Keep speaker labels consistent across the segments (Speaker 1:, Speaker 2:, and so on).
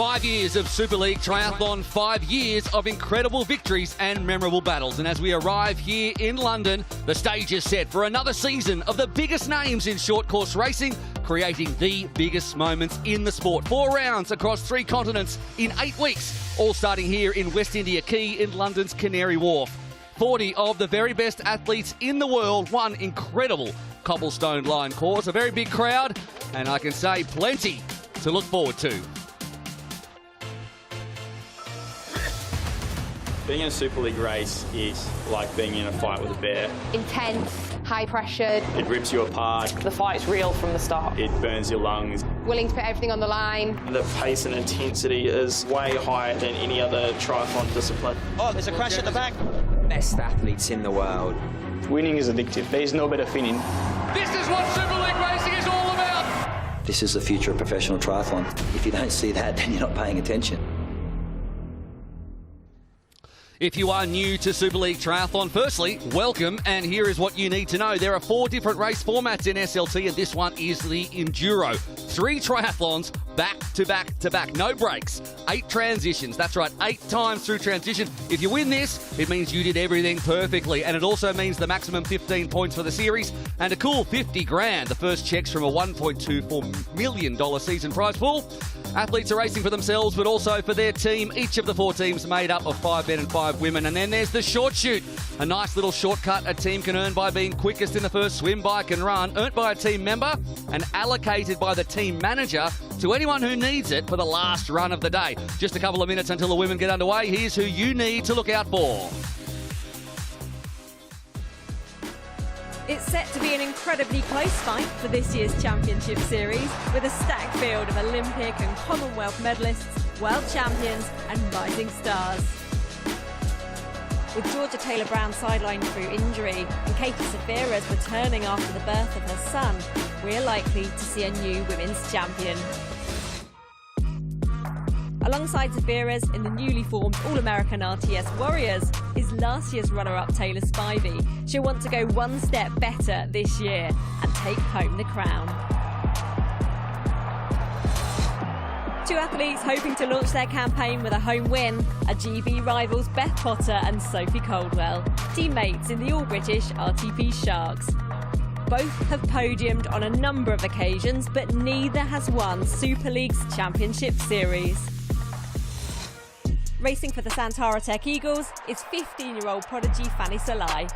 Speaker 1: 5 years of Super League Triathlon, 5 years of incredible victories and memorable battles. And as we arrive here in London, the stage is set for another season of the biggest names in short course racing, creating the biggest moments in the sport. 4 rounds across 3 continents in 8 weeks, all starting here in West India Quay in London's Canary Wharf. 40 of the very best athletes in the world, one incredible cobblestone line course, a very big crowd, and I can say plenty to look forward to.
Speaker 2: Being in a Super League race is like being in a fight with a bear.
Speaker 3: Intense, high pressured.
Speaker 2: It rips you apart.
Speaker 4: The fight's real from the start.
Speaker 2: It burns your lungs.
Speaker 3: Willing to put everything on the line.
Speaker 2: The pace and intensity is way higher than any other triathlon discipline.
Speaker 5: Oh, there's a crash at the back.
Speaker 6: Best athletes in the world.
Speaker 7: Winning is addictive. There is no better feeling.
Speaker 1: This is what Super League racing is all about.
Speaker 6: This is the future of professional triathlon. If you don't see that, then you're not paying attention.
Speaker 1: If you are new to Super League Triathlon, firstly, welcome, and here is what you need to know. There are 4 different race formats in SLT, and this one is the Enduro. 3 triathlons, back to back to back, no breaks, 8 transitions. That's right, 8 times through transition. If you win this, it means you did everything perfectly, and it also means the maximum 15 points for the series and a cool 50 grand. The first checks from a $1.24 million season prize pool. Athletes are racing for themselves, but also for their team. Each of the 4 teams made up of 5 men and 5 women. And then there's the short shoot, a nice little shortcut a team can earn by being quickest in the first swim, bike and run, earned by a team member and allocated by the team manager to anyone who needs it for the last run of the day. Just a couple of minutes until the women get underway. Here's who you need to look out for.
Speaker 8: It's set to be an incredibly close fight for this year's Championship Series, with a stacked field of Olympic and Commonwealth medalists, world champions and rising stars. With Georgia Taylor-Brown sidelined through injury and Katie Safiras returning after the birth of her son, we're likely to see a new women's champion. Alongside Safiras in the newly formed All-American RTS Warriors is last year's runner-up Taylor Spivey. She'll want to go one step better this year and take home the crown. 2 athletes hoping to launch their campaign with a home win are GB rivals Beth Potter and Sophie Caldwell, teammates in the all-British RTP Sharks. Both have podiumed on a number of occasions, but neither has won Super League's Championship Series. Racing for the Santara Tech Eagles is 15-year-old prodigy Fanny Salai.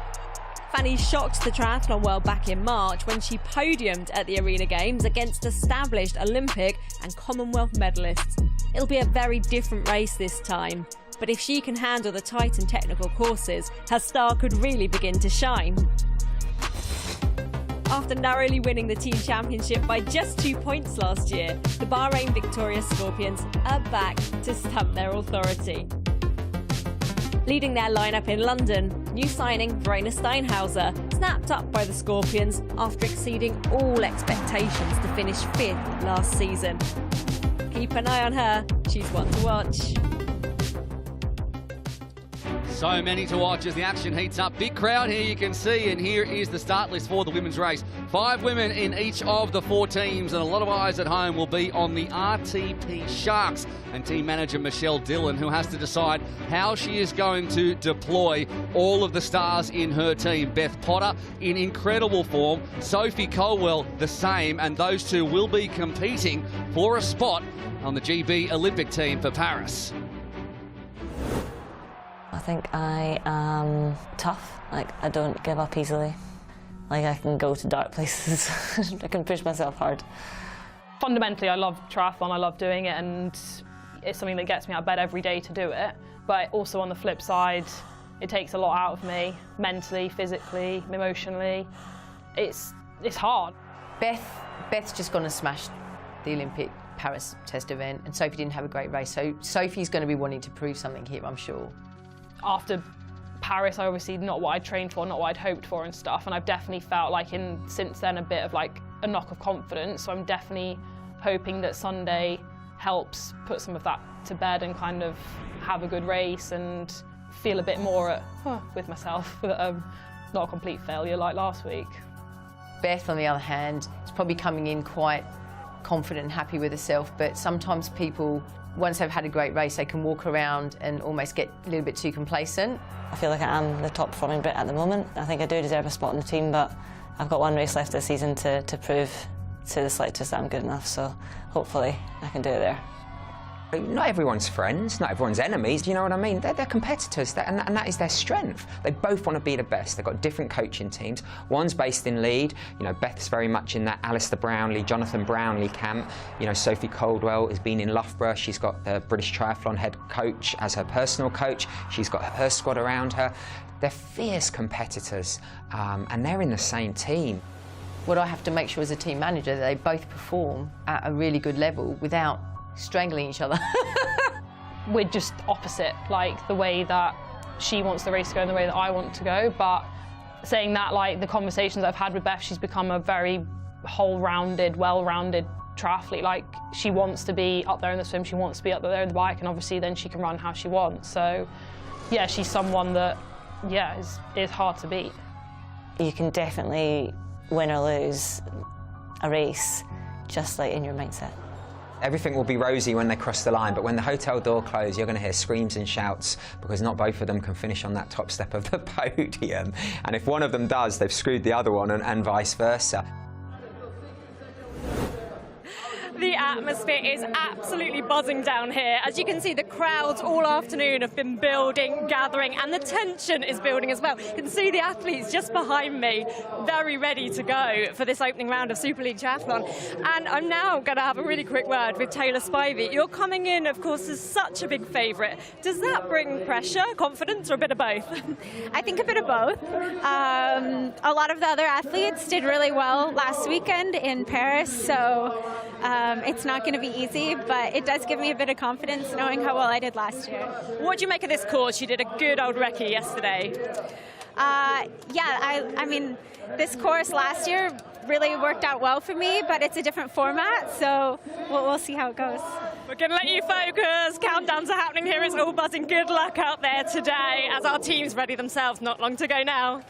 Speaker 8: Fanny shocked the triathlon world back in March when she podiumed at the Arena Games against established Olympic and Commonwealth medalists. It'll be a very different race this time, but if she can handle the tight and technical courses, her star could really begin to shine. After narrowly winning the team championship by just 2 points last year, the Bahrain victorious Scorpions are back to stamp their authority. Leading their lineup in London, new signing Verena Steinhauser snapped up by the Scorpions after exceeding all expectations to finish 5th last season. Keep an eye on her, she's one to watch.
Speaker 1: So many to watch as the action heats up. Big crowd here you can see, and here is the start list for the women's race. 5 women in each of the 4 teams, and a lot of eyes at home will be on the RTP Sharks and team manager Michelle Dillon, who has to decide how she is going to deploy all of the stars in her team. Beth Potter in incredible form, Sophie Caldwell the same, and those 2 will be competing for a spot on the GB Olympic team for Paris.
Speaker 9: I think I am tough. Like, I don't give up easily. Like, I can go to dark places. I can push myself hard.
Speaker 4: Fundamentally, I love triathlon, I love doing it, and it's something that gets me out of bed every day to do it. But also on the flip side, it takes a lot out of me, mentally, physically, emotionally. It's hard.
Speaker 10: Beth's just gone and smashed the Olympic Paris test event, and Sophie didn't have a great race, so Sophie's going to be wanting to prove something here, I'm sure.
Speaker 4: After Paris, I obviously not what I'd trained for, not what I'd hoped for and stuff, and I've definitely felt like since then a bit of like a knock of confidence, so I'm definitely hoping that Sunday helps put some of that to bed and kind of have a good race and feel a bit more with myself, not a complete failure like last week.
Speaker 10: Beth, on the other hand, is probably coming in quite confident and happy with herself, but sometimes people once they've had a great race, they can walk around and almost get a little bit too complacent.
Speaker 9: I feel like I am the top performing Brit at the moment. I think I do deserve a spot in the team, but I've got one race left this season to prove to the selectors that I'm good enough, so hopefully I can do it there.
Speaker 5: Not everyone's friends, not everyone's enemies, do you know what I mean? They're competitors, and that is their strength. They both want to be the best. They've got different coaching teams. One's based in Leeds, you know, Beth's very much in that Alistair Brownlee, Jonathan Brownlee camp. You know, Sophie Caldwell has been in Loughborough. She's got the British Triathlon head coach as her personal coach. She's got her squad around her. They're fierce competitors, and they're in the same team.
Speaker 10: What I have to make sure as a team manager that they both perform at a really good level without strangling each other.
Speaker 4: We're just opposite, like the way that she wants the race to go and the way that I want to go. But saying that, like the conversations I've had with Beth, she's become a very whole-rounded, well-rounded triathlete. Like she wants to be up there in the swim, she wants to be up there in the bike, and obviously then she can run how she wants. So yeah, she's someone that, yeah, is hard to beat.
Speaker 9: You can definitely win or lose a race just like in your mindset.
Speaker 5: Everything will be rosy when they cross the line, but when the hotel door closes, you're going to hear screams and shouts because not both of them can finish on that top step of the podium. And if one of them does, they've screwed the other one, and vice versa.
Speaker 8: The atmosphere is absolutely buzzing down here. As you can see, the crowds all afternoon have been building, gathering, and the tension is building as well. You can see the athletes just behind me, very ready to go for this opening round of Super League Triathlon. And I'm now going to have a really quick word with Taylor Spivey. You're coming in, of course, as such a big favourite. Does that bring pressure, confidence, or a bit of both?
Speaker 11: I think a bit of both. A lot of the other athletes did really well last weekend in Paris, so it's not going to be easy, but it does give me a bit of confidence knowing how well I did last year.
Speaker 8: What do you make of this course? You did a good old recce yesterday.
Speaker 11: Yeah, I mean, this course last year really worked out well for me, but it's a different format, so we'll see how it goes.
Speaker 8: We're going to let you focus. Countdowns are happening here. It's all buzzing. Good luck out there today as our teams ready themselves. Not long to go now.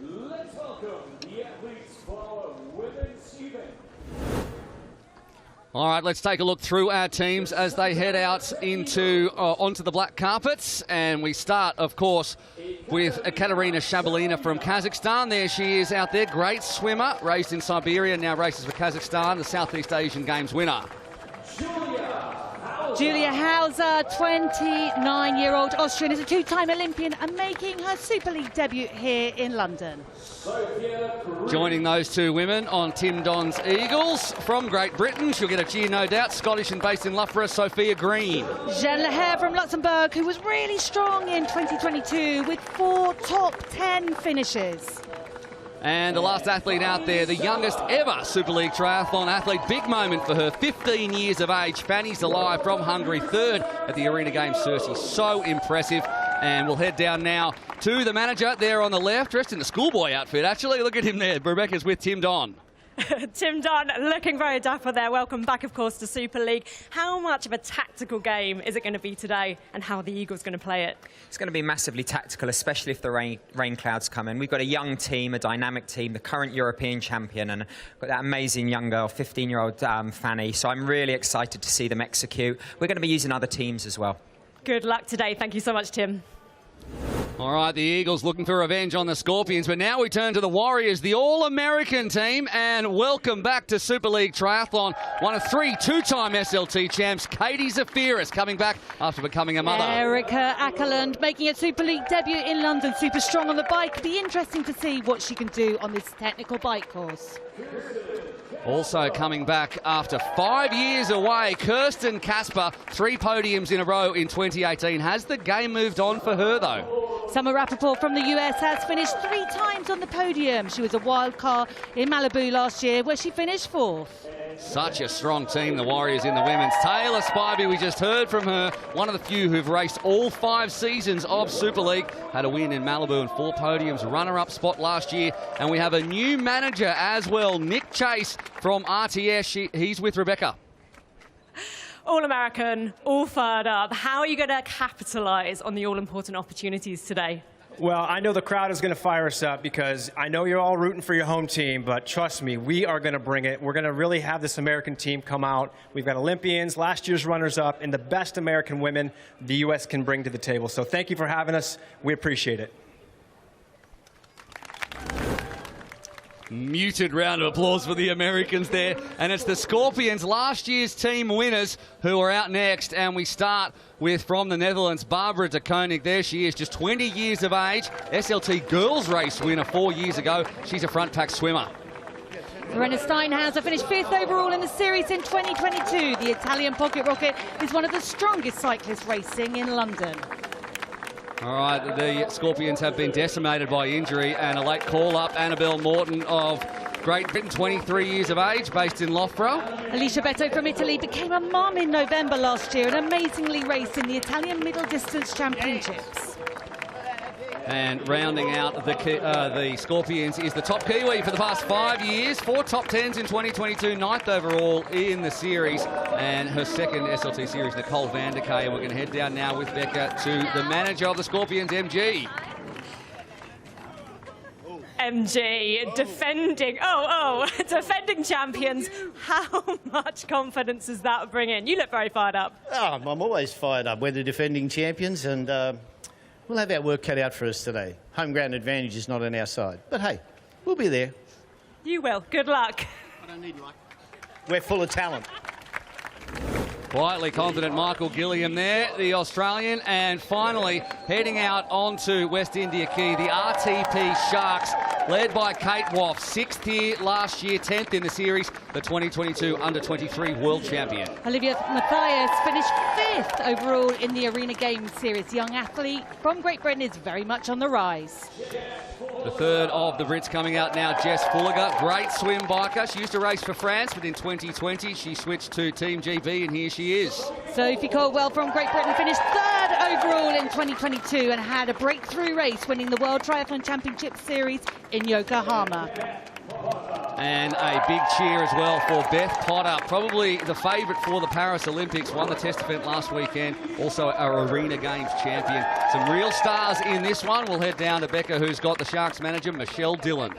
Speaker 12: Let's welcome the athletes for our women's event.
Speaker 1: All right, let's take a look through our teams as they head out onto the black carpets. And we start, of course, with Katerina Shabalina from Kazakhstan. There she is out there, great swimmer, raised in Siberia, now races for Kazakhstan, the Southeast Asian Games winner.
Speaker 13: Julia Hauser, 29-year-old Austrian, is a two-time Olympian and making her Super League debut here in London.
Speaker 1: Joining those two women on Tim Don's Eagles from Great Britain. She'll get a cheer, no doubt. Scottish and based in Loughborough, Sophia Green.
Speaker 13: Jeanne Leher from Luxembourg, who was really strong in 2022 with 4 top 10 finishes.
Speaker 1: And the last athlete out there, the youngest ever Super League Triathlon athlete. Big moment for her, 15 years of age. Fanny Zalai from Hungary, 3rd at the Arena Games 30. So impressive. And we'll head down now to the manager there on the left, dressed in a schoolboy outfit, actually. Look at him there. Rebecca's with Tim Don.
Speaker 8: Tim Dunn looking very dapper there. Welcome back, of course, to Super League. How much of a tactical game is it going to be today, and how are the Eagles going to play it?
Speaker 5: It's going to be massively tactical, especially if the rain clouds come in. We've got a young team, a dynamic team, the current European champion, and got that amazing young girl, 15-year-old Fanny. So I'm really excited to see them execute. We're going to be using other teams as well.
Speaker 8: Good luck today. Thank you so much, Tim.
Speaker 1: All right, the Eagles looking for revenge on the Scorpions, but now we turn to the Warriors, the All-American team, and welcome back to Super League Triathlon. One of 3 two-time SLT champs, Katie Zafiris, coming back after becoming a mother.
Speaker 13: Erica Ackerland making a Super League debut in London, super strong on the bike. It'll be interesting to see what she can do on this technical bike course.
Speaker 1: Also coming back after 5 years away, Kirsten Kasper, 3 podiums in a row in 2018. Has the game moved on for her, though?
Speaker 13: Summer Rappaport from the US has finished 3 times on the podium. She was a wild card in Malibu last year, where she finished 4th.
Speaker 1: Such a strong team, the Warriors in the women's. Taylor Spivey, we just heard from her, one of the few who've raced all 5 seasons of Super League. Had a win in Malibu and 4 podiums, runner-up spot last year. And we have a new manager as well, Nick Chase from RTS. He's with Rebecca.
Speaker 8: All-American, all fired up. How are you going to capitalise on the all-important opportunities today?
Speaker 14: Well, I know the crowd is going to fire us up because I know you're all rooting for your home team, but trust me, we are going to bring it. We're going to really have this American team come out. We've got Olympians, last year's runners-up, and the best American women the U.S. can bring to the table. So thank you for having us. We appreciate it.
Speaker 1: Muted round of applause for the Americans there. And it's the Scorpions, last year's team winners, who are out next. And we start with, from the Netherlands, Barbara de Koning. There she is, just 20 years of age. SLT girls race winner 4 years ago. She's a front pack swimmer.
Speaker 13: Verena Steinhauser finished 5th overall in the series in 2022. The Italian pocket rocket is one of the strongest cyclists racing in London.
Speaker 1: All right, the Scorpions have been decimated by injury, and a late call-up, Annabelle Morton of Great Britain, 23 years of age, based in Loughborough.
Speaker 13: Alicia Betto from Italy became a mum in November last year and amazingly raced in the Italian Middle Distance Championships.
Speaker 1: And rounding out the Scorpions is the top Kiwi for the past 5 years. 4 top 10s in 2022, 9th overall in the series. And her second SLT series, Nicole van der Kay. And we're going to head down now with Becca to the manager of the Scorpions, MG.
Speaker 8: MG, defending champions. How much confidence does that bring in? You look very fired up.
Speaker 15: Oh, I'm always fired up. We're the defending champions, and we'll have our work cut out for us today. Home ground advantage is not on our side. But hey, we'll be there.
Speaker 8: You will. Good luck.
Speaker 15: I don't need luck. We're full of talent.
Speaker 1: Quietly confident Michael Gilliam there, the Australian. And finally, heading out onto West India Quay, the RTP Sharks, led by Kate Woff, 6th here last year, 10th in the series, the 2022 Under-23 World Champion.
Speaker 13: Olivia Matthias finished 5th overall in the Arena Games series. Young athlete from Great Britain is very much on the rise.
Speaker 1: The third of the Brits coming out now, Jess Fulliger, great swim biker. She used to race for France, but in 2020 she switched to Team GB, and here she is.
Speaker 13: Sophie Caldwell from Great Britain finished 3rd overall in 2022 and had a breakthrough race, winning the World Triathlon Championship Series in Yokohama.
Speaker 1: And a big cheer as well for Beth Potter, probably the favourite for the Paris Olympics, won the test event last weekend, also our Arena Games champion. Some real stars in this one. We'll head down to Becca, who's got the Sharks manager, Michelle Dillon.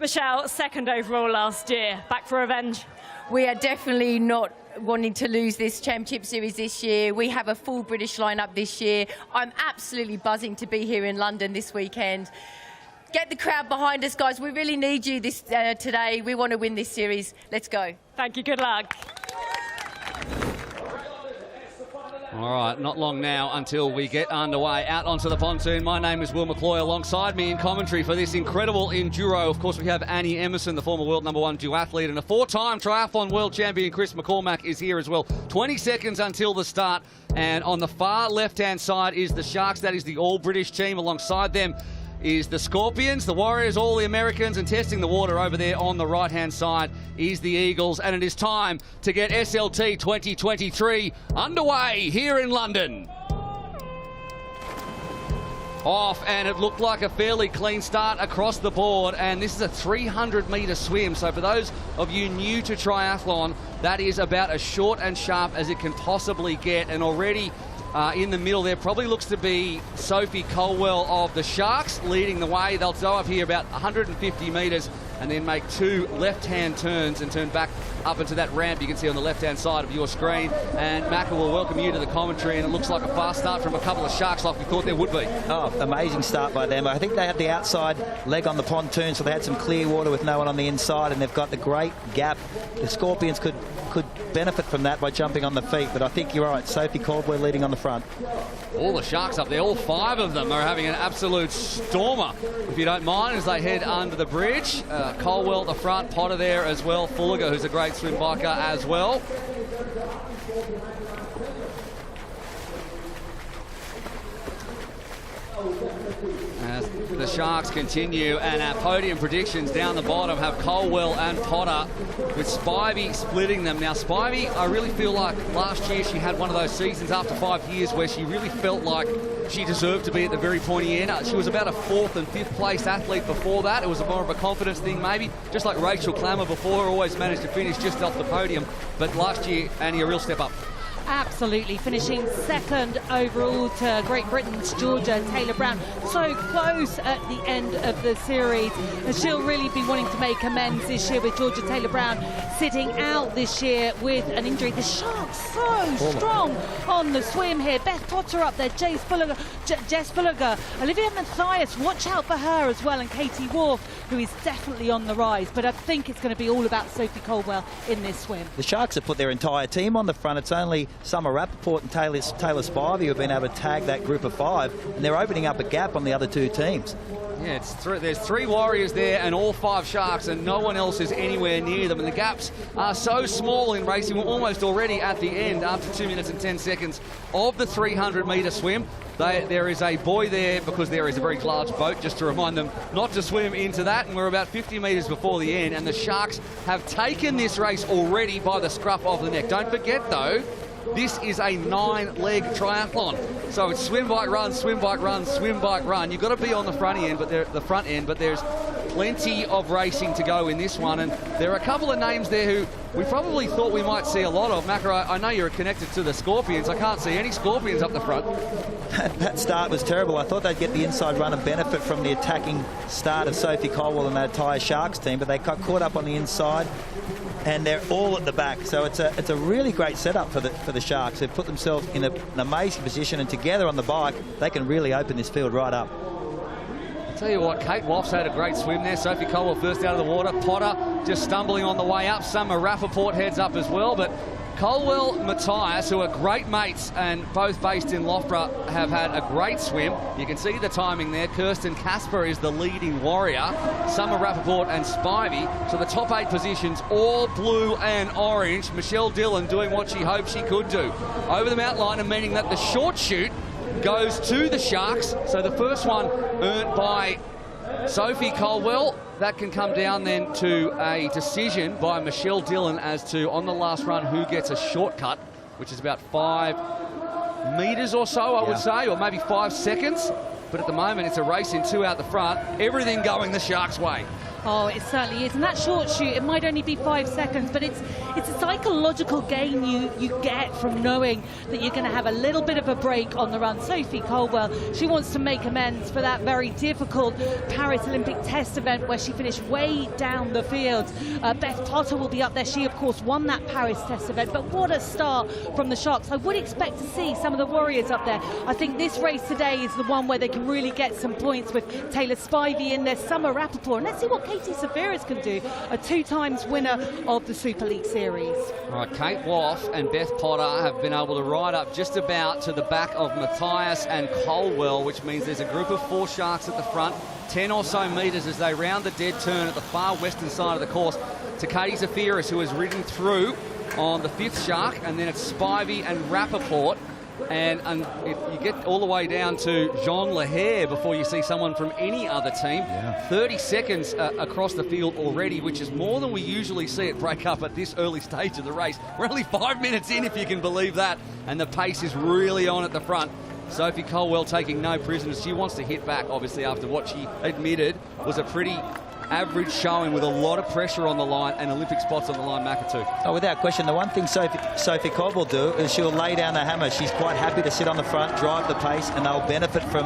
Speaker 8: Michelle, 2nd overall last year. Back for revenge?
Speaker 10: We are definitely not wanting to lose this championship series this year. We have a full British lineup this year. I'm absolutely buzzing to be here in London this weekend. Get the crowd behind us, guys. We really need you today. We want to win this series. Let's go.
Speaker 8: Thank you. Good luck.
Speaker 1: All right, not long now until we get underway. Out onto the pontoon. My name is Will McCloy. Alongside me in commentary for this incredible enduro, of course, we have Annie Emerson, the former world #1 duathlete, and a 4-time triathlon world champion, Chris McCormack, is here as well. 20 seconds until the start. And on the far left-hand side is the Sharks. That is the all-British team. Alongside them is the Scorpions, the Warriors, all the Americans, and testing the water over there on the right-hand side is the Eagles. And it is time to get SLT 2023 underway here in London. Off, and it looked like a fairly clean start across the board, and this is a 300-metre swim. So for those of you new to triathlon, that is about as short and sharp as it can possibly get. And already in the middle there probably looks to be Sophie Caldwell of the Sharks leading the way. They'll go up here about 150 metres and then make 2 left-hand turns and turn back up into that ramp you can see on the left-hand side of your screen. And Macca will welcome you to the commentary, and it looks like a fast start from a couple of Sharks like we thought there would be.
Speaker 6: Oh, amazing start by them. I think they had the outside leg on the pontoon, so they had some clear water with no one on the inside, and they've got the great gap. The Scorpions could benefit from that by jumping on the feet, but I think you're right. Sophie Caldwell leading on the front.
Speaker 1: All the Sharks up there, all 5 of them are having an absolute stormer, if you don't mind, as they head under the bridge. Caldwell at the front, Potter there as well, Fulliger, who's a great swim biker as well. As the Sharks continue, and our podium predictions down the bottom have Caldwell and Potter, with Spivey splitting them. Now Spivey, I really feel like last year she had one of those seasons after 5 years where she really felt like she deserved to be at the very pointy end. She was about a 4th and 5th place athlete before that. It was more of a confidence thing maybe, just like Rachel Clammer before, always managed to finish just off the podium. But last year, Annie, a real step up.
Speaker 13: Absolutely, finishing second overall to Great Britain's Georgia Taylor-Brown. So close at the end of the series, and she'll really be wanting to make amends this year with Georgia Taylor-Brown sitting out this year with an injury. The Sharks so strong on the swim here. Beth Potter up there, Jess Fulliger, Olivia Mathias, watch out for her as well, and Katie Wharf, who is definitely on the rise. But I think it's going to be all about Sophie Caldwell in this swim.
Speaker 6: The Sharks have put their entire team on the front. It's only Summer Rappaport and Taylor Spivey who have been able to tag that group of 5, and they're opening up a gap on the other 2 teams.
Speaker 1: Yeah, there's 3 Warriors there and all 5 Sharks, and no one else is anywhere near them. And the gaps are so small in racing. We're almost already at the end after 2 minutes and 10 seconds of the 300-metre swim. There is a buoy there because there is a very large boat, just to remind them not to swim into that. And we're about 50 metres before the end, and the Sharks have taken this race already by the scruff of the neck. Don't forget, though, this is a 9-leg triathlon. So it's swim, bike, run, swim, bike, run, swim, bike, run. You've got to be on the front end, but there's plenty of racing to go in this one. And there are a couple of names there who we probably thought we might see a lot of. Macca, I know you're connected to the Scorpions. I can't see any Scorpions up the front.
Speaker 6: That start was terrible. I thought they'd get the inside run and benefit from the attacking start of Sophie Caldwell and that entire Sharks team, but they got caught up on the inside, and they're all at the back. So it's a really great setup for the Sharks. They've put themselves in an amazing position, and together on the bike, they can really open this field right up.
Speaker 1: I'll tell you what, Kate Woff's had a great swim there. Sophie Caldwell first out of the water. Potter just stumbling on the way up. Summer Rappaport heads up as well, but Caldwell, Mathias, who are great mates and both based in Loughborough, have had a great swim. You can see the timing there. Kirsten Casper is the leading warrior. Summer Rappaport and Spivey. So the top 8 positions, all blue and orange. Michelle Dillon doing what she hoped she could do. Over the mountain line, and meaning that the short shoot goes to the Sharks. So the first one earned by Sophie Caldwell. That can come down then to a decision by Michelle Dillon as to, on the last run, who gets a shortcut, which is about 5 metres or so, I would say, or maybe 5 seconds. But at the moment, it's a race in 2 out the front. Everything going the Sharks' way.
Speaker 13: Oh, it certainly is. And that short shoot, it might only be 5 seconds, but it's a psychological gain you get from knowing that you're going to have a little bit of a break on the run. Sophie Caldwell, she wants to make amends for that very difficult Paris Olympic test event where she finished way down the field. Beth Potter will be up there. She, of course, won that Paris test event, but what a start from the Sharks. I would expect to see some of the Warriors up there. I think this race today is the one where they can really get some points with Taylor Spivey in there, Summer Rappaport, and let's see what Katie Severas can do, a 2-times winner of the Super League Series.
Speaker 1: All right, Kate Woff and Beth Potter have been able to ride up just about to the back of Mathias and Caldwell, which means there's a group of 4 Sharks at the front, 10 or so metres as they round the dead turn at the far western side of the course to Katie Severas, who has ridden through on the 5th Shark, and then it's Spivey and Rappaport. And if you get all the way down to Jean Lahaye before you see someone from any other team. 30 seconds across the field already, which is more than we usually see it break up at this early stage of the race. We're only 5 minutes in, if you can believe that, and the pace is really on at the front. Sophie Caldwell taking no prisoners. She wants to hit back, obviously, after what she admitted was a pretty average showing with a lot of pressure on the line and Olympic spots on the line, Macca, too.
Speaker 6: Oh, without question. The one thing Sophie Caldwell will do is she'll lay down the hammer. She's quite happy to sit on the front, drive the pace, and they'll benefit from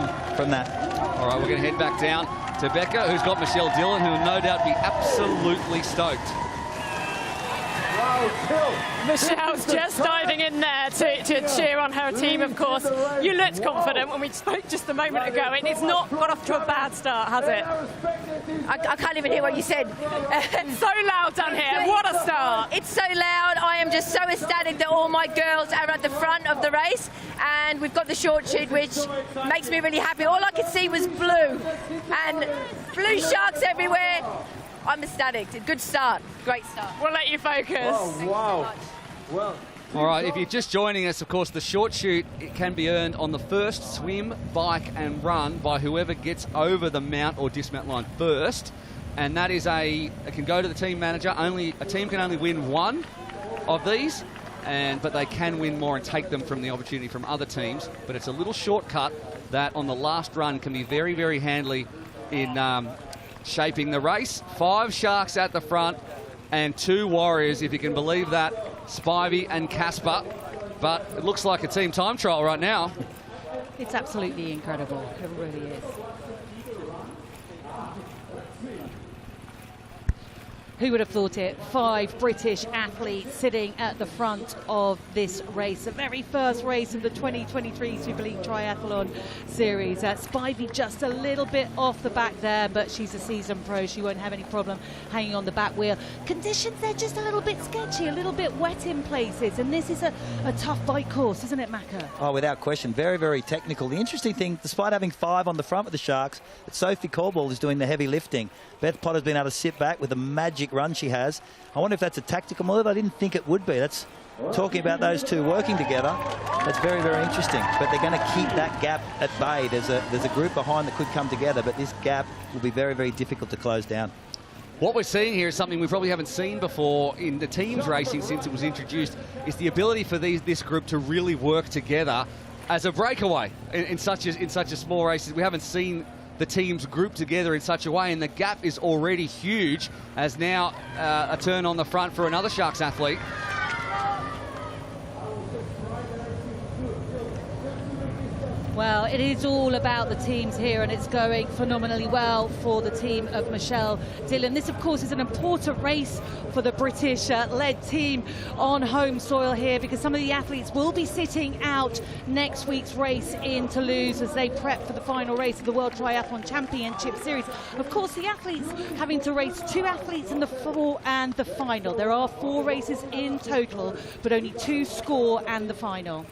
Speaker 6: that.
Speaker 1: All right, we're going to head back down to Becca, who's got Michelle Dillon, who will no doubt be absolutely stoked.
Speaker 16: Michelle's just diving in there to cheer on her team, of course. You looked confident when we spoke just a moment ago, and it's not got off to a bad start, has it?
Speaker 10: I can't even hear what you said.
Speaker 16: It's so loud down here. What a start.
Speaker 10: It's so loud. I am just so ecstatic that all my girls are at the front of the race, and we've got the short shoot, which makes me really happy. All I could see was blue, and blue Sharks everywhere. I'm ecstatic. Good start. Great start.
Speaker 16: We'll let you focus.
Speaker 10: Oh, wow.
Speaker 7: Well.
Speaker 1: All right, if you're just joining us, of course, the short shoot, it can be earned on the first swim, bike and run by whoever gets over the mount or dismount line first. And that is it can go to the team manager. A team can only win 1 of these, but they can win more and take them from the opportunity from other teams. But it's a little shortcut that on the last run can be very, very handy in shaping the race. 5 Sharks at the front and 2 Warriors, if you can believe that. Spivey and Casper But it looks like a team time trial right now.
Speaker 13: It's absolutely incredible. It really is. Who would have thought it? 5 British athletes sitting at the front of this race, the very first race of the 2023 Super League Triathlon Series. Spivey just a little bit off the back there, but she's a seasoned pro. She won't have any problem hanging on the back wheel. Conditions, they're just a little bit sketchy, a little bit wet in places, and this is a tough bike course, isn't it, Macca?
Speaker 6: Oh, without question. Very, very technical. The interesting thing, despite having 5 on the front with the Sharks, that Sophie Caldwell is doing the heavy lifting. Beth Potter's been able to sit back with the magic run she has. I wonder if that's a tactical move. I didn't think it would be. That's talking about those two working together. That's very, very interesting. But they're going to keep that gap at bay. There's a group behind that could come together, but this gap will be very, very difficult to close down.
Speaker 1: What we're seeing here is something we probably haven't seen before in the teams racing since it was introduced, is the ability for this group to really work together as a breakaway in such a small race. We haven't seen the teams group together in such a way, and the gap is already huge, as now a turn on the front for another Sharks athlete.
Speaker 13: Well, it is all about the teams here, and it's going phenomenally well for the team of Michelle Dillon. This, of course, is an important race for the British-led team on home soil here, because some of the athletes will be sitting out next week's race in Toulouse as they prep for the final race of the World Triathlon Championship Series. Of course, the athletes having to race 2 athletes in the 4 and the final. There are 4 races in total, but only 2 score and the final.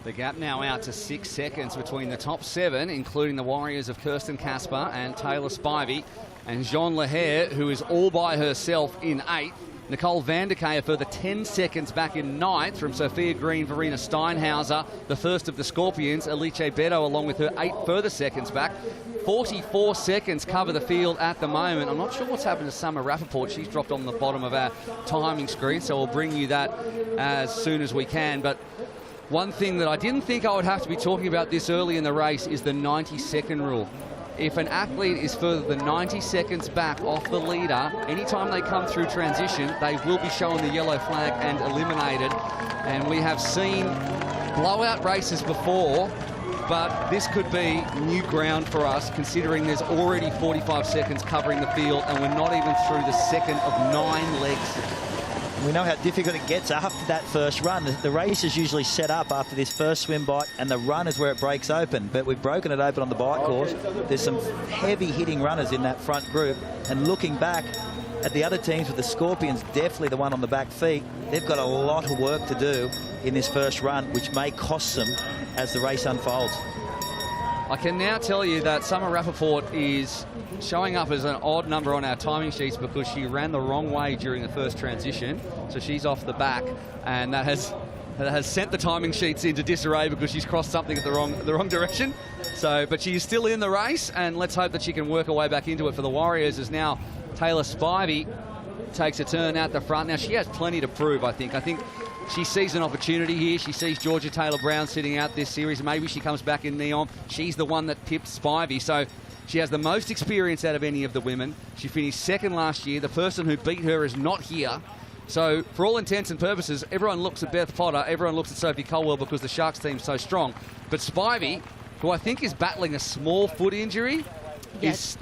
Speaker 1: The gap now out to 6 seconds between the top 7, including the Warriors of Kirsten Casper and Taylor Spivey, and Jean Leher, who is all by herself in 8th. Nicole van der Kay a further 10 seconds back in 9th from Sophia Green, Verena Steinhauser, the first of the Scorpions. Alice Beto along with her 8 further seconds back. 44 seconds cover the field at the moment. I'm not sure what's happened to Summer Rappaport. She's dropped on the bottom of our timing screen, so we'll bring you that as soon as we can. But one thing that I didn't think I would have to be talking about this early in the race is the 90-second rule. If an athlete is further than 90 seconds back off the leader, anytime they come through transition, they will be shown the yellow flag and eliminated. And we have seen blowout races before, but this could be new ground for us, considering there's already 45 seconds covering the field, and we're not even through the second of 9 legs.
Speaker 6: We know how difficult it gets after that first run. The race is usually set up after this first swim bike, and the run is where it breaks open. But we've broken it open on the bike course. There's some heavy hitting runners in that front group. And looking back at the other teams, with the Scorpions definitely the one on the back feet, they've got a lot of work to do in this first run, which may cost them as the race unfolds.
Speaker 1: I can now tell you that Summer Rappaport is showing up as an odd number on our timing sheets because she ran the wrong way during the first transition. So she's off the back, and that has sent the timing sheets into disarray because she's crossed something at the wrong direction. So, but she's still in the race, and let's hope that she can work her way back into it for the Warriors, as now Taylor Spivey takes a turn out the front. Now, she has plenty to prove, I think. I think she sees an opportunity here. She sees Georgia Taylor-Brown sitting out this series. Maybe she comes back in NEOM. She's the one that tipped Spivey. So she has the most experience out of any of the women. She finished 2nd last year. The person who beat her is not here. So for all intents and purposes, everyone looks at Beth Potter, everyone looks at Sophie Caldwell because the Sharks team's so strong. But Spivey, who I think is battling a small foot injury,
Speaker 13: yes,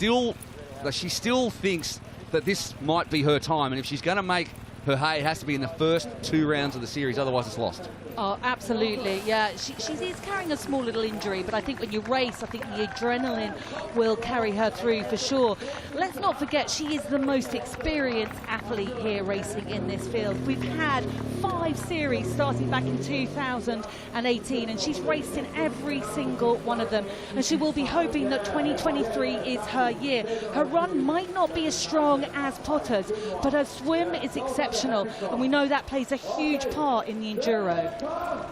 Speaker 1: she still thinks that this might be her time. And if she's going to make her hay, it has to be in the first 2 rounds of the series, otherwise it's lost.
Speaker 13: Oh, absolutely, yeah. She is carrying a small little injury, but I think when you race, I think the adrenaline will carry her through for sure. Let's not forget, she is the most experienced athlete here racing in this field. We've had 5 series starting back in 2018, and she's raced in every single one of them. And she will be hoping that 2023 is her year. Her run might not be as strong as Potter's, but her swim is exceptional, and we know that plays a huge part in the enduro.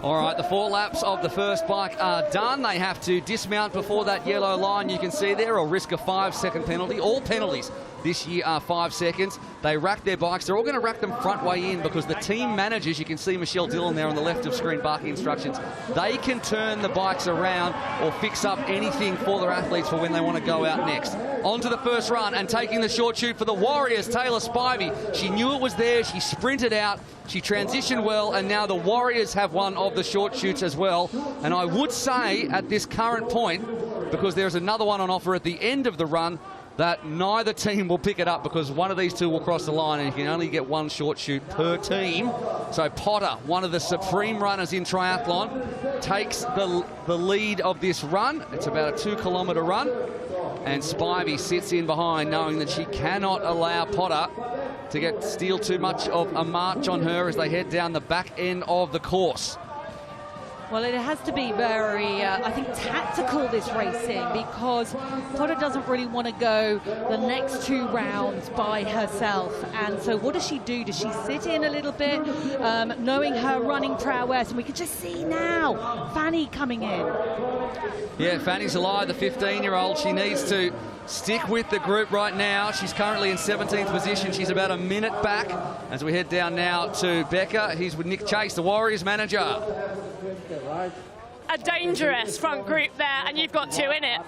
Speaker 1: All right, the 4 laps of the first bike are done. They have to dismount before that yellow line you can see there, or risk a 5-second penalty. All penalties this year are 5 seconds. They rack their bikes. They're all going to rack them front way in because the team managers, you can see Michelle Dillon there on the left of screen barking instructions, they can turn the bikes around or fix up anything for their athletes for when they want to go out next. On to the first run, and taking the short chute for the Warriors, Taylor Spivey. She knew it was there. She sprinted out. She transitioned well, and now the Warriors have one of the short shoots as well. And I would say at this current point, because there's another one on offer at the end of the run, that neither team will pick it up because one of these two will cross the line, and you can only get one short shoot per team. So Potter, one of the supreme runners in triathlon, takes the lead of this run. It's about a 2-kilometre run, and Spivey sits in behind, knowing that she cannot allow Potter to steal too much of a march on her as they head down the back end of the course.
Speaker 13: Well, it has to be very, I think, tactical, this racing, because Potter doesn't really want to go the next 2 rounds by herself. And so what does she do? Does she sit in a little bit, knowing her running prowess? And we can just see now Fanny coming in.
Speaker 1: Yeah, Fanny's alive, the 15-year-old. She needs to stick with the group right now. She's currently in 17th position. She's about a minute back as we head down now to Becca. He's with Nick Chase, the Warriors manager.
Speaker 16: A dangerous front group there, and you've got 2 in it.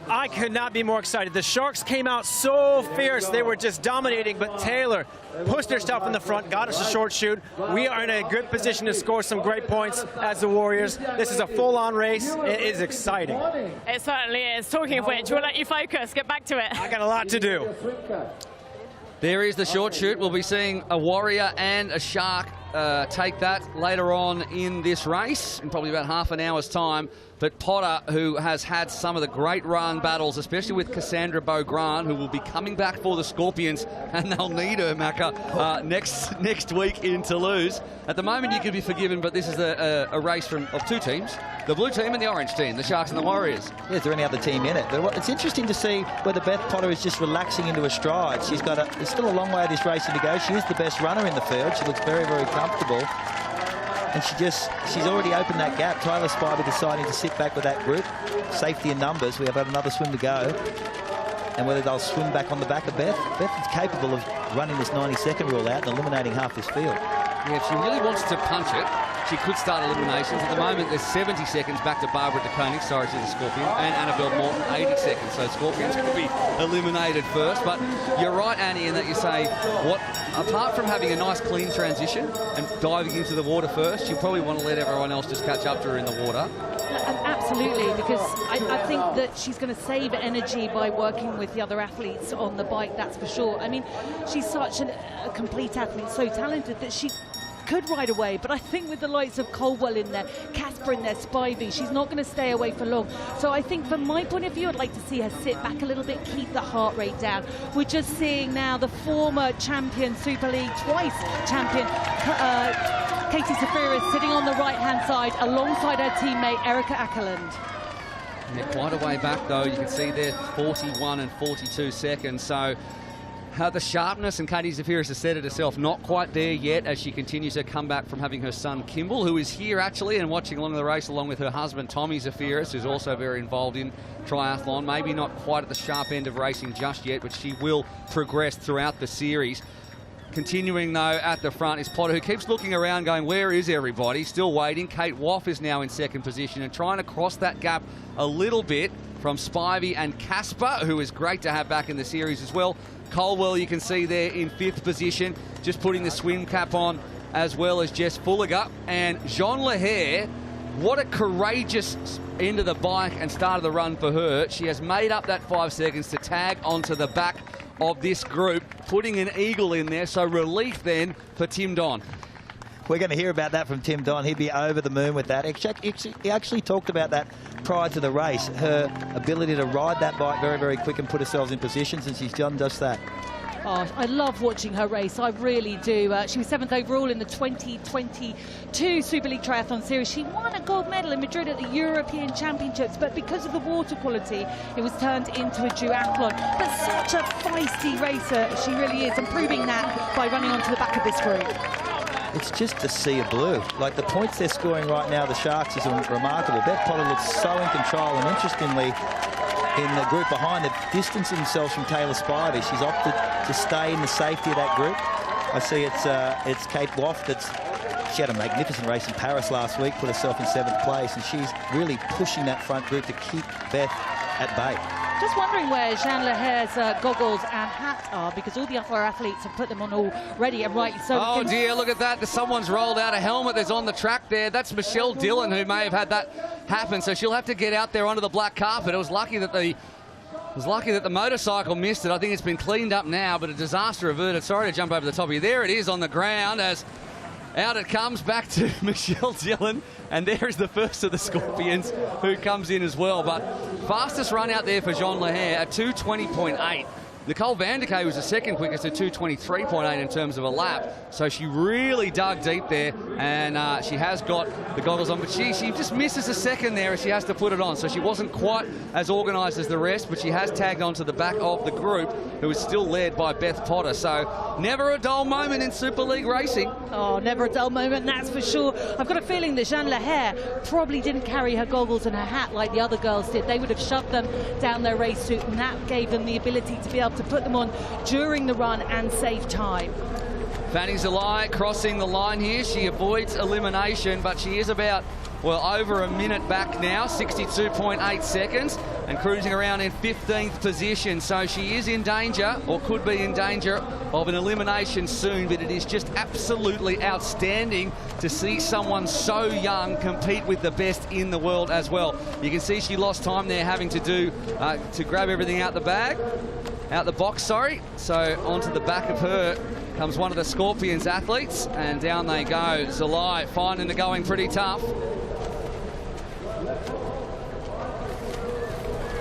Speaker 14: I could not be more excited. The Sharks came out so fierce. They were just dominating, but Taylor pushed herself in the front, got us a short shoot. We are in a good position to score some great points as the Warriors. This is a full-on race. It is exciting.
Speaker 16: It certainly is. Talking of which, we'll let you focus. Get back to it.
Speaker 14: I got a lot to do.
Speaker 1: There is the short shoot. We'll be seeing a Warrior and a Shark take that later on in this race in probably about half an hour's time. But Potter, who has had some of the great run battles, especially with Cassandra Beaugrand, who will be coming back for the Scorpions, and they'll need her, Macca, next week in Toulouse. At the moment, you could be forgiven, but this is a race of 2 teams, the blue team and the orange team, the Sharks and the Warriors.
Speaker 6: Yeah, is there any other team in it? But it's interesting to see whether Beth Potter is just relaxing into a stride. There's still a long way of this racing to go. She is the best runner in the field. She looks very, very comfortable. And she's already opened that gap. Tyler Spivey deciding to sit back with that group. Safety in numbers. We have had another swim to go. And whether they'll swim back on the back of Beth. Beth is capable of running this 90-second rule out and eliminating half this field.
Speaker 1: Yeah, if she really wants to punch it, she could start eliminations. At the moment, there's 70 seconds back to Barbara de Koning, sorry to the Scorpion, and Annabelle Morton, 80 seconds. So Scorpions could be eliminated first. But you're right, Annie, in that you say, apart from having a nice clean transition and diving into the water first, you probably want to let everyone else just catch up to her in the water.
Speaker 13: Absolutely, because I think that she's going to save energy by working with the other athletes on the bike, that's for sure. I mean, she's such a complete athlete, so talented that she could ride away, but I think with the likes of Colwell in there, Casper in there, Spivey, she's not going to stay away for long. So I think from my point of view, I'd like to see her sit back a little bit, keep the heart rate down. We're just seeing now the former champion, Super League, twice champion, Katie Safiris sitting on the right-hand side alongside her teammate, Erica Ackerland.
Speaker 1: Yeah, quite a way back, though. You can see there 41 and 42 seconds. So the sharpness, and Katie Zafiris has said it herself, not quite there yet as she continues her comeback from having her son Kimball, who is here actually and watching along the race along with her husband Tommy Zafiris, who's also very involved in triathlon. Maybe not quite at the sharp end of racing just yet, but she will progress throughout the series. Continuing, though, at the front is Potter, who keeps looking around going, where is everybody? Still waiting. Kate Woff is now in 2nd position and trying to cross that gap a little bit from Spivey and Casper, who is great to have back in the series as well. Colwell, you can see there in 5th position, just putting the swim cap on, as well as Jess Fulliger. And Jean Lahair, what a courageous end of the bike and start of the run for her. She has made up that 5 seconds to tag onto the back of this group, putting an eagle in there. So relief then for Tim Don.
Speaker 6: We're going to hear about that from Tim Don. He'd be over the moon with that. He actually talked about that prior to the race, her ability to ride that bike very, very quick and put herself in positions, and she's done just that.
Speaker 13: Oh, I love watching her race, I really do. She was 7th overall in the 2022 Super League Triathlon Series. She won a gold medal in Madrid at the European Championships, but because of the water quality, it was turned into a duathlon. But such a feisty racer she really is, and proving that by running onto the back of this group.
Speaker 6: It's just a sea of blue. Like the points they're scoring right now, the Sharks, is remarkable. Beth Potter looks so in control, and interestingly, in the group behind, they've distanced themselves from Taylor Spivey. She's opted to stay in the safety of that group. I see it's Kate Woff she had a magnificent race in Paris last week, put herself in 7th place, and she's really pushing that front group to keep Beth at bay.
Speaker 13: Just wondering where Jeanne Leher's goggles and hat are, because all the other athletes have put them on already, and right, so...
Speaker 1: Oh dear, look at that. Someone's rolled out a helmet. There's on the track there. That's Michelle Dillon, who may have had that happen, so she'll have to get out there onto the black carpet. It was lucky that the motorcycle missed it. I think it's been cleaned up now, but a disaster averted. Sorry to jump over the top of you. There it is on the ground as out it comes back to Michelle Dillon, and there is the first of the Scorpions who comes in as well. But fastest run out there for Jeanne Leher at 2:20.8. Nicole van der Kay was the second quickest at 2:23.8 in terms of a lap. So she really dug deep there, and she has got the goggles on. But she just misses a second there as she has to put it on. So she wasn't quite as organised as the rest, but she has tagged onto the back of the group, who is still led by Beth Potter. So never a dull moment in Super League racing.
Speaker 13: Oh, never a dull moment, that's for sure. I've got a feeling that Jeanne Leher probably didn't carry her goggles and her hat like the other girls did. They would have shoved them down their race suit, and that gave them the ability to be able to put them on during the run and save time.
Speaker 1: Fanny Zalai crossing the line here. She avoids elimination, but she is about, well, over a minute back now, 62.8 seconds, and cruising around in 15th position. So she is in danger, or could be in danger, of an elimination soon, but it is just absolutely outstanding to see someone so young compete with the best in the world as well. You can see she lost time there having to do, to grab everything out the box, sorry. So onto the back of her comes one of the Scorpions athletes, and down they go. Zalai finding the going pretty tough.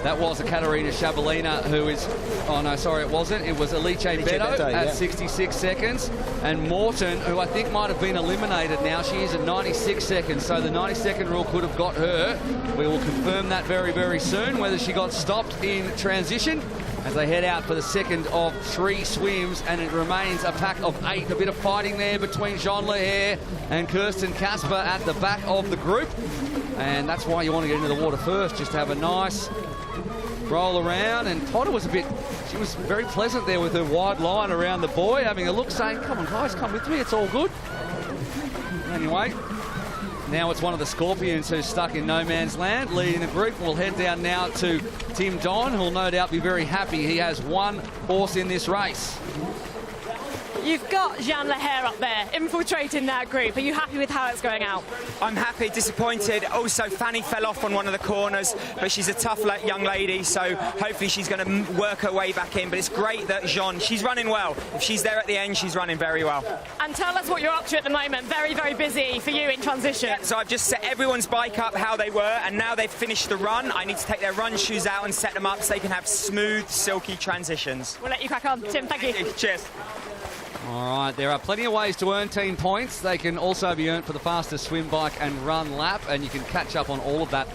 Speaker 1: That was a Katerina Shabalina who is, oh no, sorry, it wasn't. It was Alice Beto at 66 seconds. And Morton, who I think might have been eliminated now, she is at 96 seconds. So the 90-second rule could have got her. We will confirm that very, very soon, whether she got stopped in transition as they head out for the second of 3 swims, and it remains a pack of 8. A bit of fighting there between Jeanne Leher and Kirsten Kasper at the back of the group. And that's why you want to get into the water first, just to have a nice roll around. And Potter was she was very pleasant there with her wide line around the buoy, having a look, saying, come on guys, come with me, it's all good. Anyway, now it's one of the Scorpions who's stuck in no man's land, leading the group. We'll head down now to Tim Don, who'll no doubt be very happy. He has one horse in this race.
Speaker 16: You've got Jeanne Leher up there, infiltrating that group. Are you happy with how it's going out?
Speaker 17: I'm happy, disappointed. Also, Fanny fell off on one of the corners, but she's a tough young lady, so hopefully she's going to work her way back in. But it's great that Jeanne, she's running well. If she's there at the end, she's running very well.
Speaker 16: And tell us what you're up to at the moment. Very, very busy for you in transition.
Speaker 17: Yeah, so I've just set everyone's bike up how they were, and now they've finished the run. I need to take their run shoes out and set them up so they can have smooth, silky transitions.
Speaker 16: We'll let you crack on. Tim, thank you.
Speaker 17: Cheers.
Speaker 1: All right, there are plenty of ways to earn team points. They can also be earned for the fastest swim, bike and run lap, and you can catch up on all of that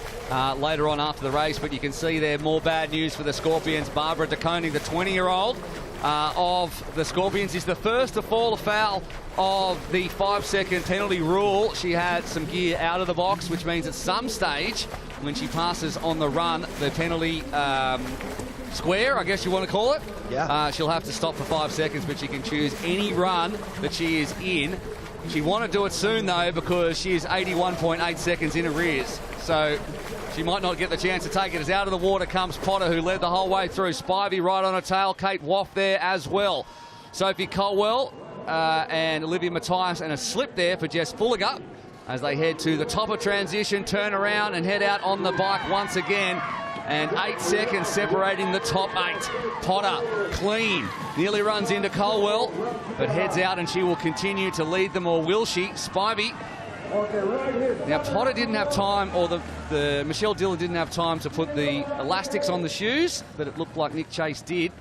Speaker 1: later on after the race. But you can see there more bad news for the Scorpions. Barbara de Koning, the 20-year-old of the Scorpions, is the first to fall afoul of the 5-second penalty rule. She had some gear out of the box, which means at some stage when she passes on the run, the penalty square, I guess you want to call it. Yeah. She'll have to stop for 5 seconds, but she can choose any run that she is in. She want to do it soon, though, because she is 81.8 seconds in arrears. So she might not get the chance to take it. As out of the water comes Potter, who led the whole way through. Spivey right on her tail. Kate Woff there as well. Sophie Colwell and Olivia Matthias, and a slip there for Jess Fulliger as they head to the top of transition, turn around and head out on the bike once again. And 8 seconds separating the top 8. Potter, clean, nearly runs into Colwell, but heads out, and she will continue to lead them, or will she? Spivey. Now, Potter didn't have time, or the Michelle Dillon didn't have time to put the elastics on the shoes, but it looked like Nick Chase did,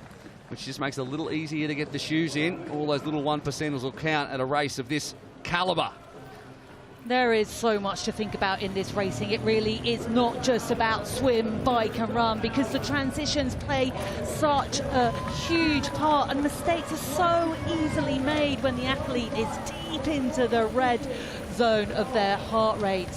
Speaker 1: which just makes it a little easier to get the shoes in. All those little 1%ers will count at a race of this calibre.
Speaker 13: There is so much to think about in this racing. It really is not just about swim, bike and run, because the transitions play such a huge part, and mistakes are so easily made when the athlete is deep into the red zone of their heart rate.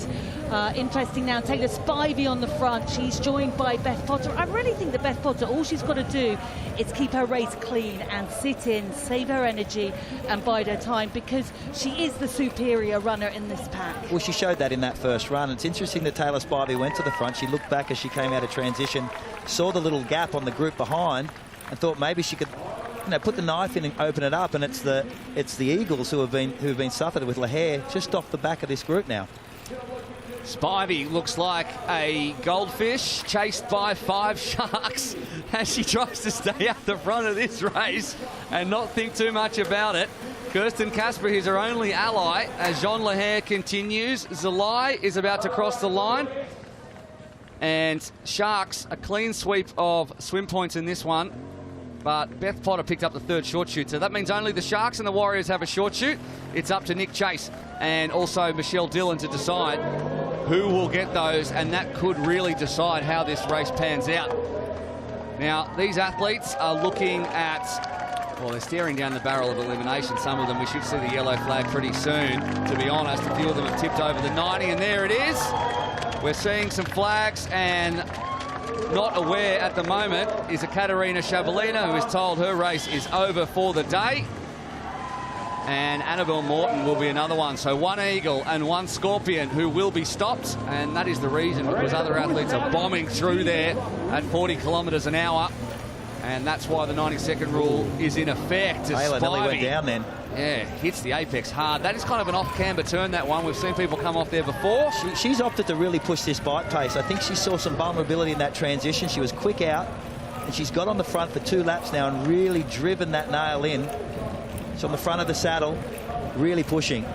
Speaker 13: Interesting now, Taylor Spivey on the front. She's joined by Beth Potter. I really think that Beth Potter, all she's got to do is keep her race clean and sit in, save her energy and bide her time, because she is the superior runner in this pack.
Speaker 6: Well, she showed that in that first run. It's interesting that Taylor Spivey went to the front. She looked back as she came out of transition, saw the little gap on the group behind, and thought maybe she could, you know, put the knife in and open it up. And it's the Eagles who have been suffered with Lahair just off the back of this group now.
Speaker 1: Spivey looks like a goldfish chased by 5 sharks as she tries to stay at the front of this race and not think too much about it. Kirsten Casper is her only ally as Jean Lahair continues. Zalai is about to cross the line. And Sharks, a clean sweep of swim points in this one. But Beth Potter picked up the 3rd short shoot. So that means only the Sharks and the Warriors have a short shoot. It's up to Nick Chase and also Michelle Dillon to decide who will get those. And that could really decide how this race pans out. Now, these athletes are looking at, well, they're staring down the barrel of elimination. Some of them, we should see the yellow flag pretty soon, to be honest. A few of them have tipped over the 90, and there it is. We're seeing some flags, and not aware at the moment is a Katerina Shabalina, who is told her race is over for the day. And Annabelle Morton will be another one. So 1 Eagle and 1 Scorpion who will be stopped. And that is the reason, because other athletes are bombing through there at 40 kilometres an hour. And that's why the 90-second rule is in effect.
Speaker 6: Taylor nearly went down then.
Speaker 1: Yeah, hits the apex hard. That is kind of an off-camber turn, that one. We've seen people come off there before.
Speaker 6: She's opted to really push this bike pace. I think she saw some vulnerability in that transition. She was quick out, and she's got on the front for 2 laps now and really driven that nail in. She's on the front of the saddle, really pushing.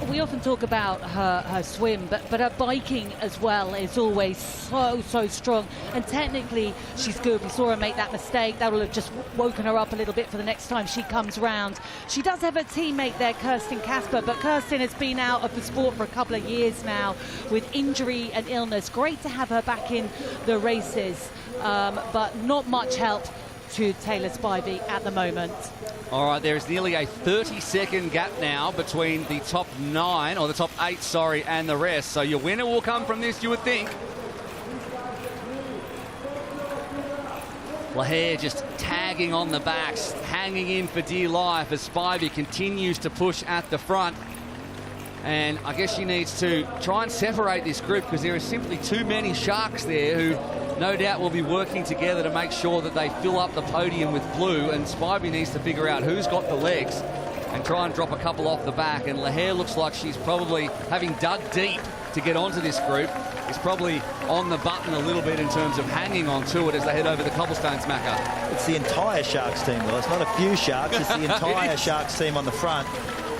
Speaker 13: We often talk about her swim, but her biking as well is always so strong. And technically, she's good. We saw her make that mistake. That will have just woken her up a little bit for the next time she comes round. She does have a teammate there, Kirsten Casper, but Kirsten has been out of the sport for a couple of years now with injury and illness. Great to have her back in the races, but not much help to Taylor Spivey at the moment.
Speaker 1: All right, there is nearly a 30-second gap now between the top 9, or the top 8, sorry, and the rest. So your winner will come from this, you would think. Lahair just tagging on the backs, hanging in for dear life as Spivey continues to push at the front. And I guess she needs to try and separate this group, because there are simply too many Sharks there who no doubt will be working together to make sure that they fill up the podium with blue. And Spivey needs to figure out who's got the legs and try and drop a couple off the back. And Lahair looks like she's probably, having dug deep to get onto this group, is probably on the button a little bit in terms of hanging on to it as they head over the cobblestones, Macca.
Speaker 6: It's the entire Sharks team, well, it's not a few Sharks, it's the entire Sharks team on the front.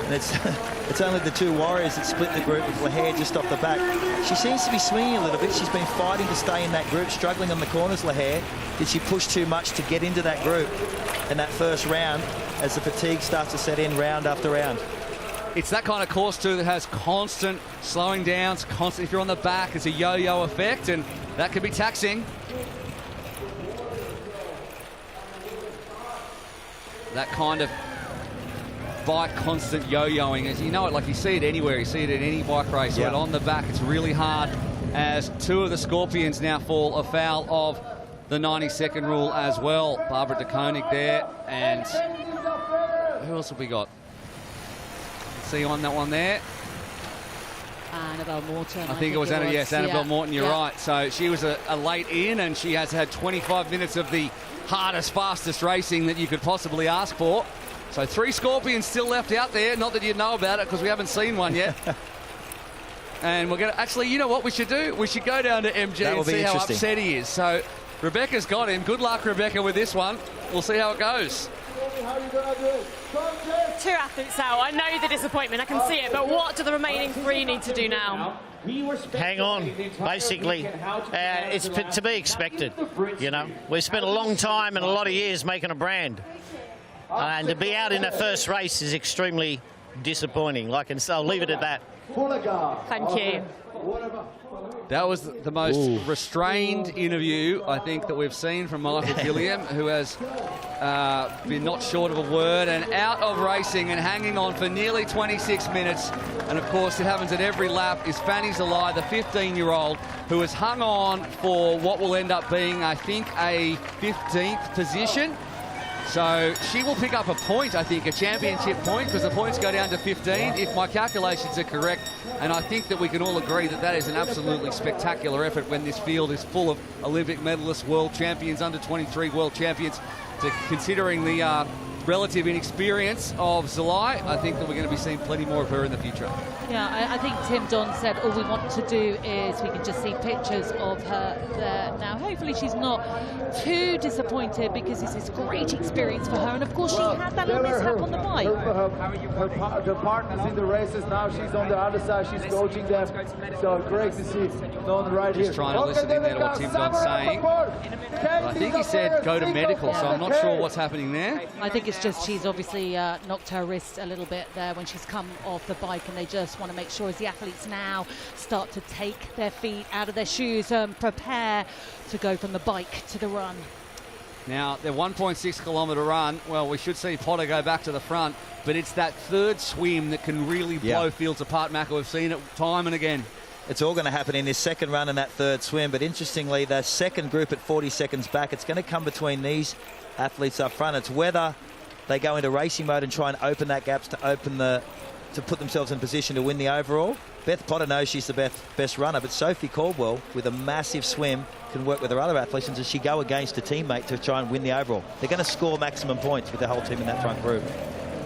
Speaker 6: And it's only the 2 Warriors that split the group with Lahair just off the back. She seems to be swinging a little bit. She's been fighting to stay in that group, struggling on the corners, Lahair. Did she push too much to get into that group in that first round as the fatigue starts to set in round after round?
Speaker 1: It's that kind of course, too, that has constant slowing downs, constant. If you're on the back, it's a yo-yo effect, and that can be taxing. That kind of bike constant yo-yoing, as you know it, like you see it anywhere, you see it at any bike race.
Speaker 6: Yeah.
Speaker 1: But on the back, it's really hard as 2 of the Scorpions now fall afoul of the 90-second rule as well. Barbara de Koning there, and who else have we got? See on that one there.
Speaker 13: Annabelle Morton.
Speaker 1: I think it was Annabelle. Yes, Annabelle Morton, you're right. So she was a late in, and she has had 25 minutes of the hardest, fastest racing that you could possibly ask for. So 3 Scorpions still left out there. Not that you'd know about it, because we haven't seen one yet. And we're going to... Actually, you know what we should do? We should go down to MG and see how upset he is. So Rebecca's got him. Good luck, Rebecca, with this one. We'll see how it goes.
Speaker 16: 2 athletes out. I know the disappointment. I can see it. But what do the remaining 3 need to do now?
Speaker 15: Hang on, basically. It's to be expected, you know. We've spent a long time and a lot of years making a brand. And to be out in the first race is extremely disappointing. I'll leave it at that.
Speaker 16: Thank you.
Speaker 1: That was the most restrained interview, I think, that we've seen from Michael Gilliam, who has been not short of a word and out of racing and hanging on for nearly 26 minutes. And, of course, it happens at every lap, is Fanny Zalai, the 15-year-old, who has hung on for what will end up being, I think, a 15th position. So she will pick up a point, I think, a championship point, because the points go down to 15, if my calculations are correct. And I think that we can all agree that that is an absolutely spectacular effort when this field is full of Olympic medalists, world champions, under-23 world champions. Considering the relative inexperience of Zalai, I think that we're going to be seeing plenty more of her in the future.
Speaker 13: Yeah, I think Tim Don said all we want to do is we can just see pictures of her there. Now, hopefully she's not too disappointed, because this is a great experience for her. And, of course, she had that little mishap on the bike.
Speaker 18: Her partners in the races now, she's on the other side, she's coaching them. So great to see Don right here.
Speaker 1: Just trying to listen in there to what Tim Don's saying. But I think he said go to medical, so I'm not sure what's happening there.
Speaker 13: I think it's just she's obviously knocked her wrist a little bit there when she's come off the bike, and they just want to make sure as the athletes now start to take their feet out of their shoes and prepare to go from the bike to the run.
Speaker 1: Now, their 1.6 kilometre run, well, we should see Potter go back to the front, but it's that third swim that can really blow fields apart, Macca. We've seen it time and again.
Speaker 6: It's all going to happen in this second run and that third swim, but interestingly, the second group at 40 seconds back, it's going to come between these athletes up front. It's whether they go into racing mode and try and open that gap to put themselves in position to win the overall. Beth Potter knows she's the best runner, but Sophie Caldwell, with a massive swim, can work with her other athletes, and does she go against a teammate to try and win the overall? They're going to score maximum points with the whole team in that front group.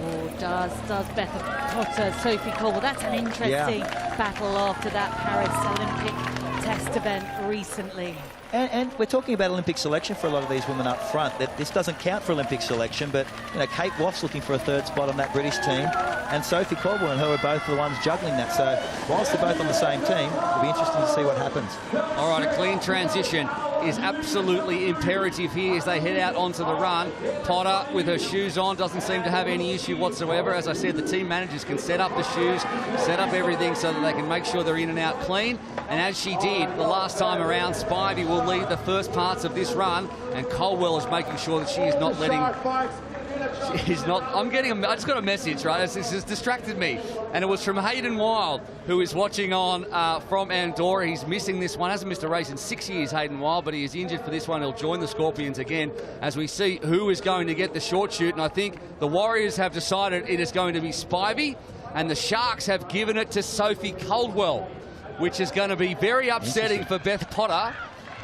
Speaker 13: Oh, does Beth Potter, Sophie Caldwell. That's an interesting battle after that Paris Olympic test event recently.
Speaker 6: And we're talking about Olympic selection for a lot of these women up front. That this doesn't count for Olympic selection, but Kate Woff's looking for a third spot on that British team, and Sophie Caldwell and her are both the ones juggling that. So whilst they're both on the same team, it'll be interesting to see what happens.
Speaker 1: All right, a clean transition is absolutely imperative here as they head out onto the run. Potter, with her shoes on, doesn't seem to have any issue whatsoever. As I said, the team managers can set up the shoes, set up everything so that they can make sure they're in and out clean. And as she did the last time around, Spivey will lead the first parts of this run, and Caldwell is making sure that she is not letting... She's not... I just got a message, right? This has distracted me. And it was from Hayden Wild, who is watching on from Andorra. He's missing this one. Hasn't missed a race in 6 years, Hayden Wild, but he is injured for this one. He'll join the Scorpions again as we see who is going to get the short shoot. And I think the Warriors have decided it is going to be Spivey, and the Sharks have given it to Sophie Caldwell, which is going to be very upsetting for Beth Potter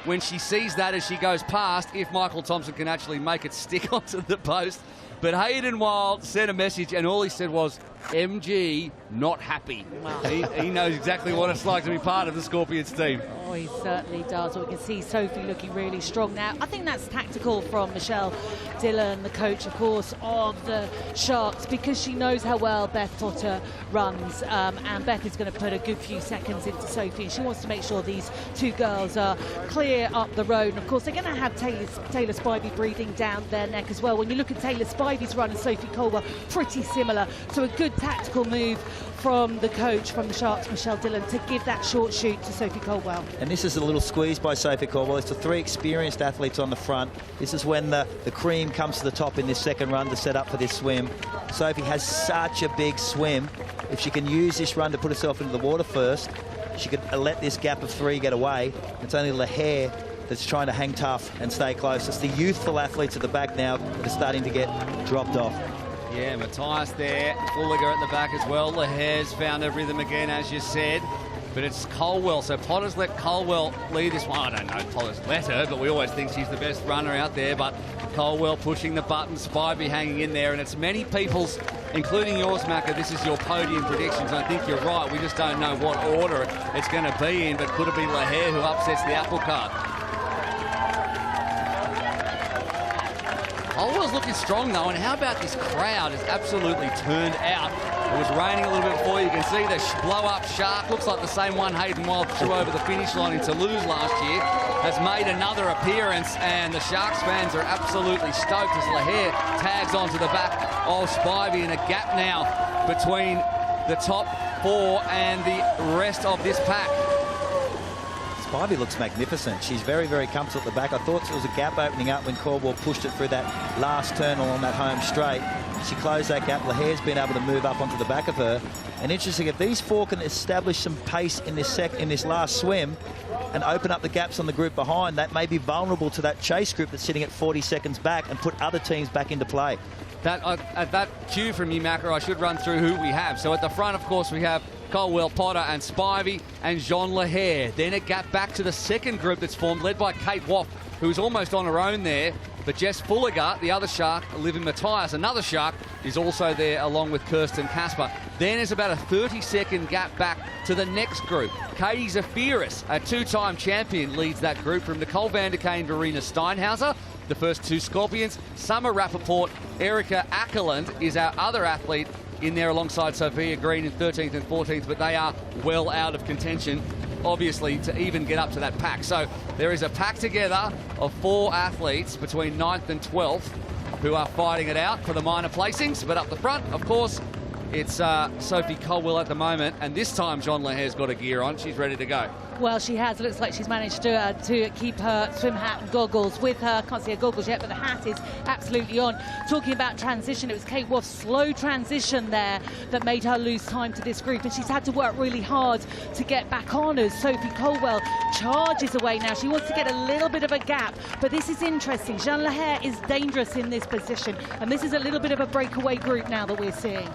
Speaker 1: when she sees that as she goes past, if Michael Thompson can actually make it stick onto the post. But Hayden Wild sent a message, and all he said was, MG, not happy. Wow. He knows exactly what it's like to be part of the Scorpions team.
Speaker 13: Oh, he certainly does. We can see Sophie looking really strong now. I think that's tactical from Michelle Dillon, the coach, of course, of the Sharks, because she knows how well Beth Potter runs, and Beth is going to put a good few seconds into Sophie, and she wants to make sure these two girls are clear up the road. And of course, they're going to have Taylor Spivey breathing down their neck as well. When you look at Taylor Spivey's run and Sophie Caldwell, pretty similar. So a good tactical move from the coach from the Sharks, Michelle Dillon, to give that short shoot to Sophie Caldwell.
Speaker 6: And this is a little squeeze by Sophie Caldwell. It's the three experienced athletes on the front. This is when the cream comes to the top in this second run to set up for this swim. Sophie has such a big swim. If she can use this run to put herself into the water first, she could let this gap of 3 get away. It's only Lahare that's trying to hang tough and stay close. It's the youthful athletes at the back now that are starting to get dropped off.
Speaker 1: Yeah, Matthias there, Fulliger at the back as well. Lahare's found her rhythm again, as you said. But it's Caldwell, so Potter's let Caldwell lead this one. I don't know if Potter's let her, but we always think she's the best runner out there. But Caldwell pushing the button, Spivey hanging in there, and it's many people's, including yours, Macca. This is your podium predictions. I think you're right. We just don't know what order it's going to be in, but could it be Lahare who upsets the apple cart? Caldwell's looking strong, though, and how about this crowd has absolutely turned out. It was raining a little bit before. You can see the blow-up shark. Looks like the same one Hayden Wild threw over the finish line in Toulouse last year. has made another appearance, and the Sharks fans are absolutely stoked as Lahair tags onto the back of Spivey, in a gap now between the top 4 and the rest of this pack.
Speaker 6: Spivey looks magnificent. She's very, very comfortable at the back. I thought there was a gap opening up when Caldwell pushed it through that last turn along that home straight. She closed that gap. Lahair's been able to move up onto the back of her. And interesting, if these 4 can establish some pace in this last swim and open up the gaps on the group behind, that may be vulnerable to that chase group that's sitting at 40 seconds back and put other teams back into play.
Speaker 1: At that cue from you, Macca, I should run through who we have. So at the front, of course, we have Caldwell, Potter and Spivey and Jean Lahair. Then it gap back to the second group that's formed, led by Kate Woff, who's almost on her own there. But Jess Fulliger, the other Shark, Olivia Matthias, another Shark, is also there along with Kirsten Casper. Then there's about a 30-second gap back to the next group. Katie Zafiris, a 2-time champion, leads that group from Nicole van der Kay and Verena Steinhauser. The first 2 Scorpions. Summer Rappaport, Erica Ackerland is our other athlete in there alongside Sophia Green in 13th and 14th, but they are well out of contention, obviously, to even get up to that pack. So there is a pack together of 4 athletes between 9th and 12th who are fighting it out for the minor placings. But up the front, of course, it's Sophie Caldwell at the moment, and this time Jean Lahair's got a gear on. She's ready to go.
Speaker 13: Well, she has. It looks like she's managed to keep her swim hat and goggles with her. Can't see her goggles yet, but the hat is absolutely on. Talking about transition, it was Kate Woff's slow transition there that made her lose time to this group, and she's had to work really hard to get back on as Sophie Caldwell charges away now. She wants to get a little bit of a gap, but this is interesting. Jean Lahair is dangerous in this position, and this is a little bit of a breakaway group now that we're seeing.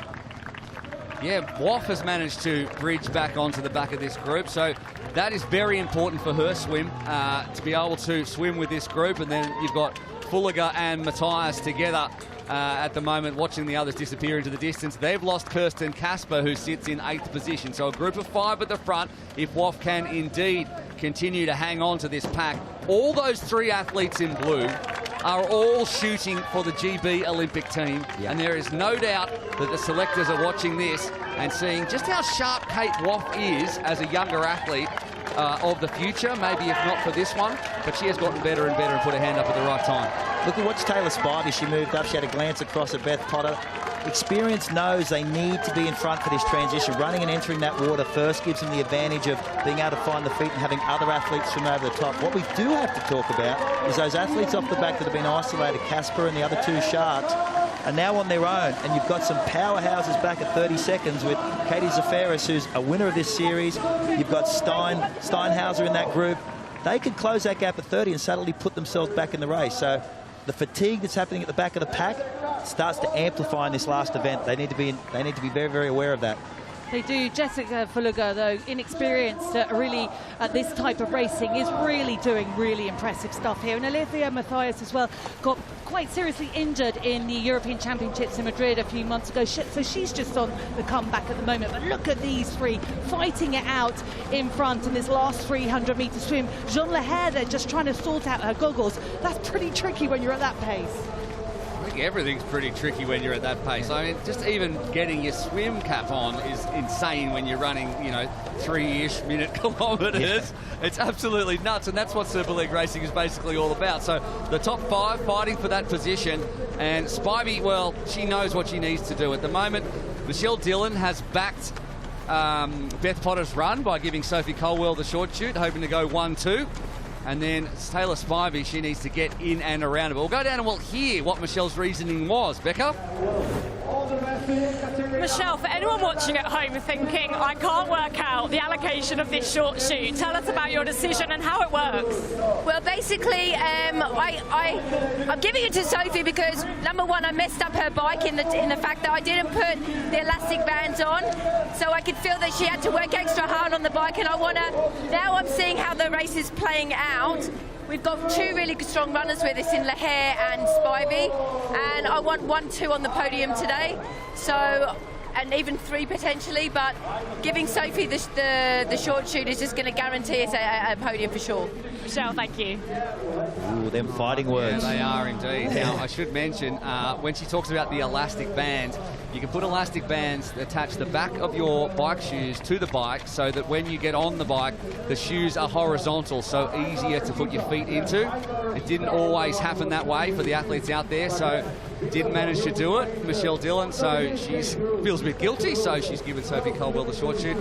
Speaker 1: Yeah, Woff has managed to bridge back onto the back of this group, so that is very important for her swim, to be able to swim with this group. And then you've got Fulliger and Matthias together at the moment, watching the others disappear into the distance. They've lost Kirsten Casper, who sits in 8th position. So a group of 5 at the front, if Woff can indeed continue to hang on to this pack. All those 3 athletes in blue are all shooting for the GB Olympic team, and there is no doubt that the selectors are watching this and seeing just how sharp Kate Woff is as a younger athlete of the future, maybe if not for this one, but she has gotten better and better and put her hand up at the right time.
Speaker 6: Look at what's Taylor Spivey. She moved up, she had a glance across at Beth Potter. Experience knows they need to be in front for this transition. Running and entering that water first gives them the advantage of being able to find the feet and having other athletes swim over the top. What we do have to talk about is those athletes off the back that have been isolated. Casper and the other 2 Sharks are now on their own, and you've got some powerhouses back at 30 seconds with Katie Zafiris, who's a winner of this series. You've got Steinhauser in that group. They could close that gap at 30 and suddenly put themselves back in the race. So the fatigue that's happening at the back of the pack starts to amplify in this last event. They need to be very, very aware of that.
Speaker 13: They do. Jessica Fulliger, though, inexperienced really at this type of racing, is really doing really impressive stuff here. And Olivia Matthias as well got quite seriously injured in the European Championships in Madrid a few months ago. So she's just on the comeback at the moment. But look at these 3 fighting it out in front in this last 300-metre swim. Jean Lahair, they're just trying to sort out her goggles. That's pretty tricky when you're at that pace.
Speaker 1: I think everything's pretty tricky when you're at that pace. I mean, just even getting your swim cap on is insane when you're running, 3-ish minute kilometres. Yeah. It's absolutely nuts, and that's what Super League racing is basically all about. So the top 5 fighting for that position, and Spivey, well, she knows what she needs to do at the moment. Michelle Dillon has backed Beth Potter's run by giving Sophie Caldwell the short shoot, hoping to go 1-2. And then Taylor Spivey, she needs to get in and around it. But we'll go down and we'll hear what Michelle's reasoning was. Becca?
Speaker 16: Michelle, for anyone watching at home thinking, I can't work out the allocation of this short shoot, tell us about your decision and how it works.
Speaker 10: Well, basically, I'm giving it to Sophie because, number one, I messed up her bike in the fact that I didn't put the elastic bands on, so I could feel that she had to work extra hard on the bike, and now I'm seeing how the race is playing out. We've got 2 really strong runners with us in Lahair and Spivey, and I want 1-2 on the podium today. So and even 3 potentially, but giving Sophie the short shoot is just going to guarantee us a podium for sure.
Speaker 16: Michelle, thank you.
Speaker 6: Ooh, them fighting words.
Speaker 1: Yeah, they are indeed. Now, I should mention, when she talks about the elastic bands, you can put elastic bands that attach the back of your bike shoes to the bike so that when you get on the bike, the shoes are horizontal, so easier to put your feet into. It didn't always happen that way for the athletes out there, so didn't manage to do it, Michelle Dillon, so she feels a bit guilty, so she's given Sophie Caldwell the short shoot.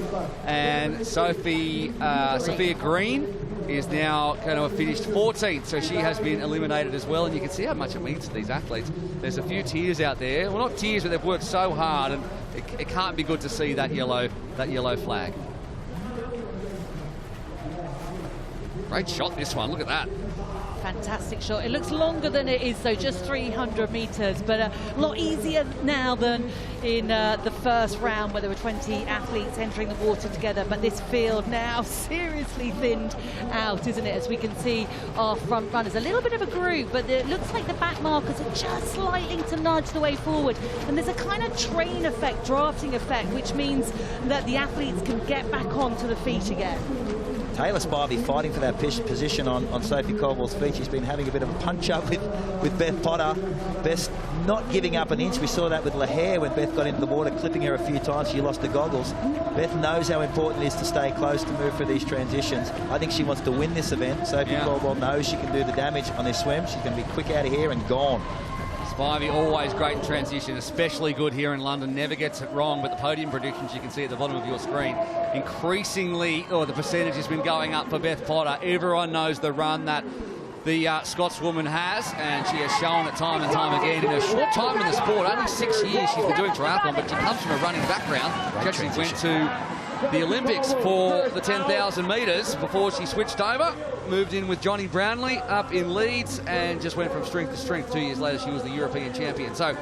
Speaker 1: And Sophia Green is now going to have finished 14th, so she has been eliminated as well, and you can see how much it means to these athletes. There's a few tears out there. Well, not tears, but they've worked so hard, and it can't be good to see that yellow flag. Great shot, this one. Look at that.
Speaker 13: Fantastic shot. It looks longer than it is, though, just 300 metres, but a lot easier now than in the first round where there were 20 athletes entering the water together. But this field now seriously thinned out, isn't it? As we can see our front runners, a little bit of a group, but it looks like the back markers are just slightly to nudge the way forward. And there's a kind of train effect, drafting effect, which means that the athletes can get back onto the feet again.
Speaker 6: Taylor Spivey fighting for that position on Sophie Caldwell's feet. She's been having a bit of a punch-up with Beth Potter. Beth not giving up an inch. We saw that with Lahair when Beth got into the water, clipping her a few times. She lost her goggles. Beth knows how important it is to stay close to move for these transitions. I think she wants to win this event. Sophie Caldwell knows she can do the damage on this swim. She's going to be quick out of here and gone.
Speaker 1: Spivey always great in transition, especially good here in London, never gets it wrong, but the podium predictions you can see at the bottom of your screen, increasingly, the percentage has been going up for Beth Potter. Everyone knows the run that the Scotswoman has, and she has shown it time and time again in her short time in the sport. Only 6 years she's been doing triathlon, but she comes from a running background. She actually went to the Olympics for the 10,000 metres before she switched over, moved in with Johnny Brownlee up in Leeds, and just went from strength to strength. 2 years later, she was the European champion. So,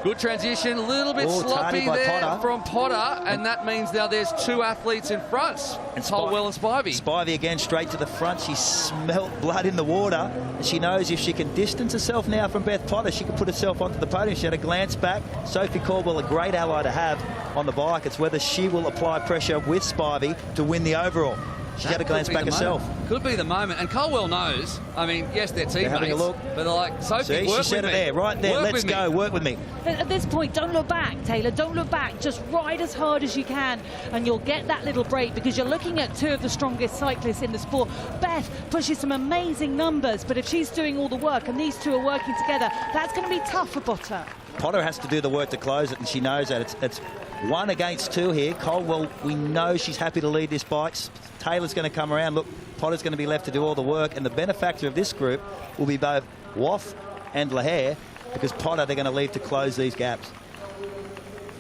Speaker 1: good transition, a little bit sloppy there Potter. From Potter, and that means now there's 2 athletes in front, and Caldwell and Spivey.
Speaker 6: Spivey again straight to the front. She smelt blood in the water, and she knows if she can distance herself now from Beth Potter, she can put herself onto the podium. She had a glance back. Sophie Caldwell, a great ally to have on the bike. It's whether she will apply pressure with Spivey to win the overall. She had a glance back herself.
Speaker 1: Could be the moment. And Caldwell knows. I mean, yes, they're teammates. They're having a look. But they're like, Sophie, work
Speaker 6: she said
Speaker 1: with
Speaker 6: it
Speaker 1: me.
Speaker 6: there, right there. Let's go. Work with me.
Speaker 13: At this point, don't look back, Taylor. Don't look back. Just ride as hard as you can, and you'll get that little break, because you're looking at 2 of the strongest cyclists in the sport. Beth pushes some amazing numbers, but if she's doing all the work and these 2 are working together, that's going to be tough for Potter.
Speaker 6: Potter has to do the work to close it, and she knows that. It's 1 against 2 here. Caldwell, we know she's happy to lead this bike. Taylor's going to come around. Look, Potter's going to be left to do all the work, and the benefactor of this group will be both Woff and Lahair, because Potter they're going to leave to close these gaps.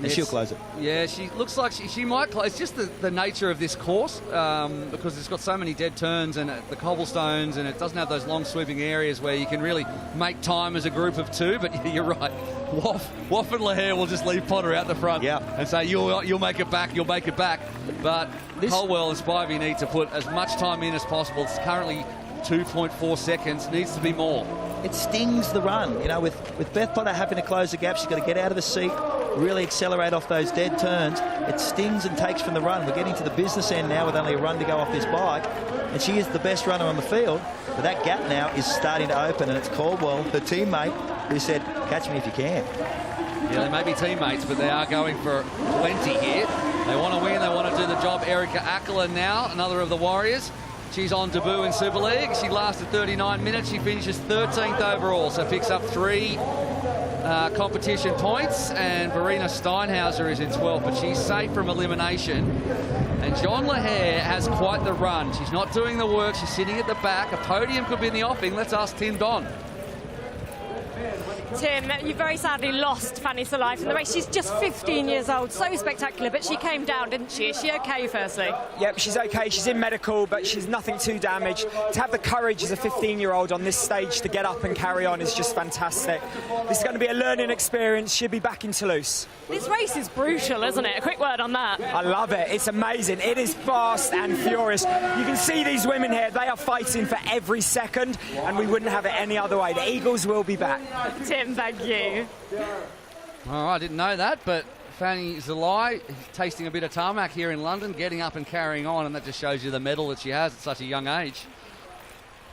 Speaker 6: And she'll close it.
Speaker 1: Yeah, she looks like she might close. It's just the nature of this course, because it's got so many dead turns and the cobblestones, and it doesn't have those long sweeping areas where you can really make time as a group of 2. But you're right, Woff and Lahair will just leave Potter out the front and say, you'll make it back, you'll make it back. But Caldwell and Spivey need to put as much time in as possible. It's currently 2.4 seconds, needs to be more.
Speaker 6: It stings the run, you know, with Beth Potter having to close the gap. She's got to get out of the seat, really accelerate off those dead turns. It stings and takes from the run. We're getting to the business end now with only a run to go off this bike, and she is the best runner on the field. But that gap now is starting to open, and it's Caldwell, her teammate, who said, catch me if you can.
Speaker 1: Yeah, they may be teammates, but they are going for plenty here. They want to win, they want to do the job. Erica Ackler now, another of the Warriors. She's on debut in Super League. She lasted 39 minutes. She finishes 13th overall, so picks up 3 competition points. And Verena Steinhauser is in 12th, but she's safe from elimination. And John Lahair has quite the run. She's not doing the work. She's sitting at the back. A podium could be in the offing. Let's ask Tim Don.
Speaker 16: Tim, you very sadly lost Fanny Solife in the race. She's just 15 years old, so spectacular, but she came down, didn't she? Is she okay, firstly?
Speaker 17: Yep, she's okay. She's in medical, but she's nothing too damaged. To have the courage as a 15-year-old on this stage to get up and carry on is just fantastic. This is going to be a learning experience. She'll be back in Toulouse.
Speaker 16: This race is brutal, isn't it? A quick word on that.
Speaker 17: I love it. It's amazing. It is fast and furious. You can see these women here. They are fighting for every second, and we wouldn't have it any other way. The Eagles will be back.
Speaker 16: Tim, thank you.
Speaker 1: All right, I didn't know that, but Fanny Zalai, tasting a bit of tarmac here in London, getting up and carrying on, and that just shows you the medal that she has at such a young age.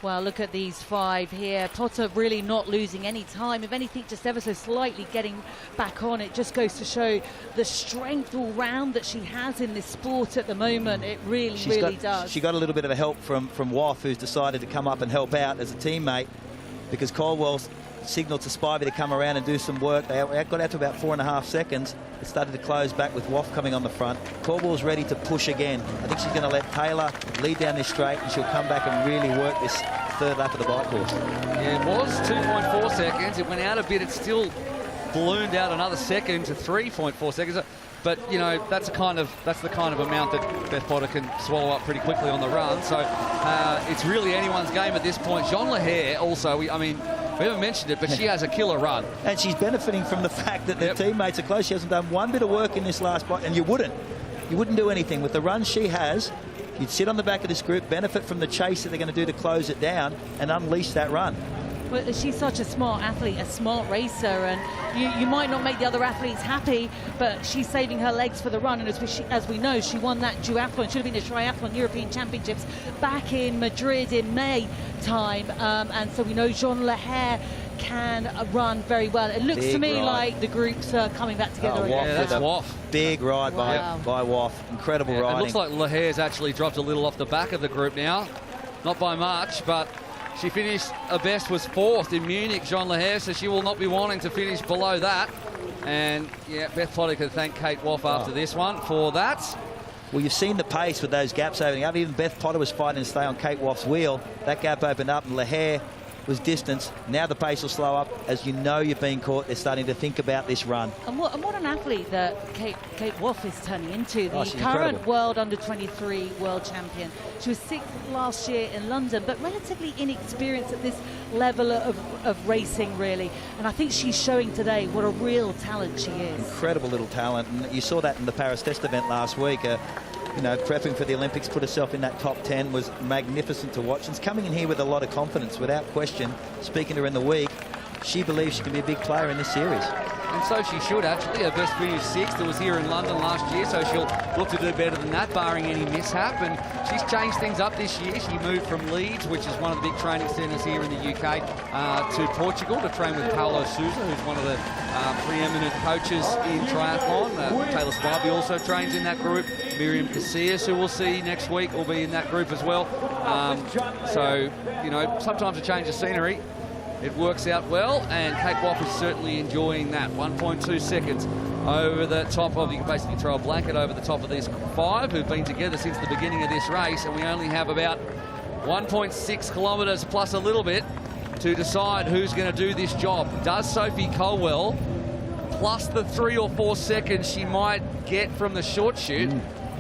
Speaker 13: Well, look at these 5 here. Potter really not losing any time. If anything, just ever so slightly getting back on. It just goes to show the strength all round that she has in this sport at the moment. It really does.
Speaker 6: She got a little bit of a help from Woff, who's decided to come up and help out as a teammate, because Caldwell signalled to Spivey to come around and do some work. They got out to about 4.5 seconds. It started to close back with Woff coming on the front. Caldwell's ready to push again. I think she's going to let Taylor lead down this straight, and she'll come back and really work this third lap of the bike course.
Speaker 1: Yeah, it was 2.4 seconds. It went out a bit. It still ballooned out another second to 3.4 seconds. But, you know, that's the kind of amount that Beth Potter can swallow up pretty quickly on the run. So it's really anyone's game at this point. Jean Lahair also, we haven't mentioned it, but she has a killer run.
Speaker 6: And she's benefiting from the fact that the teammates are close. She hasn't done one bit of work in this last bike, and you wouldn't do anything. With the run she has, you'd sit on the back of this group, benefit from the chase that they're going to do to close it down, and unleash that run.
Speaker 13: Well, she's such a smart athlete, a smart racer, and you might not make the other athletes happy, but she's saving her legs for the run. And as we know, she won that duathlon, should have been the triathlon European Championships back in Madrid in May time, and so we know Jean Lahair can run very well. It looks to me like the groups are coming back together again.
Speaker 1: Yeah, that's Woff.
Speaker 6: Big ride by Woff. Incredible riding.
Speaker 1: It looks like Lahair's actually dropped a little off the back of the group now. Not by much, but she finished, her best was 4th in Munich, Jean Lahair, so she will not be wanting to finish below that. And, yeah, Beth Potter can thank Kate Woff after this one for that.
Speaker 6: Well, you've seen the pace with those gaps opening up. Even Beth Potter was fighting to stay on Kate Woff's wheel. That gap opened up, and Lahair was distance. Now the pace will slow up. As you know, you've been caught. They're starting to think about this run.
Speaker 13: And what an athlete that Kate Woff is turning into. The current
Speaker 6: incredible.
Speaker 13: World Under-23 world champion. She was 6th last year in London, but relatively inexperienced at this level of racing, really. And I think she's showing today what a real talent she is.
Speaker 6: Incredible little talent. And you saw that in the Paris Test event last week. You know, prepping for the Olympics, put herself in that top 10, was magnificent to watch. And coming in here with a lot of confidence, without question. Speaking to her in the week, she believes she can be a big player in this series.
Speaker 1: And so she should, actually. Her best finish 6th. It was here in London last year, so she'll look to do better than that, barring any mishap. And she's changed things up this year. She moved from Leeds, which is one of the big training centres here in the UK, to Portugal to train with Paulo Sousa, who's one of the preeminent coaches in triathlon. Taylor Spivey also trains in that group. Miriam Casillas, who we'll see next week, will be in that group as well. So, you know, sometimes a change of scenery, it works out well, and Kate Woff is certainly enjoying that. 1.2 seconds over the top of, you can basically throw a blanket over the top of these 5 who've been together since the beginning of this race, and we only have about 1.6 kilometres plus a little bit to decide who's going to do this job. Does Sophie Colwell, plus the 3 or 4 seconds she might get from the short shoot,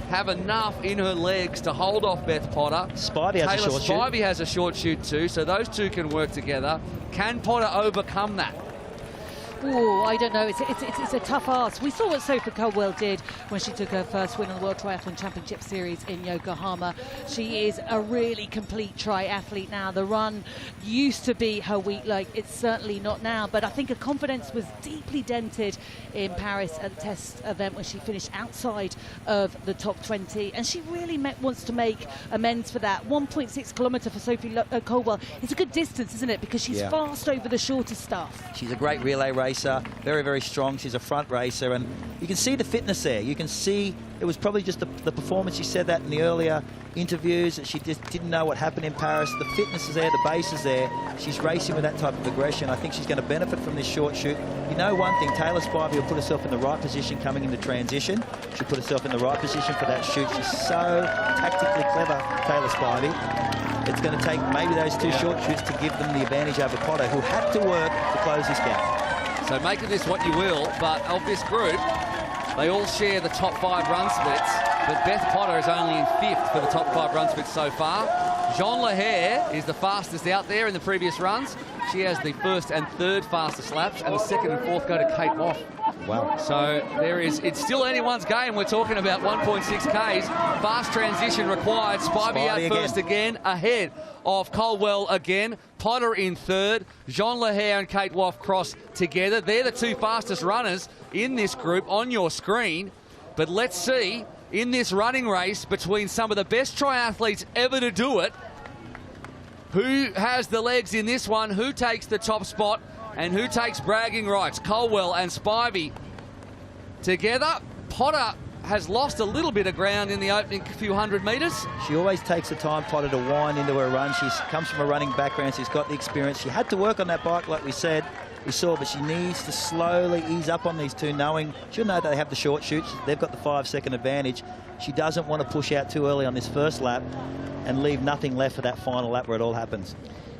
Speaker 1: have enough in her legs to hold off Beth Potter?
Speaker 6: Spivey has a short shoot.
Speaker 1: Spivey has a short shoot too, so those two can work together. Can Potter overcome that?
Speaker 13: Oh, I don't know. It's a tough ask. We saw what Sophie Colwell did when she took her first win on the World Triathlon Championship Series in Yokohama. She is a really complete triathlete now. The run used to be her weak link. It's certainly not now, but I think her confidence was deeply dented in Paris at the test event when she finished outside of the top 20, and she really wants to make amends for that. 1.6 kilometre for Sophie Colwell. It's a good distance, isn't it? Because she's fast over the shorter stuff.
Speaker 6: She's a great relay racer. Very, very strong. She's a front racer, and you can see the fitness there. You can see it was probably just the performance. She said that in the earlier interviews, that she just didn't know what happened in Paris. The fitness is there, the base is there. She's racing with that type of aggression. I think she's going to benefit from this short shoot. You know one thing, Taylor Spivey will put herself in the right position coming into transition. She'll put herself in the right position for that shoot. She's so tactically clever, Taylor Spivey. It's going to take maybe those 2 short shoots to give them the advantage over Potter, who had to work to close this gap.
Speaker 1: So make of this what you will, but of this group, they all share the top 5 run splits, but Beth Potter is only in 5th for the top 5 run splits so far. Jean Lahair is the fastest out there in the previous runs. She has the 1st and 3rd fastest laps, and the 2nd and 4th go to Kate Woff.
Speaker 6: Wow.
Speaker 1: So it's still anyone's game. We're talking about 1.6 Ks. Fast transition required. Spivey out first again, ahead of Colwell again. Potter in third. Jean Lehair and Kate Woff cross together. They're the two fastest runners in this group on your screen. But let's see, in this running race between some of the best triathletes ever to do it, who has the legs in this one, who takes the top spot, and who takes bragging rights? Colwell and Spivey together. Potter has lost a little bit of ground in the opening few hundred metres.
Speaker 6: She always takes the time, Potter, to wind into her run. She comes from a running background. She's got the experience. She had to work on that bike, like we said. We saw, but she needs to slowly ease up on these two, knowing she'll know they have the short chutes. They've got the 5-second advantage. She doesn't want to push out too early on this first lap and leave nothing left for that final lap where it all happens.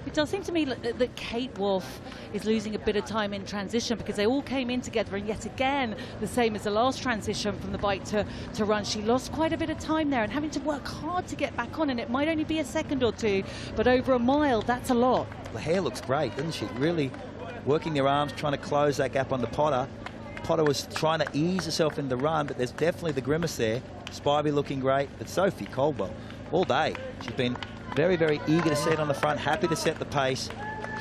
Speaker 13: It does seem to me that Kate Woff is losing a bit of time in transition, because they all came in together, and yet again, the same as the last transition from the bike to run, she lost quite a bit of time there and having to work hard to get back on, and it might only be a second or two, but over a mile, that's a lot.
Speaker 6: The hair looks great, doesn't she? Really working their arms, trying to close that gap on the Potter. Potter was trying to ease herself in the run, but there's definitely the grimace there. Spivey looking great, but Sophie Caldwell, all day, she's been very, very eager to set on the front, happy to set the pace.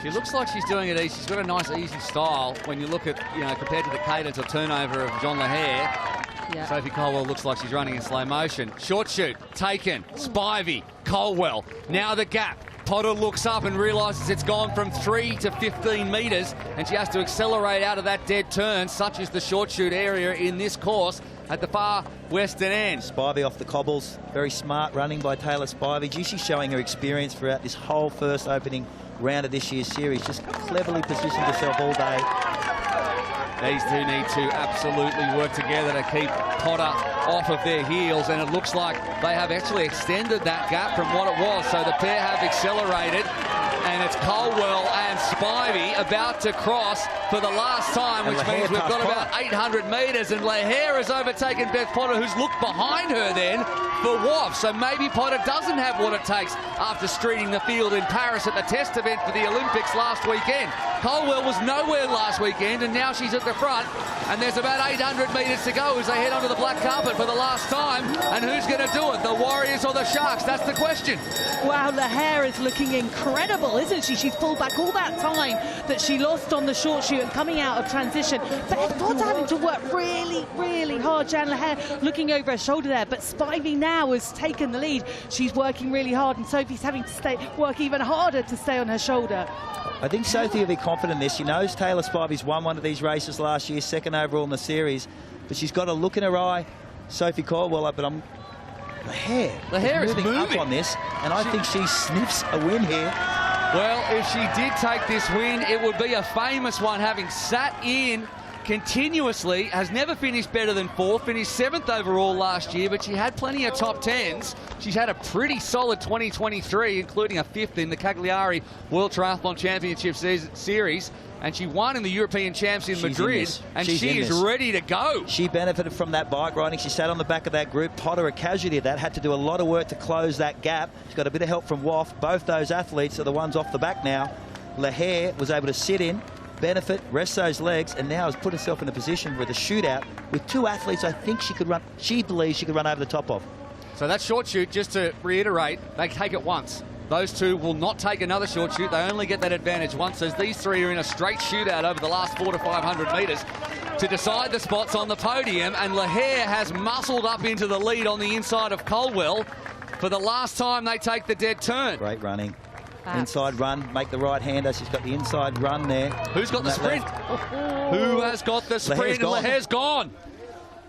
Speaker 1: She looks like she's doing it easy. She's got a nice, easy style when you look at, compared to the cadence or turnover of Jean Lehair. Yeah. Sophie Colwell looks like she's running in slow motion. Short shoot, taken. Spivey, Colwell. Now the gap. Potter looks up and realises it's gone from 3 to 15 metres, and she has to accelerate out of that dead turn. Such is the short shoot area in this course at the far western end.
Speaker 6: Spivey off the cobbles. Very smart running by Taylor Spivey. Gee, she's showing her experience throughout this whole first opening round of this year's series. Just cleverly positioned herself all day.
Speaker 1: These two need to absolutely work together to keep Potter off of their heels, and it looks like they have actually extended that gap from what it was. So the pair have accelerated, and it's Colwell and Spivey about to cross for the last time, which means we've got about 800 metres, and Lehair has overtaken Beth Potter, who's looked behind her then for Woff. So maybe Potter doesn't have what it takes after streeting the field in Paris at the test event for the Olympics last weekend. Colwell was nowhere last weekend, and now she's at the front, and there's about 800 metres to go as they head onto the black carpet for the last time. And who's going to do it, the Warriors or the Sharks? That's the question.
Speaker 13: Wow, Lehair is looking incredible, isn't she? She's pulled back all that time that she lost on the short shoot and coming out of transition. Beth Potter having to work really, really hard. Jan Lehair looking over her shoulder there, but Spivey now has taken the lead. She's working really hard, and Sophie's having to work even harder to stay on her shoulder.
Speaker 6: I think Sophie will be confident in this. She knows Taylor Spivey's won one of these races last year, second overall in the series, but she's got a look in her eye. Sophie Caldwell, but Lehair is moving up on this, and I think she sniffs a win here.
Speaker 1: Well, if she did take this win, it would be a famous one, having sat in continuously, has never finished better than fourth, finished 7th overall last year, but she had plenty of top 10s. She's had a pretty solid 2023, including a 5th in the Cagliari World Triathlon Championship Series, and she won in the European Champs in Madrid, and she is ready to go.
Speaker 6: She benefited from that bike riding. She sat on the back of that group. Potter, a casualty of that, had to do a lot of work to close that gap. She's got a bit of help from Woff. Both those athletes are the ones off the back now. Lehair was able to sit in, benefit, rest those legs, and now has put herself in a position with a shootout with two athletes I think she could run, she believes she could run over the top of.
Speaker 1: So that short shoot, just to reiterate, they take it once. Those two will not take another short shoot. They only get that advantage once, as these three are in a straight shootout over the last 400 to 500 metres to decide the spots on the podium, and Lehair has muscled up into the lead on the inside of Colwell for the last time they take the dead turn.
Speaker 6: Great running. Inside run, make the right-hander. She's got the inside run there.
Speaker 1: Who's got the sprint? Who has got the sprint? Lehair's gone.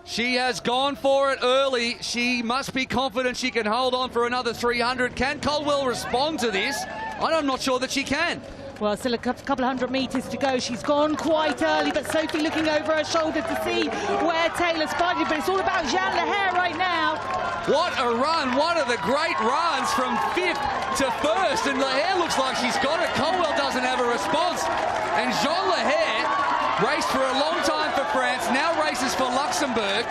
Speaker 1: She has gone for it early. She must be confident she can hold on for another 300. Can Colwell respond to this? I'm not sure that she can.
Speaker 13: Well, still a couple hundred metres to go. She's gone quite early, but Sophie looking over her shoulder to see where Taylor's fighting. But it's all about Jean Lehair right now.
Speaker 1: What a run. One of the great runs from 5th to 1st. And Lehair looks like she's got it. Colwell doesn't have a response. And Jean Lehair raced for a long time for France, now races for Luxembourg.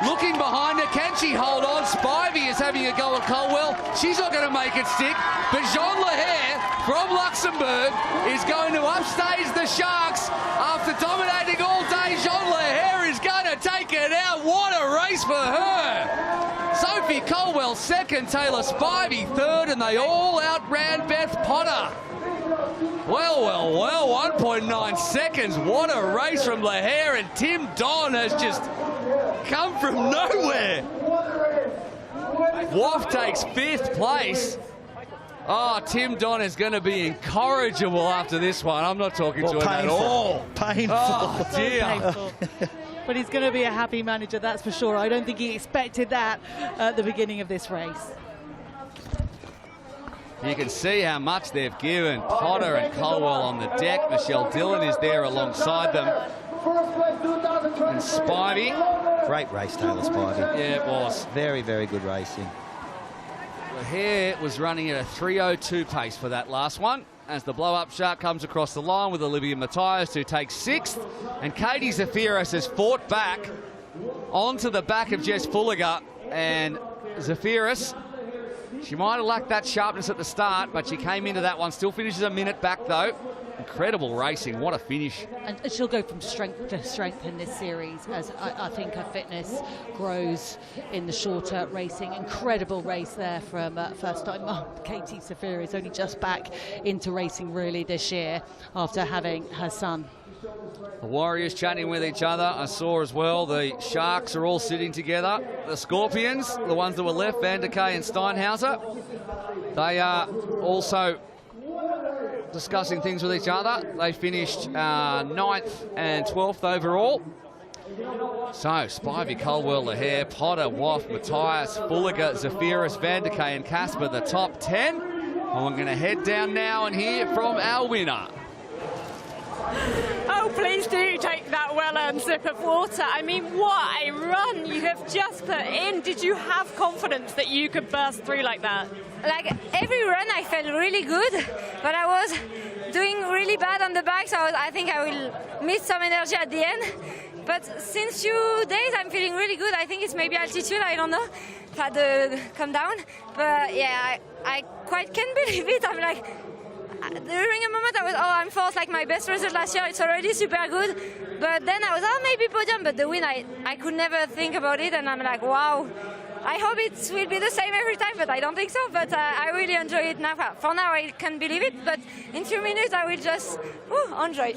Speaker 1: Looking behind her, can she hold on? Spivey is having a go at Colwell. She's not going to make it stick. But Jean Lehair from Luxembourg is going to upstage the Sharks after dominating all day. Jean Lehair for her. Sophie Colwell second, Taylor Spivey third, and they all outran Beth Potter. Well, 1.9 seconds. What a race from Lahare, and Tim Don has just come from nowhere. Waff takes 5th place. Oh, Tim Don is going to be incorrigible after this one. I'm not talking to him at all.
Speaker 6: Painful.
Speaker 1: Oh, dear.
Speaker 13: Painful. But he's going to be a happy manager, that's for sure. I don't think he expected that at the beginning of this race.
Speaker 1: You can see how much they've given. Potter and Colwell on the deck. Michelle Dillon is there alongside them. And Spivey.
Speaker 6: Great race, Taylor Spivey.
Speaker 1: Yeah, it was.
Speaker 6: Very, very good racing.
Speaker 1: Lahare was running at a 3:02 pace for that last one, as the blow-up shot comes across the line with Olivia Matthias, who takes 6th. And Katie Zafiris has fought back onto the back of Jess Fulliger. And Zafiris, she might have lacked that sharpness at the start, but she came into that one, still finishes a minute back, though. Incredible racing, what a finish.
Speaker 13: And she'll go from strength to strength in this series as I think her fitness grows in the shorter racing. Incredible race there from first time mum Katie Safira is only just back into racing really this year after having her son.
Speaker 1: The Warriors chatting with each other. I saw as well the Sharks are all sitting together. The Scorpions, the ones that were left, Van der Kay and Steinhauser, they are also discussing things with each other. They finished 9th and 12th overall. So, Spivey, Colwell, Lahare, Potter, Waff, Matthias, Fulliger, Zafiris, Van der Kay and Casper, the top 10. I'm going to head down now and hear from our winner.
Speaker 16: Oh, please do take that well-earned sip of water. I mean, what a run you have just put in. Did you have confidence that you could burst through like that?
Speaker 19: Like every run I felt really good, but I was doing really bad on the bike, so I think I will miss some energy at the end. But since few days I'm feeling really good. I think it's maybe altitude, I don't know, had to come down. But yeah, I quite can't believe it. I'm like, during a moment I was, I'm fourth, like my best result last year, it's already super good. But then I was, maybe podium, but the win, I could never think about it, and I'm like, wow. I hope it will be the same every time, but I don't think so. But I really enjoy it now. For now, I can't believe it, but in a few minutes, I will just enjoy.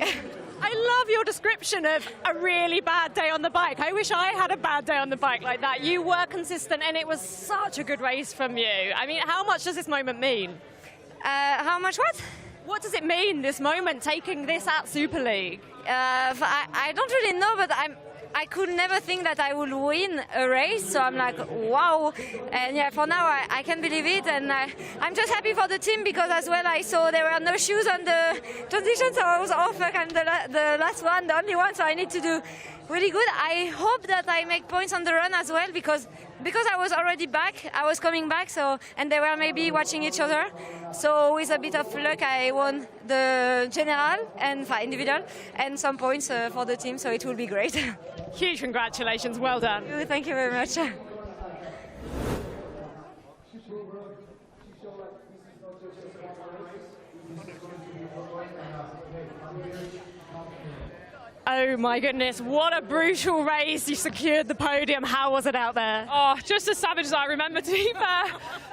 Speaker 16: I love your description of a really bad day on the bike. I wish I had a bad day on the bike like that. You were consistent, and it was such a good race from you. I mean, how much does this moment mean?
Speaker 19: How much what?
Speaker 16: What does it mean, this moment, taking this at Super League?
Speaker 19: I don't really know, but I could never think that I would win a race, so I'm like, wow. And yeah, for now, I can't believe it, and I'm just happy for the team, because as well I saw there were no shoes on the transition, so I was off kind of the last one, the only one, so I need to do really good. I hope that I make points on the run as well, because I was already back, I was coming back, so, and they were maybe watching each other. So with a bit of luck, I won the general and individual and some points for the team, so it will be great.
Speaker 16: Huge congratulations, well done.
Speaker 19: Thank you very much.
Speaker 16: Oh my goodness, what a brutal race. You secured the podium. How was it out there?
Speaker 4: Oh, just as savage as I remember, to be fair.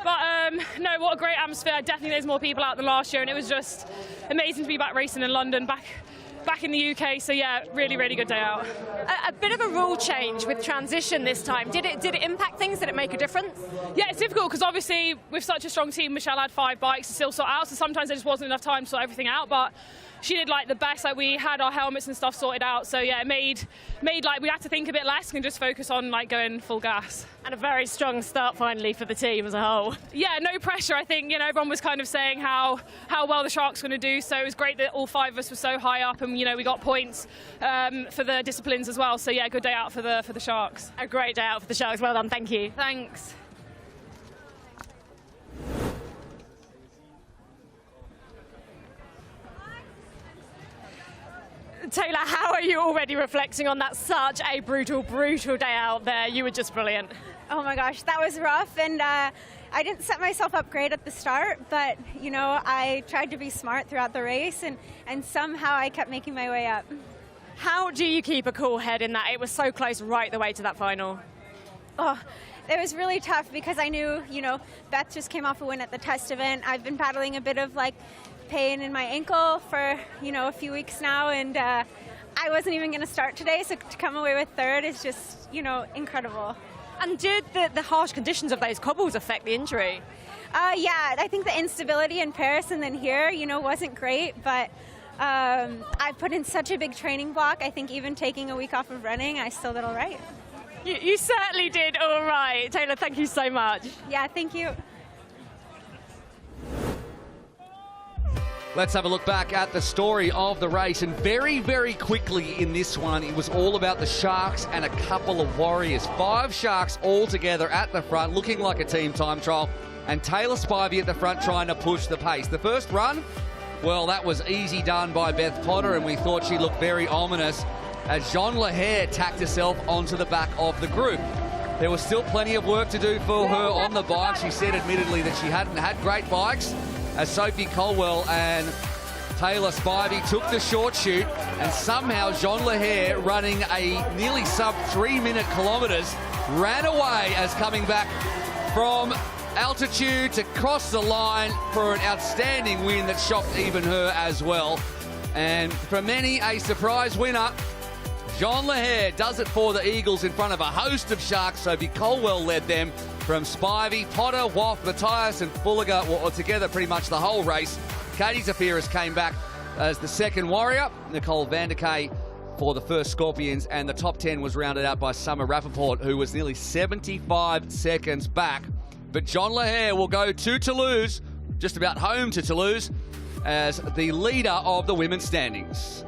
Speaker 4: But no, what a great atmosphere. Definitely there's more people out than last year, and it was just amazing to be back racing in London, back in the UK. So yeah, really, really good day out.
Speaker 16: A bit of a rule change with transition this time. Did it impact things? Did it make a difference?
Speaker 4: Yeah, it's difficult because obviously with such a strong team, Michelle had 5 bikes to still sort out, so sometimes there just wasn't enough time to sort everything out. But she did like the best. Like we had our helmets and stuff sorted out, so yeah, it made like we had to think a bit less and just focus on like going full gas.
Speaker 16: And a very strong start finally for the team as a whole.
Speaker 4: Yeah, no pressure. I think everyone was kind of saying how well the Sharks were going to do, so it was great that all 5 of us were so high up, and we got points for the disciplines as well. So yeah, good day out for the Sharks.
Speaker 16: A great day out for the Sharks. Well done. Thank you.
Speaker 4: Thanks.
Speaker 16: Taylor, how are you already reflecting on that? Such a brutal, brutal day out there. You were just brilliant.
Speaker 11: Oh my gosh, that was rough, and I didn't set myself up great at the start, but I tried to be smart throughout the race, and somehow I kept making my way up.
Speaker 16: How do you keep a cool head in that? It was so close right the way to that final.
Speaker 11: Oh, it was really tough because I knew, you know, Beth just came off a win at the test event. I've been battling a bit of like pain in my ankle for, you know, a few weeks now, and I wasn't even going to start today, so to come away with third is just, you know, incredible.
Speaker 16: And did the harsh conditions of those cobbles affect the injury?
Speaker 11: Yeah, I think the instability in Paris and then here, you know, wasn't great, but I put in such a big training block. I think even taking a week off of running, I still did all right.
Speaker 16: You certainly did all right. Taylor, thank you so much.
Speaker 11: Yeah, thank you.
Speaker 1: Let's have a look back at the story of the race, and very, very quickly in this one, it was all about the Sharks and a couple of Warriors. 5 Sharks all together at the front, looking like a team time trial, and Taylor Spivey at the front trying to push the pace. The first run, well, that was easy done by Beth Potter, and we thought she looked very ominous as Jean Lahair tacked herself onto the back of the group. There was still plenty of work to do for her on the bike. She said admittedly that she hadn't had great bikes, as Sophie Colwell and Taylor Spivey took the short shoot, and somehow Jean Lahair, running a nearly sub 3-minute kilometres, ran away as coming back from altitude to cross the line for an outstanding win that shocked even her as well. And for many, a surprise winner. Jean Lahair does it for the Eagles in front of a host of Sharks. Sophie Colwell led them from Spivey, Potter, Waff, Matthias and Fulliger were together pretty much the whole race. Katie Zafiris came back as the second Warrior. Nicole Vanderkay for the first Scorpions, and the top 10 was rounded out by Summer Rappaport, who was nearly 75 seconds back. But Jean Lahair will go to Toulouse, just about home to Toulouse, as the leader of the women's standings.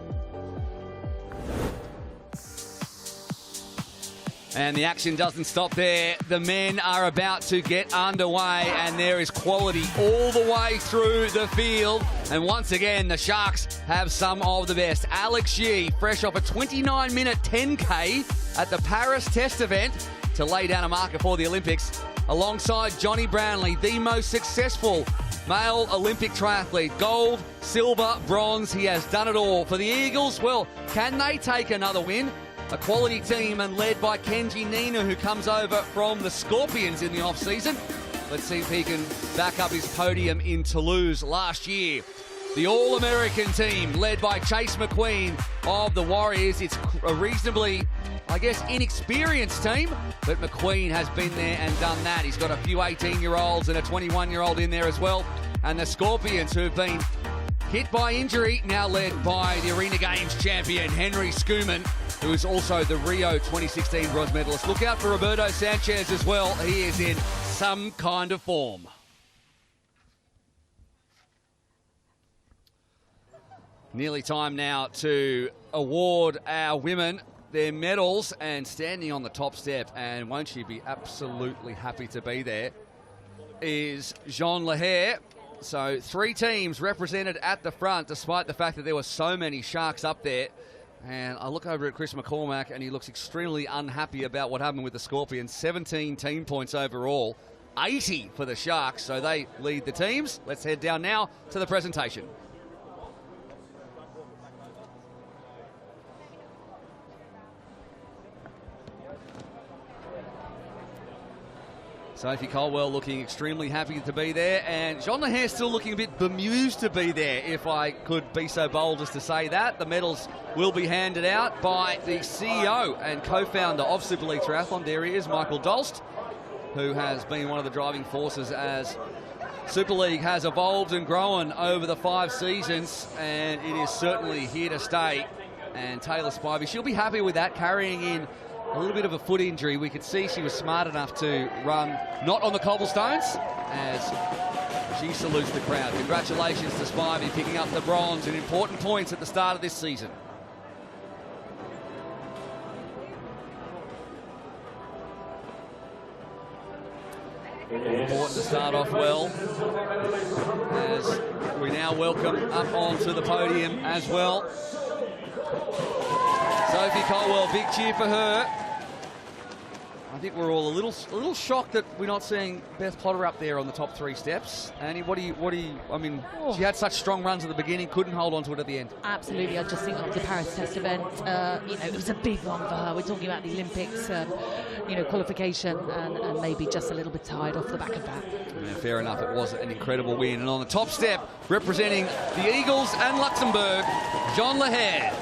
Speaker 1: And the action doesn't stop there. The men are about to get underway, and there is quality all the way through the field. And once again, the Sharks have some of the best. Alex Yee, fresh off a 29-minute 10K at the Paris test event to lay down a marker for the Olympics, alongside Johnny Brownlee, the most successful male Olympic triathlete. Gold, silver, bronze, he has done it all. For the Eagles, well, can they take another win? A quality team and led by Kenji Nina, who comes over from the Scorpions in the off-season. Let's see if he can back up his podium in Toulouse last year. The All-American team led by Chase McQueen of the Warriors. It's a reasonably, I guess, inexperienced team, but McQueen has been there and done that. He's got a few 18-year-olds and a 21-year-old in there as well. And the Scorpions, who've been hit by injury, now led by the Arena Games champion, Henry Schumann, who is also the Rio 2016 bronze medalist. Look out for Roberto Sanchez as well. He is in some kind of form. Nearly time now to award our women their medals, and standing on the top step, and won't she be absolutely happy to be there, is Jean Lahair. So 3 teams represented at the front, despite the fact that there were so many Sharks up there. And I look over at Chris McCormack, and he looks extremely unhappy about what happened with the Scorpions. 17 team points overall, 80 for the Sharks, so they lead the teams. Let's head down now to the presentation. Sophie Colwell looking extremely happy to be there, and Jean Lahair still looking a bit bemused to be there, if I could be so bold as to say that. The medals will be handed out by the CEO and co-founder of Super League Triathlon. There he is, Michael Dolst, who has been one of the driving forces as Super League has evolved and grown over the 5 seasons, and it is certainly here to stay. And Taylor Spivey, she'll be happy with that, carrying in a little bit of a foot injury. We could see she was smart enough to run not on the cobblestones as she salutes the crowd. Congratulations to Spivey picking up the bronze and important points at the start of this season. Important to start off well, as we now welcome up onto the podium as well Sophie Colwell. Big cheer for her. I think we're all a little shocked that we're not seeing Beth Potter up there on the top 3 steps. Annie, what do you? I mean, she had such strong runs at the beginning, couldn't hold on to it at the end.
Speaker 20: Absolutely, I just think of the Paris Test event. It was a big one for her. We're talking about the Olympics, qualification, and maybe just a little bit tired off the back of that.
Speaker 1: Yeah, fair enough, it was an incredible win. And on the top step, representing the Eagles and Luxembourg, Jean Leher.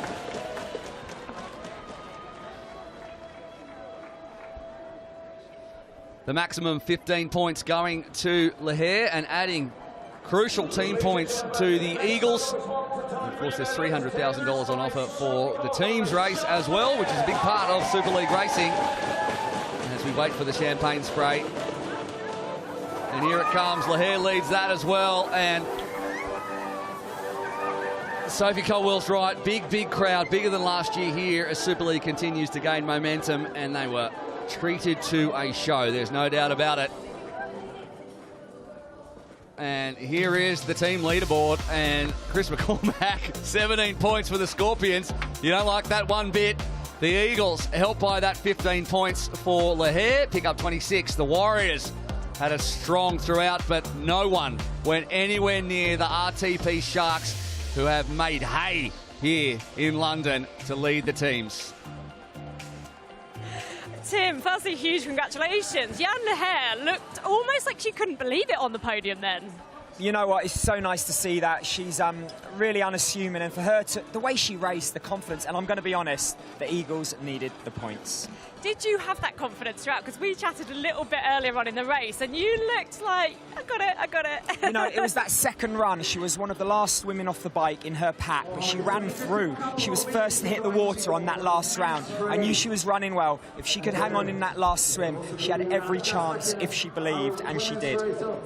Speaker 1: The maximum 15 points going to Leher and adding crucial team points to the Eagles. And of course, there's $300,000 on offer for the team's race as well, which is a big part of Super League racing. And as we wait for the champagne spray. And here it comes. Leher leads that as well. And Sophie Colwell's right. Big crowd, bigger than last year here as Super League continues to gain momentum. And they were treated to a show, there's no doubt about it. And here is the team leaderboard, and Chris McCormack, 17 points for the Scorpions. You don't like that one bit. The Eagles, helped by that 15 points for Leher, pick up 26. The Warriors had a strong throughout, but no one went anywhere near the RTP Sharks, who have made hay here in London to lead the teams.
Speaker 16: Tim, firstly, huge congratulations. Jan Leher looked almost like she couldn't believe it on the podium then.
Speaker 17: You know what, it's so nice to see that. She's really unassuming, and for her, the way she raced, the confidence, and I'm going to be honest, the Eagles needed the points.
Speaker 16: Did you have that confidence throughout? Because we chatted a little bit earlier on in the race, and you looked like, I got it.
Speaker 17: You know, it was that second run. She was one of the last women off the bike in her pack, but she ran through. She was first to hit the water on that last round. I knew she was running well. If she could hang on in that last swim, she had every chance if she believed, and she did.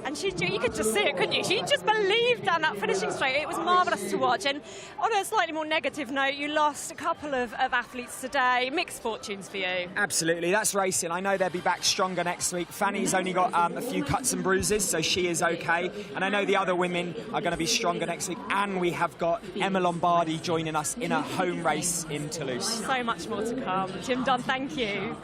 Speaker 16: And you could just see it, couldn't you? She just believed down that finishing straight. It was marvellous to watch. And on a slightly more negative note, you lost a couple of athletes today. Mixed fortunes for you.
Speaker 17: Absolutely, that's racing. I know they'll be back stronger next week. Fanny's only got a few cuts and bruises, so she is okay. And I know the other women are going to be stronger next week. And we have got Emma Lombardi joining us in a home race in Toulouse.
Speaker 16: So much more to come. Tim Dunn, thank you.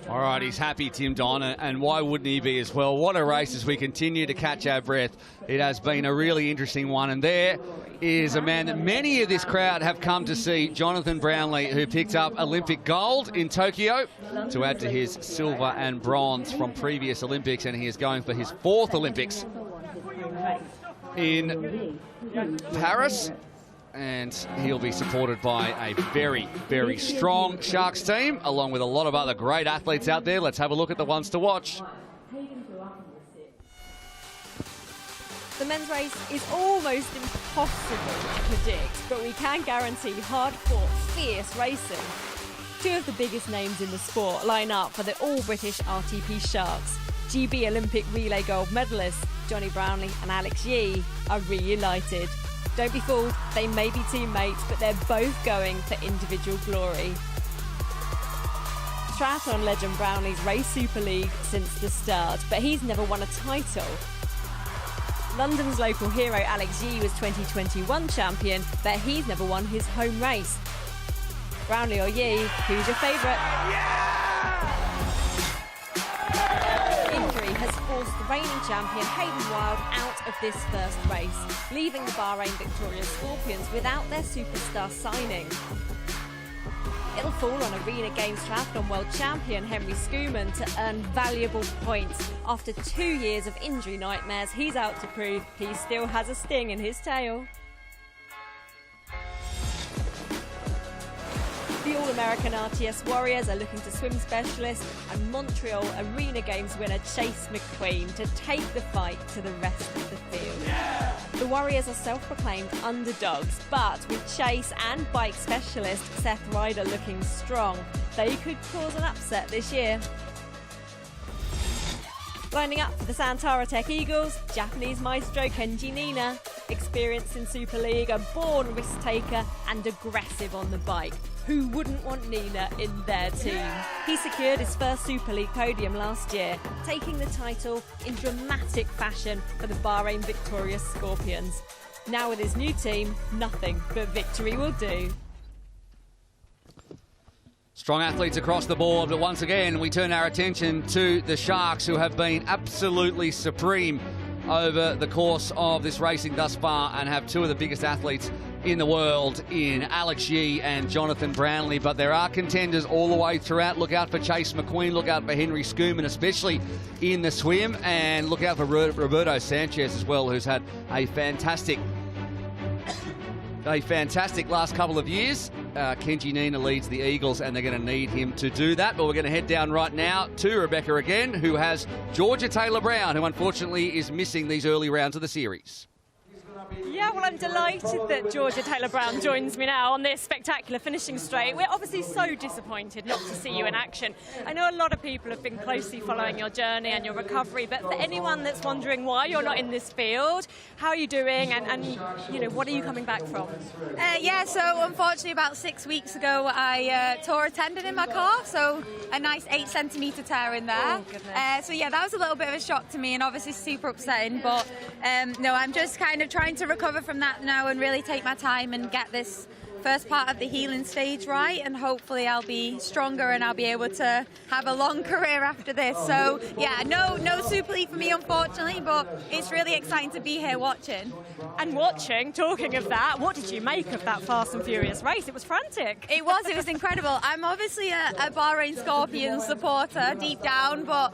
Speaker 1: All right, he's happy, Tim Don, and why wouldn't he be as well? What a race as we continue to catch our breath. It has been a really interesting one, and there is a man that many of this crowd have come to see, Jonathan Brownlee, who picked up Olympic gold in Tokyo to add to his silver and bronze from previous Olympics, and he is going for his 4th Olympics in Paris. And he'll be supported by a very, very strong Sharks team, along with a lot of other great athletes out there. Let's have a look at the ones to watch.
Speaker 8: The men's race is almost impossible to predict, but we can guarantee hard-fought, fierce racing. 2 of the biggest names in the sport line up for the all-British RTP Sharks. GB Olympic relay gold medalists Johnny Brownlee and Alex Yee are reunited. Don't be fooled, they may be teammates, but they're both going for individual glory. Triathlon legend Brownlee's raced Super League since the start, but he's never won a title. London's local hero Alex Yee was 2021 champion, but he's never won his home race. Brownlee or Yee, who's your favourite? Injury has forced the reigning champion Hayden Wild out of this first race, leaving the Bahrain victorious Scorpions without their superstar signing. It'll fall on Arena Games Triathlon World Champion Henry Schumann to earn valuable points. After 2 years of injury nightmares, he's out to prove he still has a sting in his tail. The All-American RTS Warriors are looking to swim specialist and Montreal Arena Games winner Chase McQueen to take the fight to the rest of the field. Yeah! The Warriors are self-proclaimed underdogs, but with Chase and bike specialist Seth Ryder looking strong, they could cause an upset this year. Lining up for the Santara Tech Eagles, Japanese maestro Kenji Nina. Experienced in Super League, a born risk-taker and aggressive on the bike. Who wouldn't want Nina in their team? He secured his first Super League podium last year, taking the title in dramatic fashion for the Bahrain victorious Scorpions. Now with his new team, nothing but victory will do.
Speaker 1: Strong athletes across the board, but once again, we turn our attention to the Sharks, who have been absolutely supreme over the course of this racing thus far and have two of the biggest athletes in the world in Alex Yee and Jonathan Brownlee. But there are contenders all the way throughout. Look out for Chase McQueen, look out for Henry Schoeman, especially in the swim, and look out for Roberto Sanchez as well, who's had a fantastic last couple of years. Kenji Nina leads the Eagles, and they're going to need him to do that. But we're going to head down right now to Rebecca again, who has Georgia Taylor-Brown, who unfortunately is missing these early rounds of the series.
Speaker 16: Yeah, well, I'm delighted that Georgia Taylor-Brown joins me now on this spectacular finishing straight. We're obviously so disappointed not to see you in action. I know a lot of people have been closely following your journey and your recovery, but for anyone that's wondering why you're not in this field, how are you doing, and you know, what are you coming back from?
Speaker 21: Yeah, so unfortunately about 6 weeks ago I tore a tendon in my calf, so a nice 8 centimetre tear in there.
Speaker 16: Oh,
Speaker 21: so yeah, that was a little bit of a shock to me and obviously super upsetting, but no, I'm just kind of trying to recover from that now and really take my time and get this first part of the healing stage right, and hopefully I'll be stronger and I'll be able to have a long career after this. So yeah, no Super League for me unfortunately, but it's really exciting to be here watching.
Speaker 16: And watching, talking of that, what did you make of that Fast and Furious race? It was frantic.
Speaker 21: It was incredible. I'm obviously a Bahrain Scorpions supporter deep down, but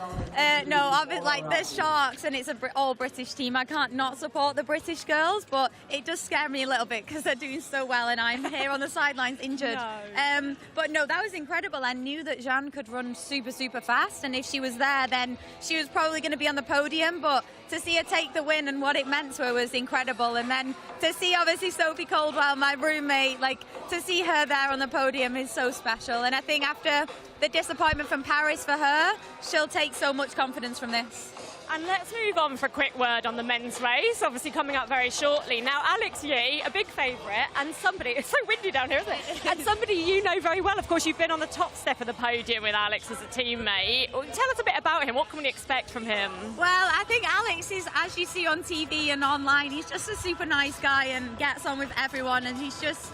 Speaker 21: no, like the Sharks, and it's an all British team. I can't not support the British girls, but it does scare me a little bit because they're doing so well and I'm here on the sidelines injured.
Speaker 16: No.
Speaker 21: But no, that was incredible. I knew that Jeanne could run super fast, and if she was there then she was probably going to be on the podium, but to see her take the win and what it meant to her was incredible. And then to see obviously Sophie Caldwell, my roommate, like to see her there on the podium is so special. And I think after the disappointment from Paris for her, she'll take so much confidence from this.
Speaker 16: And let's move on for a quick word on the men's race, obviously coming up very shortly. Now, Alex Yee, a big favourite, and somebody, it's so windy down here, isn't it? And somebody you know very well. Of course, you've been on the top step of the podium with Alex as a teammate. Tell us a bit about him. What can we expect from him?
Speaker 21: Well, I think Alex is, as you see on TV and online, he's just a super nice guy and gets on with everyone, and he's just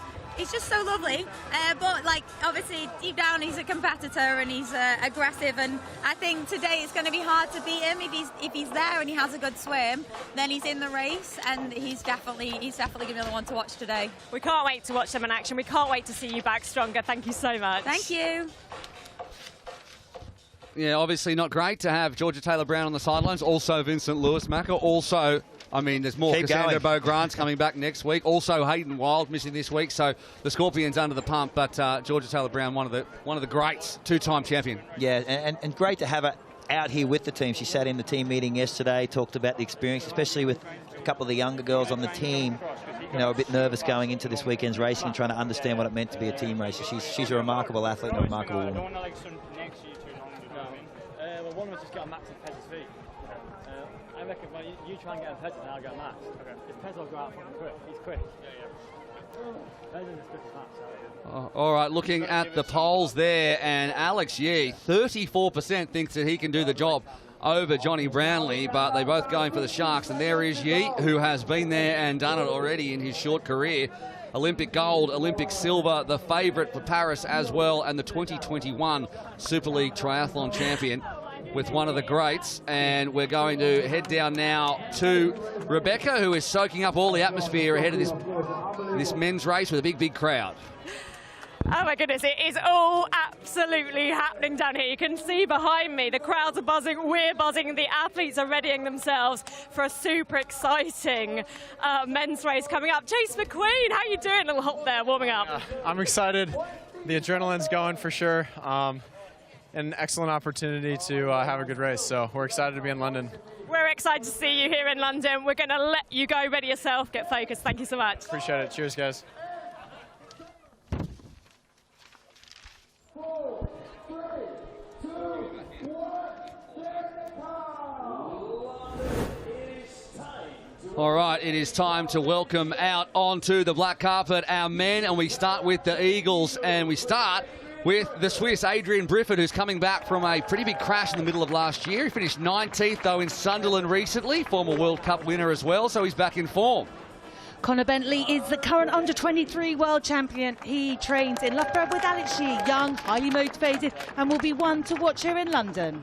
Speaker 21: so lovely, but like obviously deep down he's a competitor and he's aggressive, and I think today it's going to be hard to beat him. If he's there and he has a good swim, then he's in the race, and he's definitely going to be the one to watch today.
Speaker 16: We can't wait to watch them in action. We can't wait to see you back stronger. Thank you so much.
Speaker 21: Thank you.
Speaker 1: Yeah, obviously not great to have Georgia Taylor-Brown on the sidelines. Also Vincent Lewis-Macker. Also, I mean, there's more. Cassandra Beaugrant's coming back next week. Also Hayden Wild missing this week. So the Scorpions under the pump. But Georgia Taylor-Brown, one of the greats, two-time champion.
Speaker 6: Yeah, and great to have her out here with the team. She sat in the team meeting yesterday, talked about the experience, especially with a couple of the younger girls on the team. You know, a bit nervous going into this weekend's racing and trying to understand what it meant to be a team racer. She's a remarkable athlete and a remarkable woman.
Speaker 22: One of us just got a max of Pez's feet. I reckon you try and get a Pez and I'll go max. Okay. If Pez will go out fucking quick, he's quick. Pez isn't as quick as max.
Speaker 1: All right, looking at the polls there, and Alex Yee, 34% thinks that he can do the job over Johnny Brownlee, but they're both going for the Sharks. And there is Yee, who has been there and done it already in his short career. Olympic gold, Olympic silver, the favourite for Paris as well, and the 2021 Super League Triathlon champion with one of the greats. And we're going to head down now to Rebecca, who is soaking up all the atmosphere ahead of this men's race with a big crowd.
Speaker 16: Oh my goodness, it is all absolutely happening down here. You can see behind me, the crowds are buzzing, we're buzzing, the athletes are readying themselves for a super exciting men's race coming up. Chase McQueen, how are you doing? A little hop there, warming up.
Speaker 23: I'm excited. The adrenaline's going for sure. An excellent opportunity to have a good race, so we're excited to be in London.
Speaker 16: We're excited to see you here in London. We're going to let you go, ready yourself, get focused. Thank you so much.
Speaker 23: Appreciate it. Cheers, guys.
Speaker 1: All right, it is time to welcome out onto the black carpet our men, and we start with the Eagles, and we start with the Swiss Adrian Briffett, who's coming back from a pretty big crash in the middle of last year. He finished 19th, though, in Sunderland recently, former World Cup winner as well, so he's back in form.
Speaker 13: Connor Bentley is the current under-23 world champion. He trains in Loughborough with Alex Shee, young, highly motivated, and will be one to watch here in London.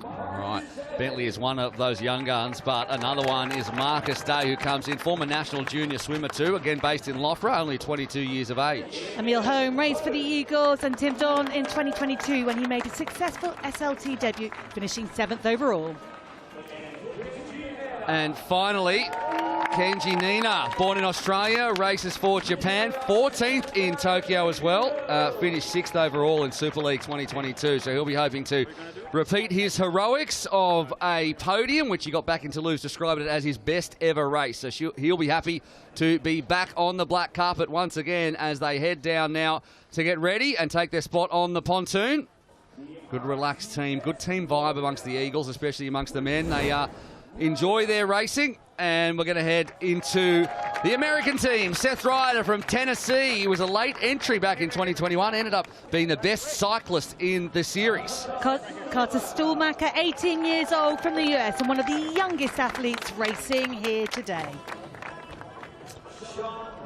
Speaker 1: All right, Bentley is one of those young guns, but another one is Marcus Day, who comes in, former national junior swimmer too, again based in Loughborough, only 22 years of age.
Speaker 13: Emil Holm raced for the Eagles and Tim Don in 2022 when he made a successful SLT debut, finishing 7th overall.
Speaker 1: And finally, Kenji Nina, born in Australia, races for Japan, 14th in Tokyo as well, finished 6th overall in Super League 2022, so he'll be hoping to repeat his heroics of a podium, which he got back in Toulouse, described it as his best ever race, so he'll be happy to be back on the black carpet once again as they head down now to get ready and take their spot on the pontoon. Good relaxed team, good team vibe amongst the Eagles, especially amongst the men. They enjoy their racing, and we're going to head into the American team. Seth Ryder from Tennessee. He was a late entry back in 2021, ended up being the best cyclist in the series.
Speaker 13: Carter Stuhlmacher, 18 years old from the US and one of the youngest athletes racing here today.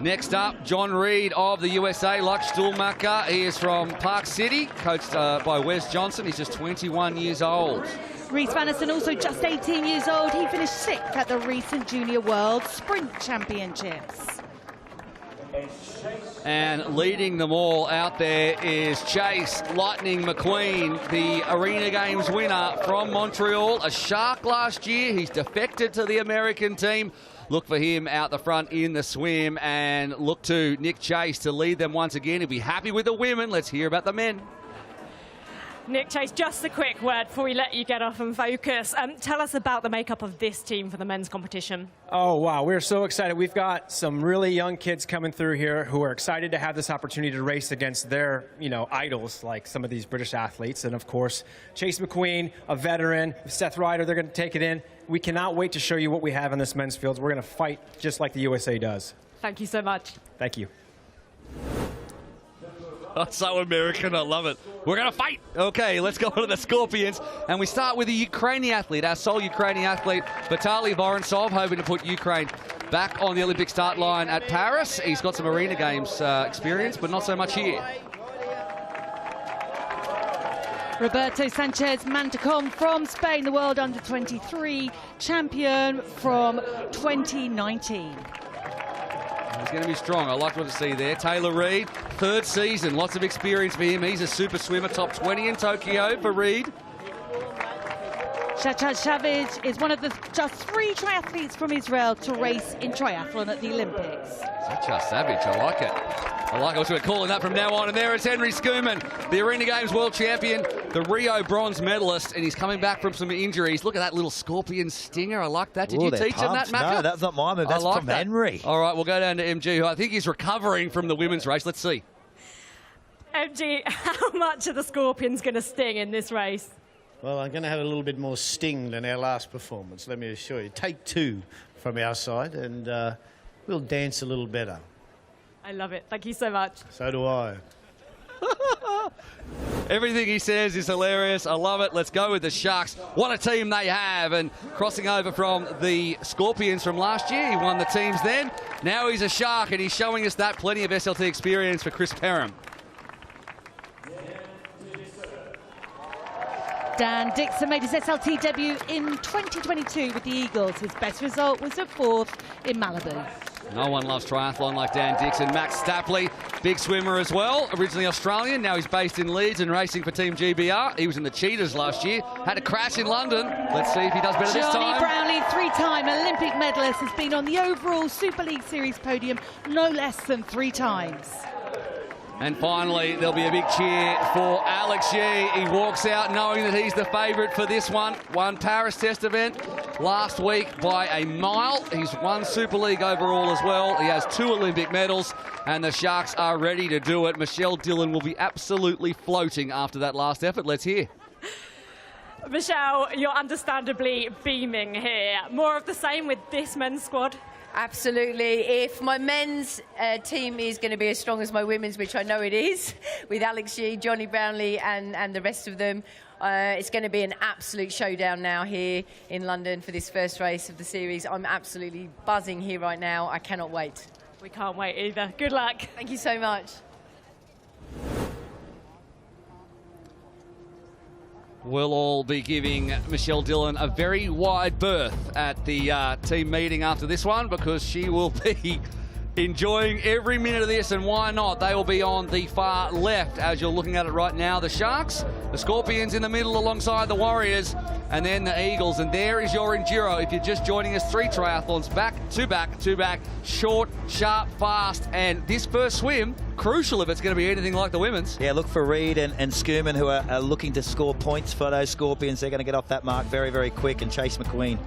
Speaker 1: Next up, John Reed of the USA, like Stuhlmacher. He is from Park City, coached by Wes Johnson. He's just 21 years old.
Speaker 13: Rhys Vanason, also just 18 years old. He finished 6th at the recent Junior World Sprint Championships.
Speaker 1: And leading them all out there is Chase Lightning McQueen, the Arena Games winner from Montreal, a shark last year. He's defected to the American team. Look for him out the front in the swim, and look to Nick Chase to lead them once again. He'll be happy with the women. Let's hear about the men.
Speaker 16: Nick Chase, just a quick word before we let you get off and focus. Tell us about the makeup of this team for the men's competition.
Speaker 14: Oh, wow. We're so excited. We've got some really young kids coming through here who are excited to have this opportunity to race against their, idols, like some of these British athletes. And, of course, Chase McQueen, a veteran, Seth Ryder, they're going to take it in. We cannot wait to show you what we have in this men's field. We're going to fight just like the USA does.
Speaker 16: Thank you so much.
Speaker 14: Thank you.
Speaker 1: That's so American, I love it. We're going to fight. Okay, let's go on to the Scorpions. And we start with a Ukrainian athlete, our sole Ukrainian athlete, Vitaly Vorontsov, hoping to put Ukraine back on the Olympic start line at Paris. He's got some Arena Games experience, but not so much here.
Speaker 13: Roberto Sanchez Mantecom from Spain, the world under-23 champion from 2019.
Speaker 1: He's going to be strong. I like what I see there. Taylor Reid, 3rd season. Lots of experience for him. He's a super swimmer, top 20 in Tokyo for Reid.
Speaker 13: Shachar Savage is one of the just 3 triathletes from Israel to race in triathlon at the Olympics.
Speaker 1: Shachar Savage, I like it. I like it. We're calling that from now on. And there is Henry Schoeman, the Arena Games world champion, the Rio bronze medalist, and he's coming back from some injuries. Look at that little scorpion stinger. I like that. Did you teach him that, Macca?
Speaker 6: No, that's not my move. That's from Henry.
Speaker 1: All right, we'll go down to MG, who I think is recovering from the women's race. Let's see.
Speaker 16: MG, how much are the Scorpions going to sting in this race?
Speaker 15: Well, I'm going to have a little bit more sting than our last performance, let me assure you. Take 2 from our side, and we'll dance a little better.
Speaker 16: I love it. Thank you so much.
Speaker 15: So do I.
Speaker 1: Everything he says is hilarious. I love it. Let's go with the Sharks. What a team they have. And crossing over from the Scorpions from last year, he won the teams then. Now he's a Shark, and he's showing us that. Plenty of SLT experience for Chris Perham.
Speaker 13: Dan Dixon made his SLT debut in 2022 with the Eagles. His best result was a 4th in Malibu.
Speaker 1: No one loves triathlon like Dan Dixon. Max Stapley, big swimmer as well. Originally Australian, now he's based in Leeds and racing for Team GBR. He was in the Cheetahs last year. Had a crash in London. Let's see if he does better this time.
Speaker 13: Johnny Brownlee, 3-time Olympic medalist, has been on the overall Super League Series podium no less than 3 times.
Speaker 1: And finally, there'll be a big cheer for Alex Shee. He walks out knowing that he's the favourite for this one. Won Paris Test event last week by a mile. He's won Super League overall as well. He has 2 Olympic medals, and the Sharks are ready to do it. Michelle Dillon will be absolutely floating after that last effort. Let's hear.
Speaker 16: Michelle, you're understandably beaming here. More of the same with this men's squad?
Speaker 10: Absolutely. If my men's team is going to be as strong as my women's, which I know it is, with Alex Yee, Johnny Brownlee and the rest of them, it's going to be an absolute showdown now here in London for this first race of the series. I'm absolutely buzzing here right now. I cannot wait.
Speaker 16: We can't wait either. Good luck.
Speaker 10: Thank you so much.
Speaker 1: We'll all be giving Michelle Dillon a very wide berth at the team meeting after this one, because she will be enjoying every minute of this, and why not? They will be on the far left as you're looking at it right now. The Sharks, the Scorpions in the middle alongside the Warriors, and then the Eagles. And there is your enduro. If you're just joining us, 3 triathlons, back to back to back, short, sharp, fast, and this first swim, crucial if it's going to be anything like the women's.
Speaker 6: Yeah, look for Reed and Schumann, who are looking to score points for those Scorpions. They're going to get off that mark very, very quick, and Chase McQueen.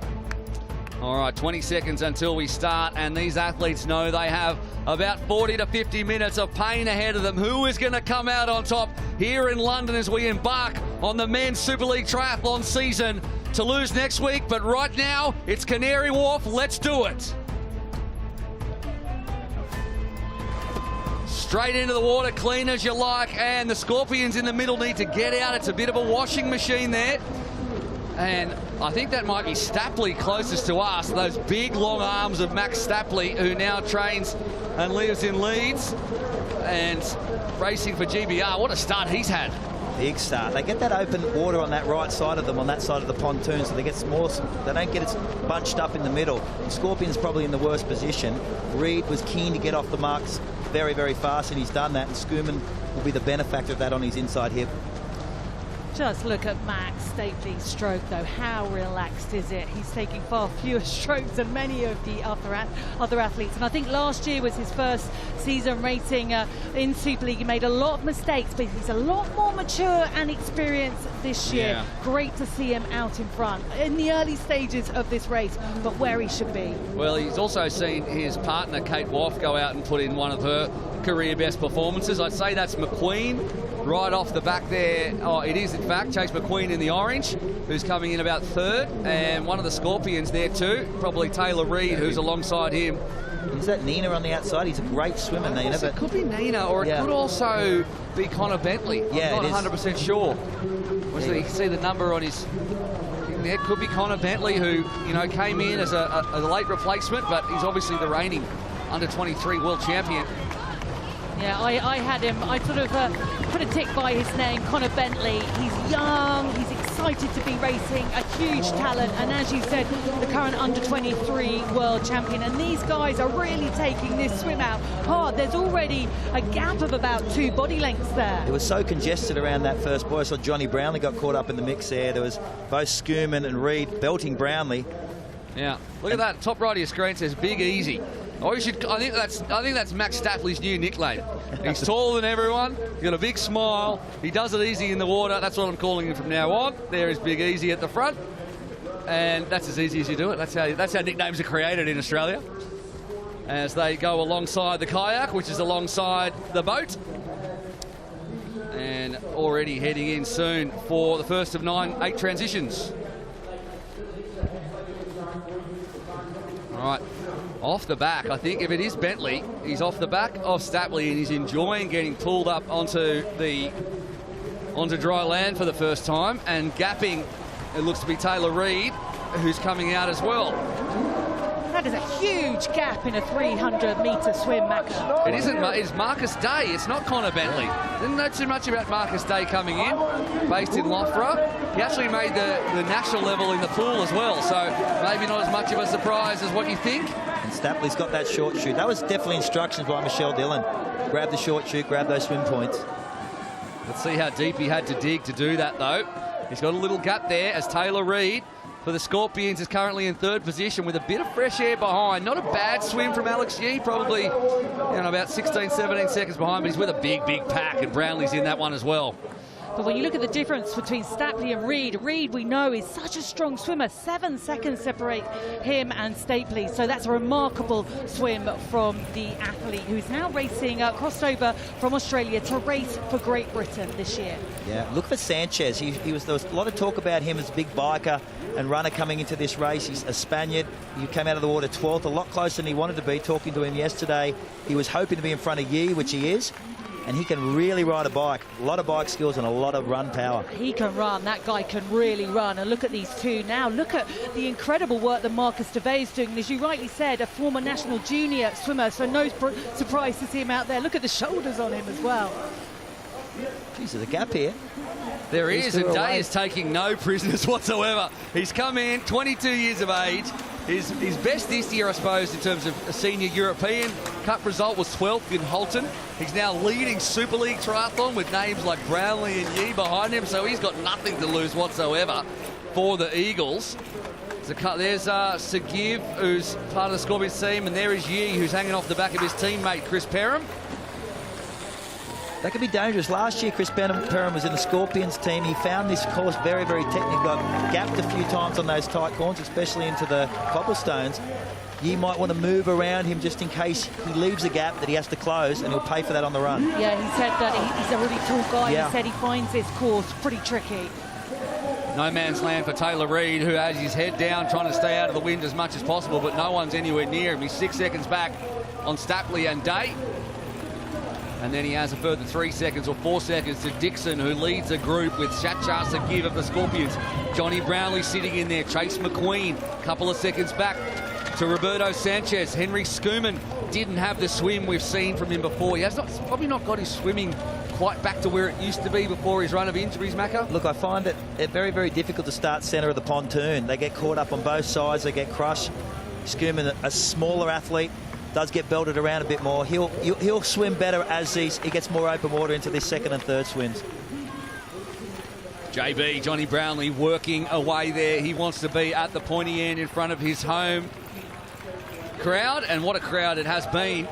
Speaker 1: All right, 20 seconds until we start, and these athletes know they have about 40 to 50 minutes of pain ahead of them. Who is going to come out on top here in London as we embark on the Men's Super League Triathlon season? Toulouse next week, but right now it's Canary Wharf. Let's do it. Straight into the water, clean as you like, and the Scorpions in the middle need to get out. It's a bit of a washing machine there. And I think that might be Stapley closest to us, those big long arms of Max Stapley, who now trains and lives in Leeds and racing for GBR. What a start he's had.
Speaker 6: Big start. They get that open water on that right side of them, on that side of the pontoon, so they get more. They don't get it bunched up in the middle. The Scorpion's probably in the worst position. Reed was keen to get off the marks very, very fast, and he's done that, and Schumann will be the benefactor of that on his inside hip.
Speaker 13: Just look at Max Stapley's stroke, though. How relaxed is it? He's taking far fewer strokes than many of the other athletes. And I think last year was his first season racing in Super League. He made a lot of mistakes, but he's a lot more mature and experienced this year.
Speaker 1: Yeah.
Speaker 13: Great to see him out in front in the early stages of this race, but where he should be.
Speaker 1: Well, he's also seen his partner, Kate Woff, go out and put in one of her career best performances. I'd say that's McQueen. Right off the back there, oh, it is in fact Chase McQueen in the orange, who's coming in about third, and one of the Scorpions there too, probably Taylor Reid, who's alongside him.
Speaker 6: Is that Nina on the outside? He's a great swimmer, Nina.
Speaker 1: It could be Nina, or it could also be Connor Bentley.
Speaker 6: Yeah,
Speaker 1: I'm not 100% sure. You can see the number on his. It could be Connor Bentley, who came in as a late replacement, but he's obviously the reigning under-23 world champion.
Speaker 13: Yeah, I had him. I sort of put a tick by his name, Connor Bentley. He's young, he's excited to be racing, a huge talent, and as you said, the current under-23 world champion. And these guys are really taking this swim out hard. There's already a gap of about 2 body lengths there.
Speaker 6: It was so congested around that first boy. So Johnny Brownlee got caught up in the mix there. There was both Schumann and Reed belting Brownlee.
Speaker 1: Yeah, look at that. Top right of your screen says Big Easy. I think that's Max Stapley's new nickname. He's taller than everyone. He's got a big smile. He does it easy in the water. That's what I'm calling him from now on. There is Big Easy at the front, and that's as easy as you do it. That's how nicknames are created in Australia. As they go alongside the kayak, which is alongside the boat, and already heading in soon for the first of 8 transitions. All right. Off the back, I think if it is Bentley, he's off the back of Stapley, and he's enjoying getting pulled up onto dry land for the first time, and gapping, it looks to be Taylor Reid, who's coming out as well.
Speaker 13: That is a huge gap in a 300-metre swim, Max.
Speaker 1: It isn't. It's Marcus Day. It's not Connor Bentley. Didn't know too much about Marcus Day coming in, based in Loughborough. He actually made the national level in the pool as well, so maybe not as much of a surprise as what you think.
Speaker 6: And Stapley's got that short chute. That was definitely instructions by Michelle Dillon. Grab the short chute, grab those swim points.
Speaker 1: Let's see how deep he had to dig to do that, though. He's got a little gap there as Taylor Reid for the Scorpions is currently in 3rd position with a bit of fresh air behind. Not a bad swim from Alex Yee, probably about 16, 17 seconds behind, but he's with a big, big pack, and Brownlee's in that one as well.
Speaker 13: But when you look at the difference between Stapley and Reed, Reed we know is such a strong swimmer. 7 seconds separate him and Stapley. So that's a remarkable swim from the athlete who's now racing, crossed over from Australia to race for Great Britain this year.
Speaker 6: Yeah, look for Sanchez. There was a lot of talk about him as a big biker and runner coming into this race. He's a Spaniard. He came out of the water 12th, a lot closer than he wanted to be. Talking to him yesterday, he was hoping to be in front of Yi, which he is. And he can really ride a bike. A lot of bike skills and a lot of run power.
Speaker 13: He can run. That guy can really run. And look at these two now. Look at the incredible work that Marcus DeVay is doing. And as you rightly said, a former national junior swimmer, so no surprise to see him out there. Look at the shoulders on him as well.
Speaker 6: Geez, there's a gap here.
Speaker 1: There is, and Day is taking no prisoners whatsoever. He's come in, 22 years of age. His best this year, I suppose, in terms of a senior European Cup result was 12th in Halton. He's now leading Super League Triathlon with names like Brownlee and Yi behind him, so he's got nothing to lose whatsoever for the Eagles. There's Sagiv, who's part of the Scorpions team, and there is Yi, who's hanging off the back of his teammate Chris Perham.
Speaker 6: That could be dangerous. Last year, Chris Perham was in the Scorpions team. He found this course very, very technical. Got gapped a few times on those tight corners, especially into the cobblestones. You might want to move around him just in case he leaves a gap that he has to close, and he'll pay for that on the run.
Speaker 13: Yeah, he said that he's a really tall guy.
Speaker 6: Yeah.
Speaker 13: He said he finds this course pretty tricky.
Speaker 1: No man's land for Taylor Reid, who has his head down, trying to stay out of the wind as much as possible, but no one's anywhere near him. He's 6 seconds back on Stapley and Day. And then he has a further 3 seconds or 4 seconds to Dixon, who leads the group with Shachar Sagiv of the Scorpions. Johnny Brownlee sitting in there. Chase McQueen, couple of seconds back to Roberto Sanchez. Henry Schumann didn't have the swim we've seen from him before. He has probably not got his swimming quite back to where it used to be before his run of injuries, Macca.
Speaker 6: Look, I find it very, very difficult to start centre of the pontoon. They get caught up on both sides. They get crushed. Schumann, a smaller athlete, does get belted around a bit more. He'll swim better as he gets more open water into this second and third swims.
Speaker 1: JB, Johnny Brownlee, working away there. He wants to be at the pointy end in front of his home crowd, and what a crowd it has been.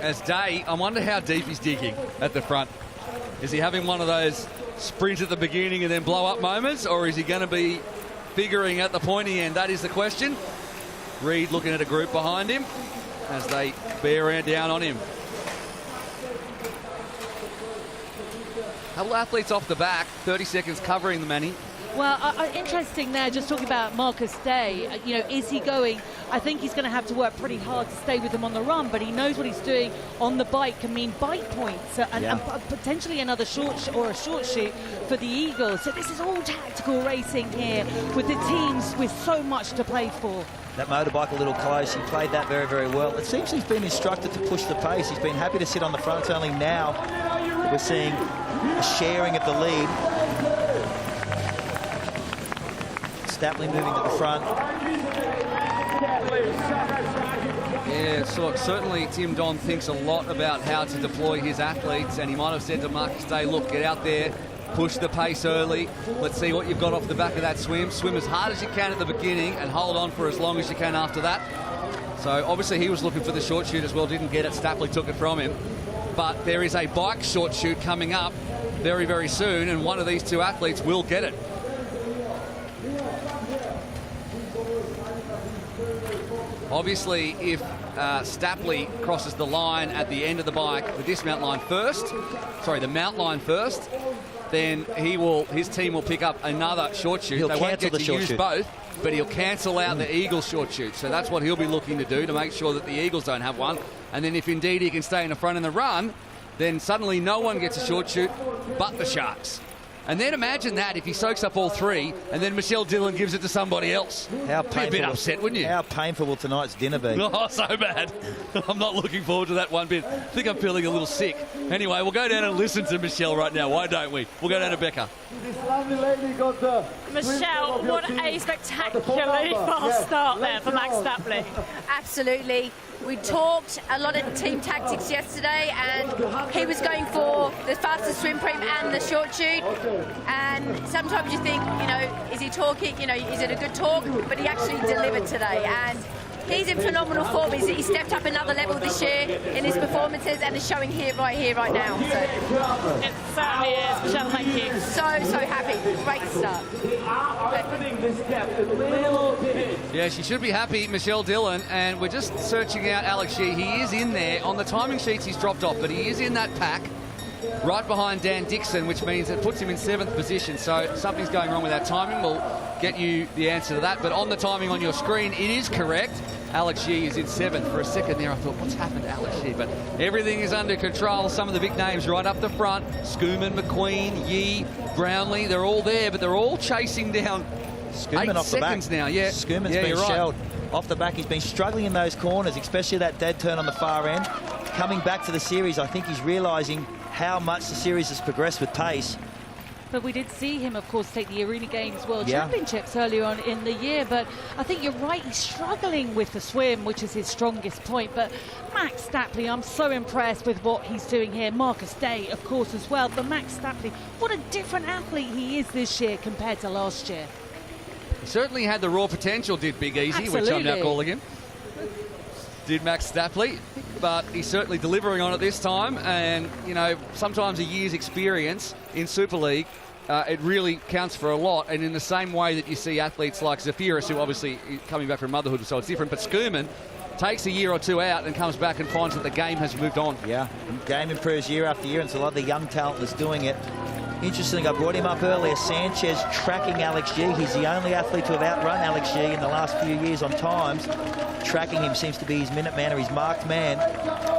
Speaker 1: As Day, I wonder how deep he's digging at the front. Is he having one of those sprint at the beginning and then blow up moments, or is he going to be figuring at the pointy end? That is the question. Reed looking at a group behind him as they bear down on him. Couple athletes off the back, 30 seconds covering the Manny.
Speaker 13: Well, interesting there, just talking about Marcus Day. Is he going? I think he's going to have to work pretty hard to stay with them on the run, but he knows what he's doing on the bike can mean bike points and potentially another short shoot for the Eagles. So this is all tactical racing here with the teams with so much to play for.
Speaker 6: That motorbike a little close. He played that very, very well. It seems he's been instructed to push the pace. He's been happy to sit on the front. It's only now that we're seeing a sharing of the lead. Stapley moving to the front.
Speaker 1: Yeah, so certainly Tim Don thinks a lot about how to deploy his athletes, and he might have said to Marcus Day, look, get out there, push the pace early. Let's see what you've got off the back of that swim. Swim as hard as you can at the beginning and hold on for as long as you can after that. So obviously he was looking for the short shoot as well, didn't get it. Stapley took it from him. But there is a bike short shoot coming up very, very soon, and one of these two athletes will get it. Obviously, if Stapley crosses the line at the end of the bike, the dismount line first, the mount line first, then his team will pick up another short shoot. They won't get to use both, but he'll cancel out the Eagles short shoot. So that's what he'll be looking to do, to make sure that the Eagles don't have one. And then if indeed he can stay in the front in the run, then suddenly no one gets a short shoot but the Sharks. And then imagine that if he soaks up all three and then Michelle Dillon gives it to somebody else.
Speaker 6: How
Speaker 1: painful. Be a bit upset, wouldn't you?
Speaker 6: How painful will tonight's dinner be?
Speaker 1: Oh, so bad. I'm not looking forward to that one bit. I think I'm feeling a little sick. Anyway, we'll go down and listen to Michelle right now. Why don't we? We'll go down to Becca.
Speaker 18: This lovely lady got the
Speaker 16: Michelle, what a spectacularly fast start there for Max Stapley.
Speaker 10: Absolutely. We talked a lot of team tactics yesterday, and he was going for the fastest swim prem and the short shoot. And sometimes you think, is he talking? Is it a good talk? But he actually delivered today, and He's in phenomenal form. He stepped up another level this year in his performances and is showing right now. So.
Speaker 16: It certainly is. Michelle, thank you.
Speaker 10: So happy. Great start.
Speaker 1: Yeah, she should be happy, Michelle Dillon, and we're just searching out Alex Yee. He is in there. On the timing sheets, he's dropped off, but he is in that pack right behind Dan Dixon, which means it puts him in 7th position. So something's going wrong with our timing. We'll get you the answer to that. But on the timing on your screen, it is correct. Alex Yee is in 7th. For a second there, I thought, what's happened to Alex Yee? But everything is under control. Some of the big names right up the front. Schoeman, McQueen, Yee, Brownlee, they're all there, but they're all chasing down
Speaker 6: Schoeman
Speaker 1: 8
Speaker 6: off the back.
Speaker 1: seconds now. Yeah,
Speaker 6: Schoeman's
Speaker 1: yeah,
Speaker 6: been
Speaker 1: you're
Speaker 6: shelled off the back. He's been struggling in those corners, especially that dead turn on the far end. Coming back to the series, I think he's realising how much the series has progressed with pace.
Speaker 13: But we did see him, of course, take the Arena Games World Championships earlier on in the year. But I think you're right, he's struggling with the swim, which is his strongest point. But Max Stapley, I'm so impressed with what he's doing here. Marcus Day, of course, as well. But Max Stapley, what a different athlete he is this year compared to last year.
Speaker 1: He certainly had the raw potential, did Big Easy,
Speaker 13: Absolutely.
Speaker 1: which I'm now calling him. Did Max Stapley, but he's certainly delivering on it this time. And, you know, sometimes a year's experience in Super League, it really counts for a lot. And in the same way that you see athletes like Zafiris, who obviously is coming back from motherhood, so it's different, but Schoeman takes a year or two out and comes back and finds that the game has moved on.
Speaker 6: Yeah, game improves year after year, and so a lot of the young talent is doing it. Interesting, I brought him up earlier, Sanchez tracking Alex Yee. He's the only athlete to have outrun Alex Yee in the last few years on times. Tracking him seems to be his minute man or his marked man.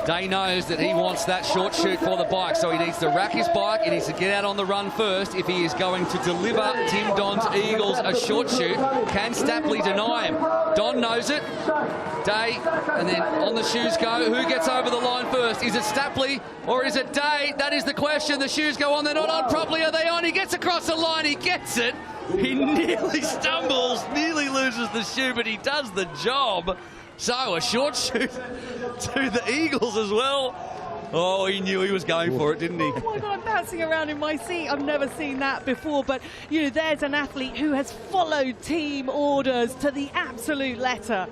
Speaker 1: Day knows that he wants that short shoot for the bike, so he needs to rack his bike. He needs to get out on the run first if he is going to deliver Tim Don's Eagles a short shoot. Can Stapley deny him? Don knows it. Day, and then on the shoes go. Who gets over the line first? Is it Stapley or is it Day? That is the question. The shoes go on. They're not on properly. Are they on? He gets across the line. He gets it. He nearly stumbles, nearly loses the shoe, but he does the job. So a short shoot to the Eagles as well. Oh, he knew he was going for it, didn't he?
Speaker 13: Oh my God, I'm bouncing around in my seat. I've never seen that before. But, you know, there's an athlete who has followed team orders to the absolute letter.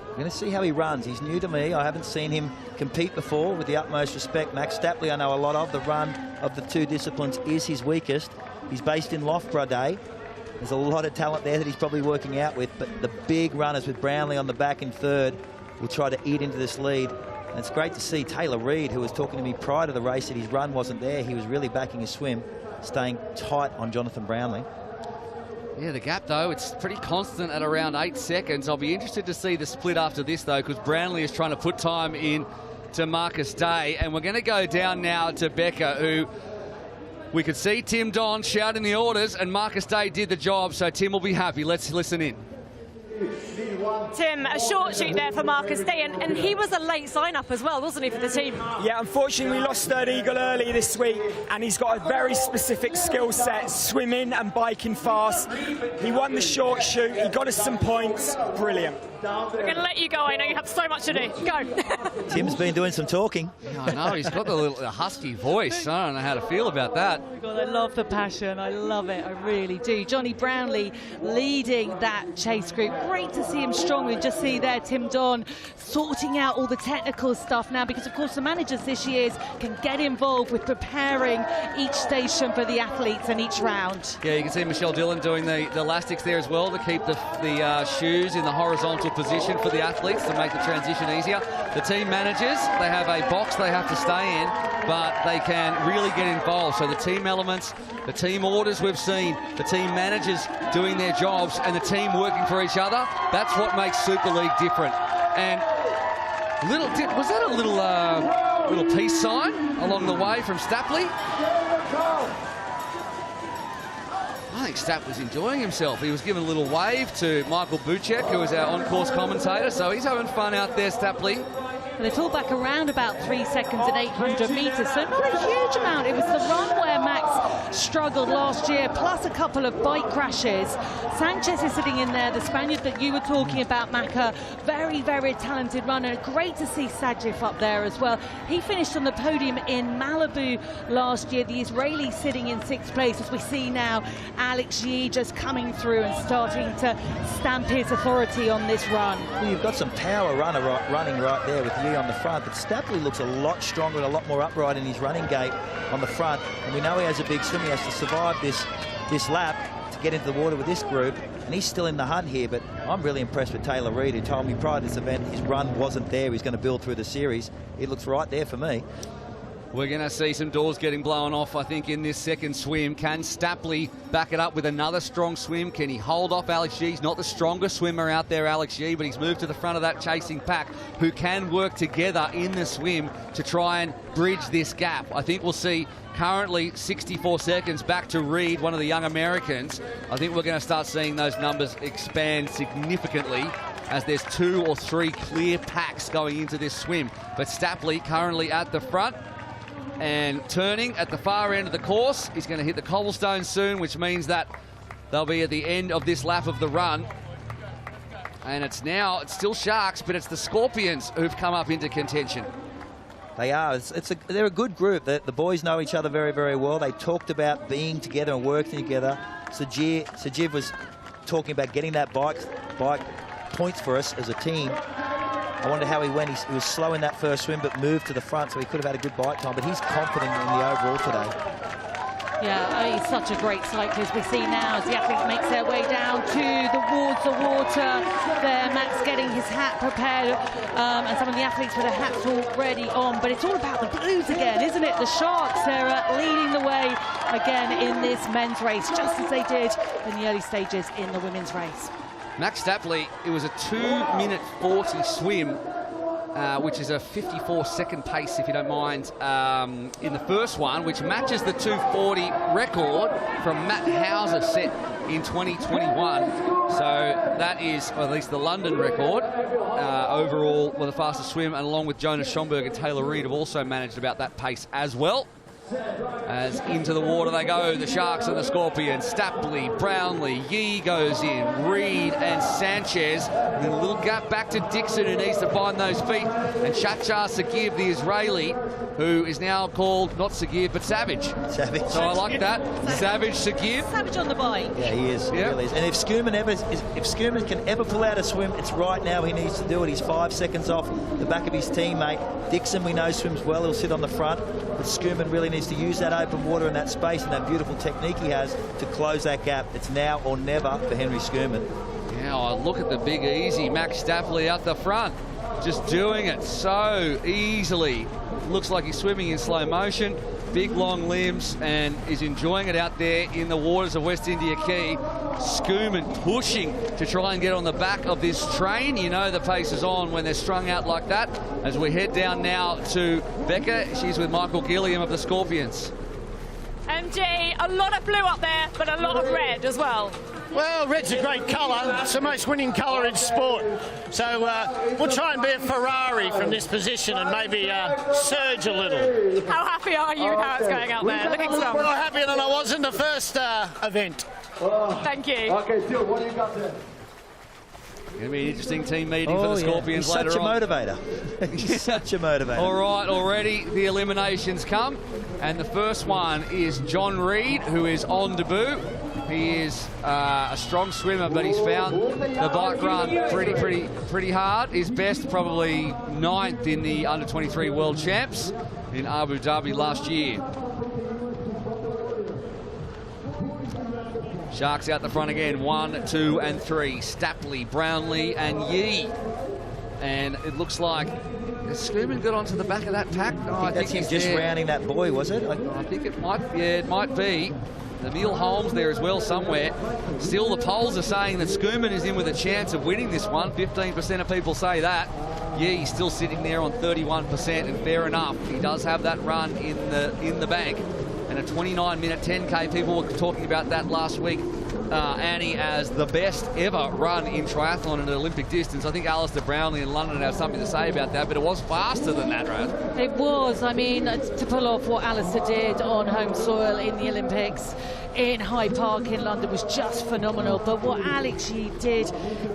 Speaker 6: We're going to see how he runs. He's new to me. I haven't seen him compete before. With the utmost respect, Max Stapley I know a lot of. The run of the two disciplines is his weakest. He's based in Loughborough Day. There's a lot of talent there that he's probably working out with, but the big runners with Brownlee on the back in third will try to eat into this lead. And it's great to see Taylor Reid, who was talking to me prior to the race that his run wasn't there. He was really backing his swim, staying tight on Jonathan Brownlee.
Speaker 1: Yeah, the gap, though, it's pretty constant at around 8 seconds. I'll be interested to see the split after this, though, because Brownlee is trying to put time in to Marcus Day. And we're going to go down now to Becca, who we could see Tim Don shouting the orders, and Marcus Day did the job, so Tim will be happy. Let's listen in.
Speaker 16: Tim, a short shoot there for Marcus Day, and he was a late sign-up as well, wasn't he, for the team?
Speaker 2: Yeah, unfortunately we lost Third Eagle early this week, and he's got a very specific skill set, swimming and biking fast. He won the short shoot, he got us some points, brilliant.
Speaker 16: I'm going to let you go, I know you have so much to do. Go.
Speaker 6: Tim's been doing some talking.
Speaker 1: Yeah, I know, he's got the husky voice. I don't know how to feel about that.
Speaker 13: Oh my God, I love the passion. I love it. I really do. Johnny Brownlee leading that chase group. Great to see him strong. We just see there Tim Don sorting out all the technical stuff now, because of course the managers this year can get involved with preparing each station for the athletes and each round.
Speaker 1: Yeah, you can see Michelle Dillon doing the elastics there as well to keep the shoes in the horizontal position for the athletes to make the transition easier. The team managers, they have a box they have to stay in, but they can really get involved. So the team elements, the team orders we've seen, the team managers doing their jobs, and the team working for each other, that's what makes Super League different. And was that a little peace sign along the way from Stapley? I think Stapp was enjoying himself. He was giving a little wave to Michael Buchek, who is our on-course commentator, so he's having fun out there, Stapley.
Speaker 13: And they pull back around about 3 seconds at 800 metres, so not a huge amount. It was the run where Max struggled last year, plus a couple of bike crashes. Sanchez is sitting in there, the Spaniard that you were talking about, Maka. Very, very talented runner. Great to see Sajif up there as well. He finished on the podium in Malibu last year. The Israeli sitting in 6th place, as we see now Alex Yee just coming through and starting to stamp his authority on this run.
Speaker 6: Well, you've got some power running right there with Yee on the front, but Stapley looks a lot stronger and a lot more upright in his running gait on the front, and we know he has a big swim. He has to survive this lap to get into the water with this group, and he's still in the hunt here. But I'm really impressed with Taylor Reid, who told me prior to this event his run wasn't there. He's going to build through the series. It looks right there for me.
Speaker 1: We're going to see some doors getting blown off, I think, in this second swim. Can Stapley back it up with another strong swim? Can he hold off Alex Yee? He's not the strongest swimmer out there, Alex Yee, but he's moved to the front of that chasing pack, who can work together in the swim to try and bridge this gap. I think we'll see currently 64 seconds back to Reid, one of the young Americans. I think we're going to start seeing those numbers expand significantly as there's 2 or 3 clear packs going into this swim. But Stapley currently at the front and turning at the far end of the course. He's going to hit the cobblestones soon, which means that they'll be at the end of this lap of the run. And it's still Sharks, but it's the Scorpions who've come up into contention.
Speaker 6: They are. They're a good group. The boys know each other very, very well. They talked about being together and working together. Sajiv was talking about getting that bike points for us as a team. I wonder how he went. He was slow in that first swim, but moved to the front, so he could have had a good bike time. But he's confident in the overall today.
Speaker 13: Yeah, he's such a great cyclist. We see now as the athletes make their way down towards the water. There, Matt's getting his hat prepared, and some of the athletes with their hats already on. But it's all about the Blues again, isn't it? The Sharks, Sarah, leading the way again in this men's race, just as they did in the early stages in the women's race.
Speaker 1: Max Stapley, it was a 2-minute 40 swim, which is a 54-second pace, if you don't mind, in the first one, which matches the 2:40 record from Matt Hauser set in 2021. So that is, or at least the London record, overall, the fastest swim, and along with Jonas Schomburg and Taylor Reid have also managed about that pace as well. As into the water they go, the Sharks and the Scorpions. Stapley, Brownlee, Yee goes in, Reid and Sanchez. And then a little gap back to Dixon, who needs to find those feet. And Shachar Sagiv, the Israeli, who is now called not Sagiv but Savage.
Speaker 6: Savage.
Speaker 1: So I like that. Savage Sagiv.
Speaker 13: Savage on the bike.
Speaker 6: Yeah, he is. He really is. And if Schumann can ever pull out a swim, it's right now he needs to do it. He's 5 seconds off the back of his teammate. Dixon, we know, swims well. He'll sit on the front. But Schumann really needs to use that open water and that space and that beautiful technique he has to close that gap. It's now or never for Henry Schumann.
Speaker 1: Yeah, look at the big easy. Max Stapley out the front, just doing it so easily. Looks like he's swimming in slow motion. Big long limbs, and is enjoying it out there in the waters of West India Quay. Schumann pushing to try and get on the back of this train. You know the pace is on when they're strung out like that. As we head down now to Becca, she's with Michael Gilliam of the Scorpions.
Speaker 16: MG, a lot of blue up there, but a lot of red as well.
Speaker 3: Well, red's a great colour. It's the most winning colour in sport. So we'll try and be a Ferrari from this position and maybe surge a little.
Speaker 16: How happy are you with how it's going out there? Looking strong.
Speaker 3: Well, happier than I was in the first event.
Speaker 16: Thank you.
Speaker 18: Okay, Phil, what do you got there?
Speaker 1: Going to be an interesting team meeting for the Scorpions
Speaker 6: He's
Speaker 1: later on.
Speaker 6: Such a motivator. He's such a motivator.
Speaker 1: All right, already the eliminations come, and the first one is John Reid, who is on debut. He is a strong swimmer, but he's found the bike run pretty hard. His best probably 9th in the under-23 World Champs in Abu Dhabi last year. Sharks out the front again, 1, 2, and 3. Stapley, Brownlee, and Yee. And it looks like has Schumann got onto the back of that pack?
Speaker 6: I think that's him just rounding that buoy, was it?
Speaker 1: I think it might. Yeah, it might be. Emil Holmes there as well somewhere. Still, the polls are saying that Schumann is in with a chance of winning this one. 15% of people say that. Yeah, he's still sitting there on 31%, and fair enough. He does have that run in the bank. And a 29-minute 10K, people were talking about that last week Annie, as the best ever run in triathlon in an Olympic distance. I think Alistair Brownlee in London has something to say about that, but it was faster than that, Raz.
Speaker 20: It was. I mean, to pull off what Alistair did on home soil in the Olympics in Hyde Park in London was just phenomenal. But what Alex Yee did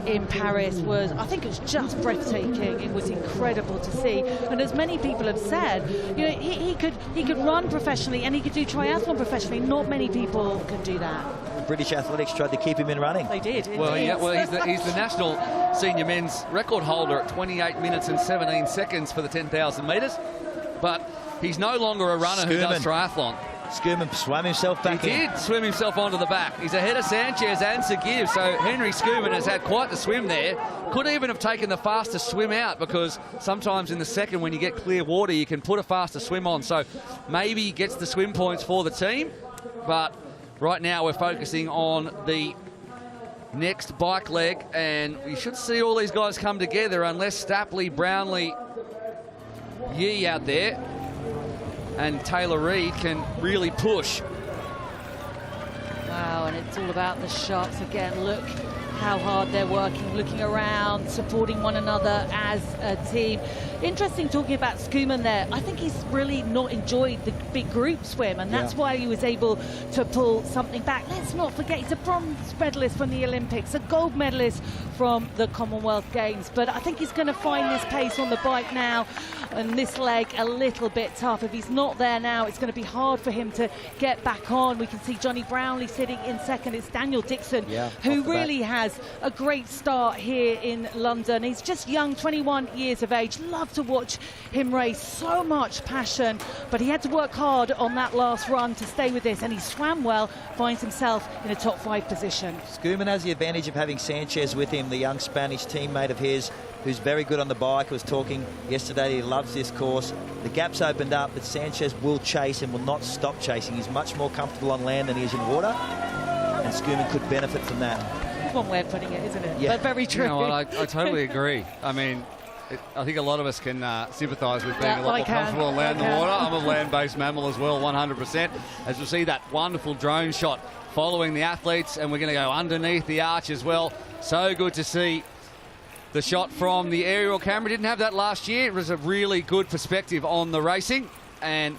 Speaker 20: in Paris was, I think it was just breathtaking. It was incredible to see. And as many people have said, you know, he could run professionally and he could do triathlon professionally. Not many people can do that.
Speaker 6: British Athletics tried to keep him in running.
Speaker 20: They did.
Speaker 1: Well, yeah, well, he's the national senior men's record holder at 28 minutes and 17 seconds for the 10,000 metres. But he's no longer a runner who does triathlon.
Speaker 6: Schoeman swam himself back in.
Speaker 1: He did swim himself onto the back. He's ahead of Sanchez and Seguir, so Henry Schoeman has had quite the swim there. Could even have taken the fastest swim out, because sometimes in the second when you get clear water you can put a faster swim on. So maybe he gets the swim points for the team, but right now we're focusing on the next bike leg, and we should see all these guys come together unless Stapley, Brownlee, Yee out there and Taylor Reid can really push.
Speaker 20: Wow, and it's all about the Sharks again. Look how hard they're working, looking around, supporting one another as a team. Interesting talking about Schoeman there. I think he's really not enjoyed the big group swim, and that's why he was able to pull something back. Let's not forget, he's a bronze medalist from the Olympics, a gold medalist from the Commonwealth Games. But I think he's going to find this pace on the bike now, and this leg a little bit tough. If he's not there now, it's going to be hard for him to get back on. We can see Johnny Brownlee sitting in second. It's Daniel Dixon, who really has a great start here in London. He's just young, 21 years of age. Love to watch him race. So much passion, but he had to work hard on that last run to stay with this, and he swam well, finds himself in a top 5 position.
Speaker 6: Schoeman has the advantage of having Sanchez with him, the young Spanish teammate of his, who's very good on the bike. Was talking yesterday, he loves this course. The gap's opened up, but Sanchez will chase and will not stop chasing. He's much more comfortable on land than he is in water, and Schoeman could benefit from that.
Speaker 20: That's one way of putting it, isn't it?
Speaker 6: Yeah.
Speaker 20: But very true.
Speaker 1: You know what, I totally agree. I mean, I think a lot of us can sympathise with being a lot more comfortable on land than water. I'm a land-based mammal as well, 100%. As you'll see that wonderful drone shot following the athletes, and we're going to go underneath the arch as well. So good to see the shot from the aerial camera. Didn't have that last year. It was a really good perspective on the racing. And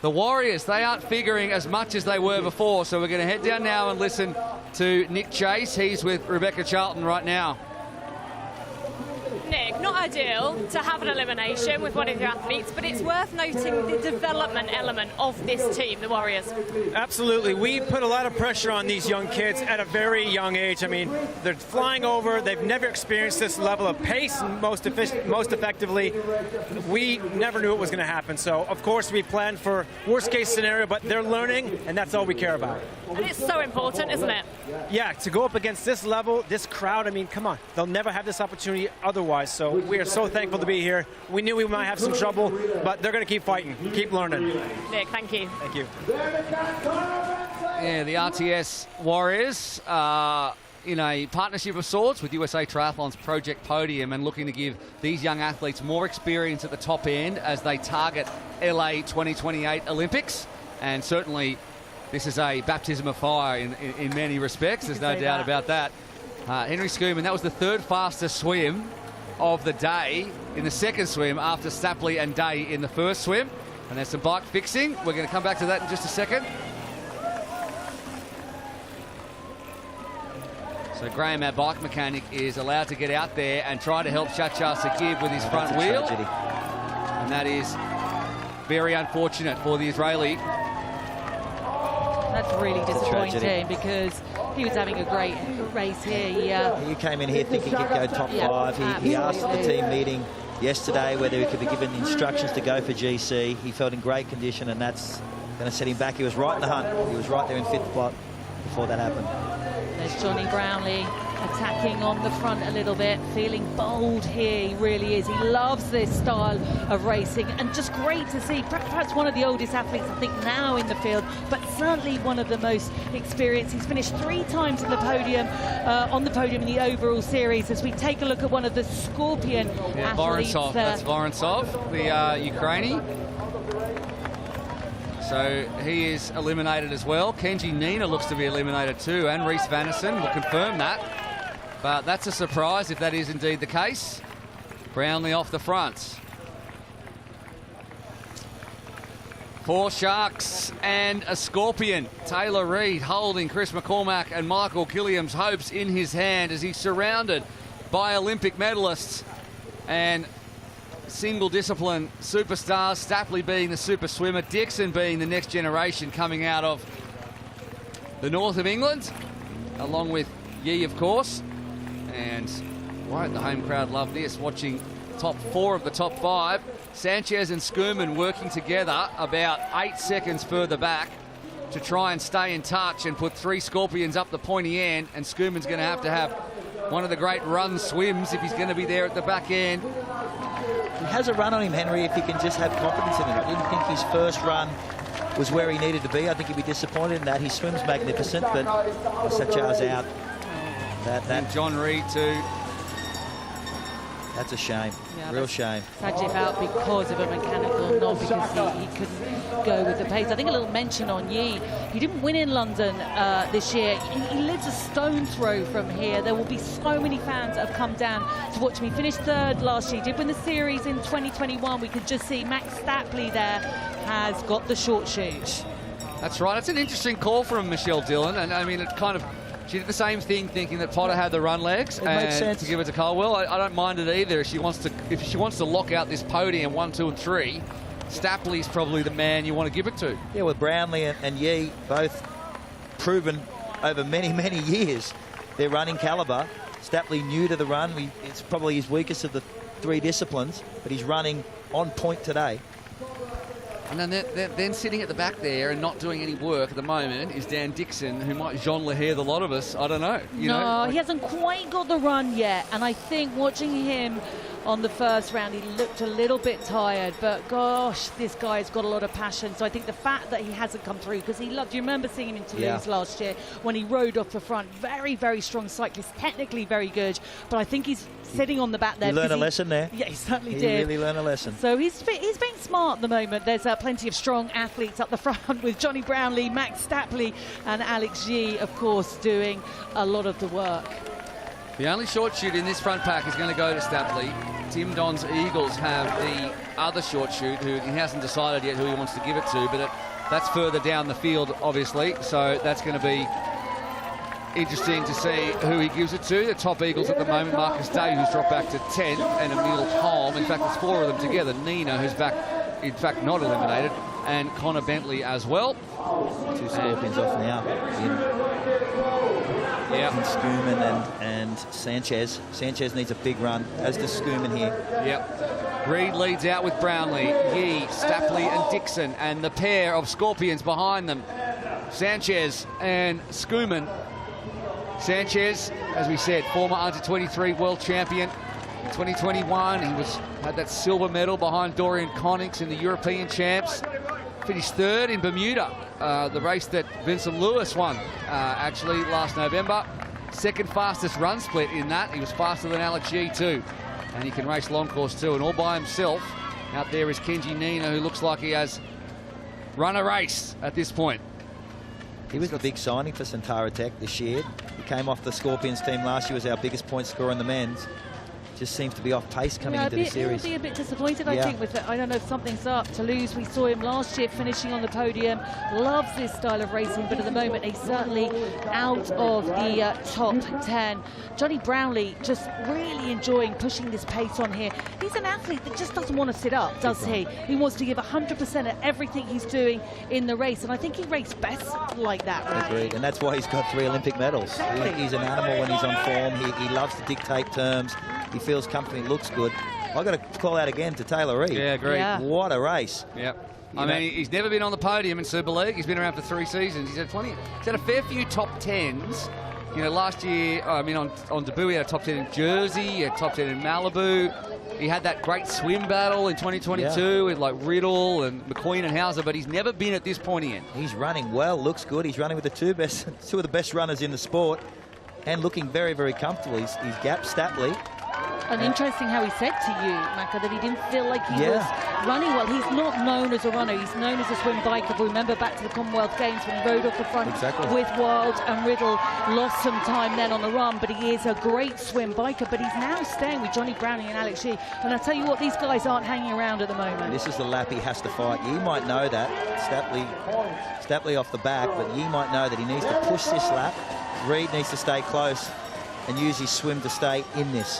Speaker 1: the Warriors, they aren't figuring as much as they were before. So we're going to head down now and listen to Nick Chase. He's with Rebecca Charlton right now.
Speaker 16: Nick, not ideal to have an elimination with one of your athletes, but it's worth noting the development element of this team, the Warriors.
Speaker 5: Absolutely. We put a lot of pressure on these young kids at a very young age. I mean, they're flying over. They've never experienced this level of pace most effectively. We never knew it was going to happen. So, of course, we planned for worst-case scenario, but they're learning, and that's all we care about.
Speaker 16: And it's so important, isn't it?
Speaker 5: Yeah, to go up against this level, this crowd, I mean, come on. They'll never have this opportunity otherwise. So we are so thankful to be here. We knew we might have some trouble, but they're going to keep fighting, keep learning.
Speaker 16: Nick, thank you.
Speaker 5: Thank you.
Speaker 1: Yeah, the RTS Warriors are in a partnership of sorts with USA Triathlon's Project Podium, and looking to give these young athletes more experience at the top end as they target LA 2028 Olympics. And certainly this is a baptism of fire in many respects. There's no doubt about that. Henry Schoeman, that was the third fastest swim of the day in the second swim after Stapley and Day in the first swim. And there's some bike fixing. We're going to come back to that in just a second. So Graham, our bike mechanic, is allowed to get out there and try to help Chacha Sagib with his front wheel. And that is very unfortunate for the Israeli.
Speaker 20: That's really disappointing because he was having a great race here.
Speaker 6: He came in here thinking he'd go top 5. He asked at the team meeting yesterday whether he could be given instructions to go for GC. He felt in great condition, and that's going to set him back. He was right in the hunt. He was right there in 5th spot before that happened.
Speaker 20: There's Johnny Brownlee attacking on the front a little bit, feeling bold here. He really is. He loves this style of racing, and just great to see. Perhaps one of the oldest athletes, I think, now in the field, but certainly one of the most experienced. He's finished 3 times in the podium, on the podium in the overall series. As we take a look at one of the Scorpion athletes.
Speaker 1: Vorontsov. That's Vorontsov, the Ukrainian. So he is eliminated as well. Kenji Nina looks to be eliminated too, and Reese Vannison will confirm that. But that's a surprise if that is indeed the case. Brownlee off the front. 4 Sharks and a Scorpion. Taylor Reid holding Chris McCormack and Michael Gilliam's hopes in his hand as he's surrounded by Olympic medalists and single discipline superstars. Stapley being the super swimmer, Dixon being the next generation coming out of the north of England, along with Yee, of course. And won't the home crowd love this, watching top 4 of the top 5. Sanchez and Schoeman working together about 8 seconds further back to try and stay in touch and put 3 Scorpions up the pointy end, and Schoeman's going to have one of the great run swims if he's going to be there at the back end.
Speaker 6: He has a run on him, Henry, if he can just have confidence in it. I didn't think his first run was where he needed to be. I think he'd be disappointed in that. He swims magnificent, but Sachar's out.
Speaker 1: And John Reid too.
Speaker 6: That's a shame.
Speaker 20: Yeah,
Speaker 6: real shame.
Speaker 20: Sajid out because of a mechanical, not because he couldn't go with the pace. I think a little mention on Yee. He didn't win in London this year. He lives a stone's throw from here. There will be so many fans that have come down to watch him. He finished 3rd last year. He did win the series in 2021. We could just see Max Stapley there has got the short shoot.
Speaker 1: That's right. It's an interesting call from Michelle Dillon, and I mean, it kind of. She did the same thing, thinking that Potter had the run legs,
Speaker 6: it makes sense
Speaker 1: to give it to Caldwell. I don't mind it either. If she wants to lock out this podium 1, 2, and 3, Stapley's probably the man you want to give it to.
Speaker 6: Yeah, with Brownlee and Yee both proven over many, many years their running calibre. Stapley new to the run. It's probably his weakest of the 3 disciplines, but he's running on point today.
Speaker 1: And then sitting at the back there and not doing any work at the moment is Dan Dixon, who might Jean Leher the lot of us. I don't know.
Speaker 20: He hasn't quite got the run yet. And I think watching him on the first round, he looked a little bit tired. But gosh, this guy's got a lot of passion. So I think the fact that he hasn't come through, because he loved, you remember seeing him in Toulouse last year when he rode off the front. Very, very strong cyclist, technically very good. But I think he's sitting on the back there.
Speaker 6: He learned a lesson there.
Speaker 20: Yeah, he certainly did.
Speaker 6: He really learned a lesson.
Speaker 20: So he's being smart at the moment. There's plenty of strong athletes up the front with Johnny Brownlee, Max Stapley and Alex Yee, of course, doing a lot of the work.
Speaker 1: The only short shoot in this front pack is going to go to Stapley. Tim Don's Eagles have the other short shoot, who he hasn't decided yet who he wants to give it to, but that's further down the field, obviously, so that's going to be interesting to see who he gives it to. The top Eagles at the moment, Marcus Day, who's dropped back to 10th, and Emil Holm. In fact, there's 4 of them together. Nina, who's back, in fact, not eliminated, and Connor Bentley as well.
Speaker 6: 2 Scorpions off now. And Schoeman and Sanchez. Sanchez needs a big run, as does Schoeman here.
Speaker 1: Yep. Reid leads out with Brownlee, Yee, Stapley and Dixon, and the pair of Scorpions behind them, Sanchez and Schoeman. Sanchez, as we said, former under-23 world champion. 2021, he had that silver medal behind Dorian Connix in the European champs. Finished 3rd in Bermuda, the race that Vincent Lewis won actually last November. 2nd fastest run split in that. He was faster than Alex Yee too, and he can race long course too. And all by himself out there is Kenji Nina, who looks like he has run a race at this point.
Speaker 6: He was the big signing for Centara Tech this year. He came off the Scorpions team last year, was our biggest point scorer in the men's. Just seems to be off pace coming into the series.
Speaker 20: He'll be a bit disappointed, I think, with it. I don't know if something's up. Toulouse, we saw him last year finishing on the podium. Loves this style of racing, but at the moment he's certainly out of the top 10. Johnny Brownlee just really enjoying pushing this pace on here. He's an athlete that just doesn't want to sit up, does he? He wants to give 100% at everything he's doing in the race, and I think he raced best like that. Really.
Speaker 6: Agreed, and that's why he's got 3 Olympic medals.
Speaker 20: Exactly.
Speaker 6: He's an animal when he's on form. He loves to dictate terms. He feels comfortable, he looks good. I've got to call out again to Taylor Reid.
Speaker 1: Yeah, great.
Speaker 6: Yeah. What a race.
Speaker 1: Yep. I mean, he's never been on the podium in Super League. He's been around for 3 seasons. He's had a fair few top 10s. You know, last year, I mean, on debut, he had a top 10 in Jersey, he had top 10 in Malibu. He had that great swim battle in 2022 with like Riddle and McQueen and Hauser, but he's never been at this pointy end.
Speaker 6: He's running well, looks good. He's running with the two of the best runners in the sport, and looking very, very comfortable. He's gapped Stapley.
Speaker 13: And interesting how he said to you, Macca, that he didn't feel like he was running well. He's not known as a runner. He's known as a swim biker. Remember back to the Commonwealth Games when he rode off the front with Wild and Riddle. Lost some time then on the run, but he is a great swim biker. But he's now staying with Johnny Browning and Alex Yee. And I tell you what, these guys aren't hanging around at the moment.
Speaker 6: This is the lap he has to fight. Yee might know that. Stapley off the back, but Yee might know that he needs to push this lap. Reid needs to stay close and use his swim to stay in this.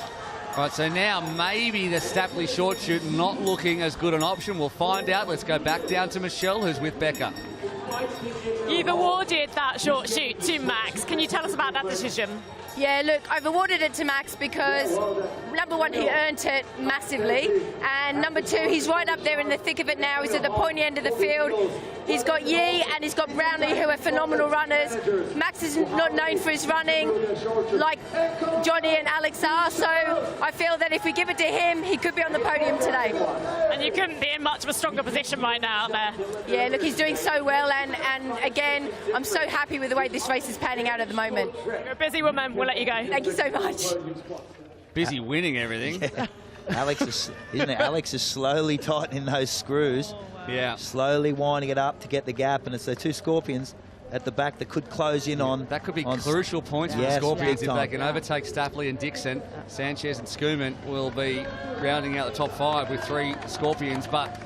Speaker 1: Right, so now maybe the Stapley short shoot not looking as good an option. We'll find out. Let's go back down to Michelle, who's with Becca.
Speaker 16: You've awarded that short shoot to Max. Can you tell us about that decision?
Speaker 10: Yeah, look, I've awarded it to Max because, number one, he earned it massively, and number two, he's right up there in the thick of it now. He's at the pointy end of the field. He's got Yee and he's got Brownlee, who are phenomenal runners. Max is not known for his running like Johnny and Alex are, so I feel that if we give it to him, he could be on the podium today.
Speaker 16: And you couldn't be in much of a stronger position right now out there.
Speaker 10: Yeah, look, he's doing so well, and again, I'm so happy with the way this race is panning out at the moment.
Speaker 16: You're a busy woman. We'll let you go.
Speaker 10: Thank you so much.
Speaker 1: Busy winning everything.
Speaker 6: Yeah. Alex is slowly tightening those screws.
Speaker 1: Yeah.
Speaker 6: Slowly winding it up to get the gap, and it's the two Scorpions at the back that could close in on.
Speaker 1: That could be crucial points for the Scorpions if they can overtake Stapley and Dixon. Sanchez and Schumann will be rounding out the top 5 with 3 Scorpions, but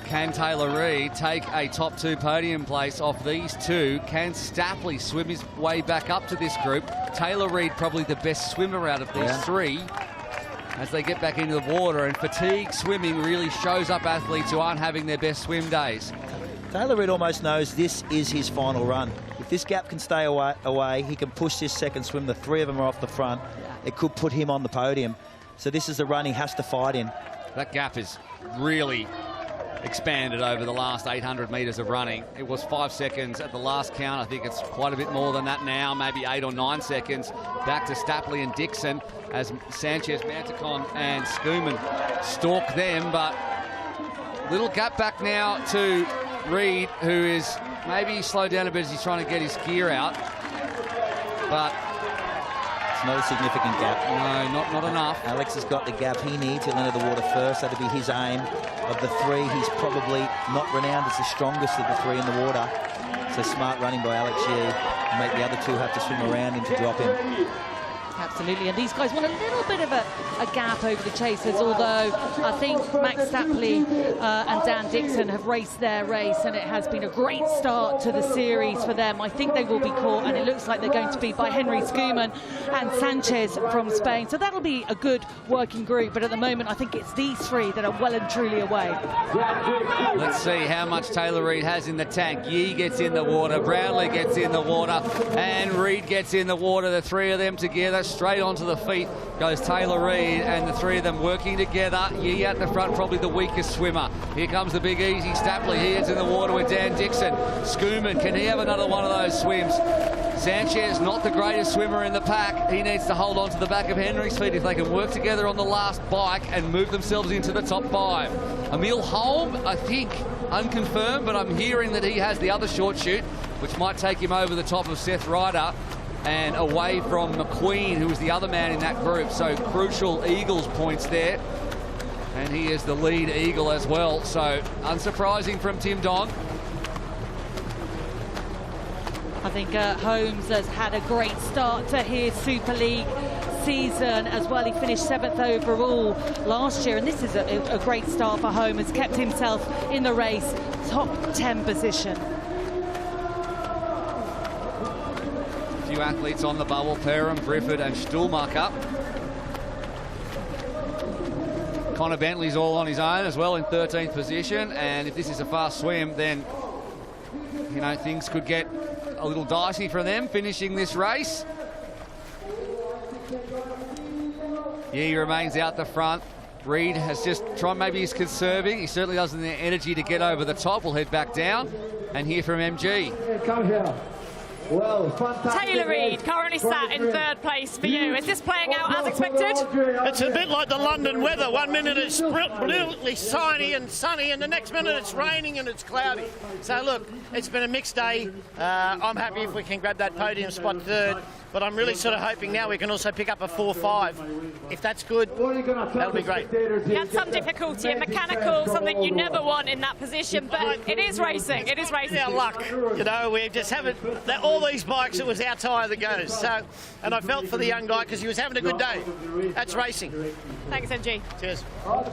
Speaker 1: can Taylor Reid take a top 2 podium place off these two? Can Stapley swim his way back up to this group? Taylor Reid probably the best swimmer out of these 3 as they get back into the water, and fatigue swimming really shows up athletes who aren't having their best swim days.
Speaker 6: Taylor Reid almost knows this is his final run. If this gap can stay away, he can push this second swim. The 3 of them are off the front. It could put him on the podium. So this is the run he has to fight in.
Speaker 1: That gap is really expanded over the last 800 metres of running. It was 5 seconds at the last count. I think it's quite a bit more than that now, maybe 8 or 9 seconds. Back to Stapley and Dixon as Sanchez, Manticon and Schumann stalk them, but little gap back now to Reid, who is maybe slowed down a bit as he's trying to get his gear out, but
Speaker 6: it's not a significant gap.
Speaker 1: No, not enough.
Speaker 6: Alex has got the gap he needs. He'll enter the water first. That'll be his aim. Of the 3, he's probably not renowned as the strongest of the 3 in the water. So smart running by Alex Yee. Make the other 2 have to swim around him to drop him.
Speaker 13: Absolutely, and these guys want a little bit of a gap over the chasers, although I think Max Stapley and Dan Dixon have raced their race, and it has been a great start to the series for them. I think they will be caught, and it looks like they're going to be by Henry Schumann and Sanchez from Spain, so that'll be a good working group, but at the moment I think it's these 3 that are well and truly away.
Speaker 1: Let's see how much Taylor Reid has in the tank. Yee gets in the water, Brownlee gets in the water, and Reid gets in the water. The 3 of them together, straight onto the feet goes Taylor Reid, and the 3 of them working together. Yee at the front, probably the weakest swimmer. Here comes the big easy Stapley. He gets in the water with Dan Dixon. Schumann, can he have another one of those swims? Sanchez, not the greatest swimmer in the pack. He needs to hold on to the back of Henry's feet if they can work together on the last bike and move themselves into the top 5. Emil Holm, I think, unconfirmed, but I'm hearing that he has the other short shoot, which might take him over the top of Seth Ryder and away from McQueen, who was the other man in that group. So crucial Eagles points there. And he is the lead Eagle as well. So unsurprising from Tim Don.
Speaker 13: I think Holmes has had a great start to his Super League season as well. He finished 7th overall last year, and this is a great start for Holmes. Has kept himself in the race, top 10 position.
Speaker 1: Few athletes on the bubble, Perham, Griffith and Stuhlmacher. Connor Bentley's all on his own as well in 13th position, and if this is a fast swim, then you know things could get a little dicey for them finishing this race. He remains out the front. Reid has just tried, maybe he's conserving. He certainly doesn't have the energy to get over the top. We'll head back down and hear from MG.
Speaker 16: Taylor Reid currently sat in 3rd place for you. Is this playing playing out as expected?
Speaker 3: It's a bit like the London weather. 1 minute it's brilliantly sunny and sunny, and the next minute it's raining and it's cloudy. So look, it's been a mixed day. I'm happy if we can grab that podium spot third, but I'm really sort of hoping now we can also pick up a 4-5. If that's good, that'll be great.
Speaker 16: You had some difficulty in mechanical, something you never want in that position, but it is racing. It is racing.
Speaker 3: Yeah, luck. You know, we just haven't. All these bikes, it was our tyre that goes. So, and I felt for the young guy because he was having a good day. That's racing.
Speaker 16: Thanks, MG.
Speaker 3: Cheers.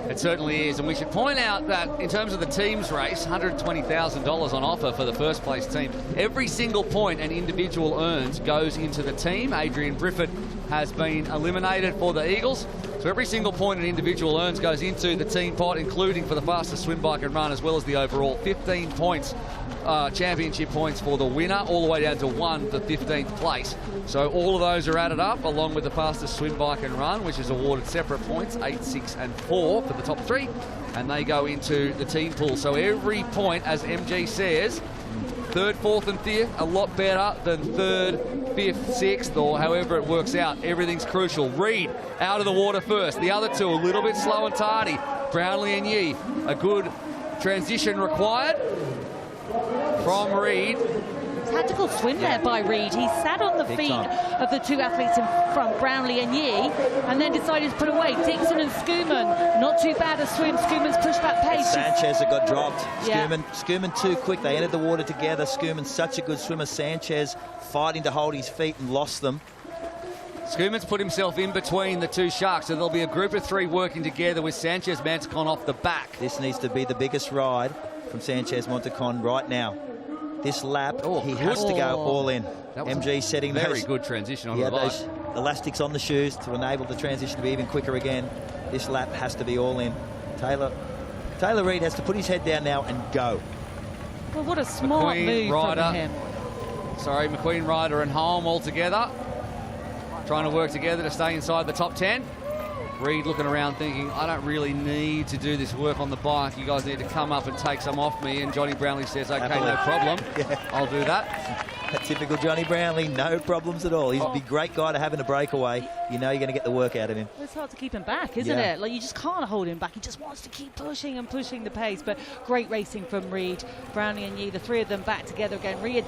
Speaker 1: It certainly is, and we should point out that in terms of the team's race, $120,000 on offer for the first place team. Every single point an individual earns goes into the team. Adrian Briffett has been eliminated for the Eagles. So every single point an individual earns goes into the team pot, including for the fastest swim, bike and run, as well as the overall 15 points, championship points for the winner, all the way down to 1 for 15th place. So all of those are added up, along with the fastest swim, bike and run, which is awarded separate points, 8, 6 and 4 for the top 3, and they go into the team pool. So every point, as MG says, third, fourth and fifth, a lot better than third, fifth, sixth, or however it works out. Everything's crucial. Reed out of the water first. The other two a little bit slow and tardy. Brownlee and Yee, a good transition required from Reed.
Speaker 13: Tactical swim there by Reed. He sat on the feet of the two athletes in front, Brownlee and Yee, and then decided to put away Dixon and Schumann. Not too bad a swim. Schumann's pushed back pace.
Speaker 6: Sanchez had got dropped.
Speaker 13: Yeah.
Speaker 6: Schumann too quick. They entered the water together. Schumann's such a good swimmer. Sanchez fighting to hold his feet and lost them.
Speaker 1: Schumann's put himself in between the two sharks, so there'll be a group of 3 working together with Sanchez Montecon off the back.
Speaker 6: This needs to be the biggest ride from Sanchez Montecon right now. This lap, he has to go all in. MG setting
Speaker 1: very
Speaker 6: those,
Speaker 1: good transition on the bike.
Speaker 6: those elastics on the shoes to enable the transition to be even quicker again. This lap has to be all in. Taylor Reid has to put his head down now and go.
Speaker 13: Well, what a smart move from him.
Speaker 1: Sorry, McQueen, Ryder and Holm all together. Trying to work together to stay inside the top 10. Reed looking around thinking, I don't really need to do this work on the bike. You guys need to come up and take some off me. And Johnny Brownlee says, OK, no problem. I'll do that.
Speaker 6: A typical Johnny Brownlee, no problems at all. He's a big, great guy to have in a breakaway. You know you're going to get the work out of him.
Speaker 13: It's hard to keep him back, isn't it? Like, you just can't hold him back. He just wants to keep pushing and pushing the pace. But great racing from Reed, Brownlee and Yee, the 3 of them back together again. Reed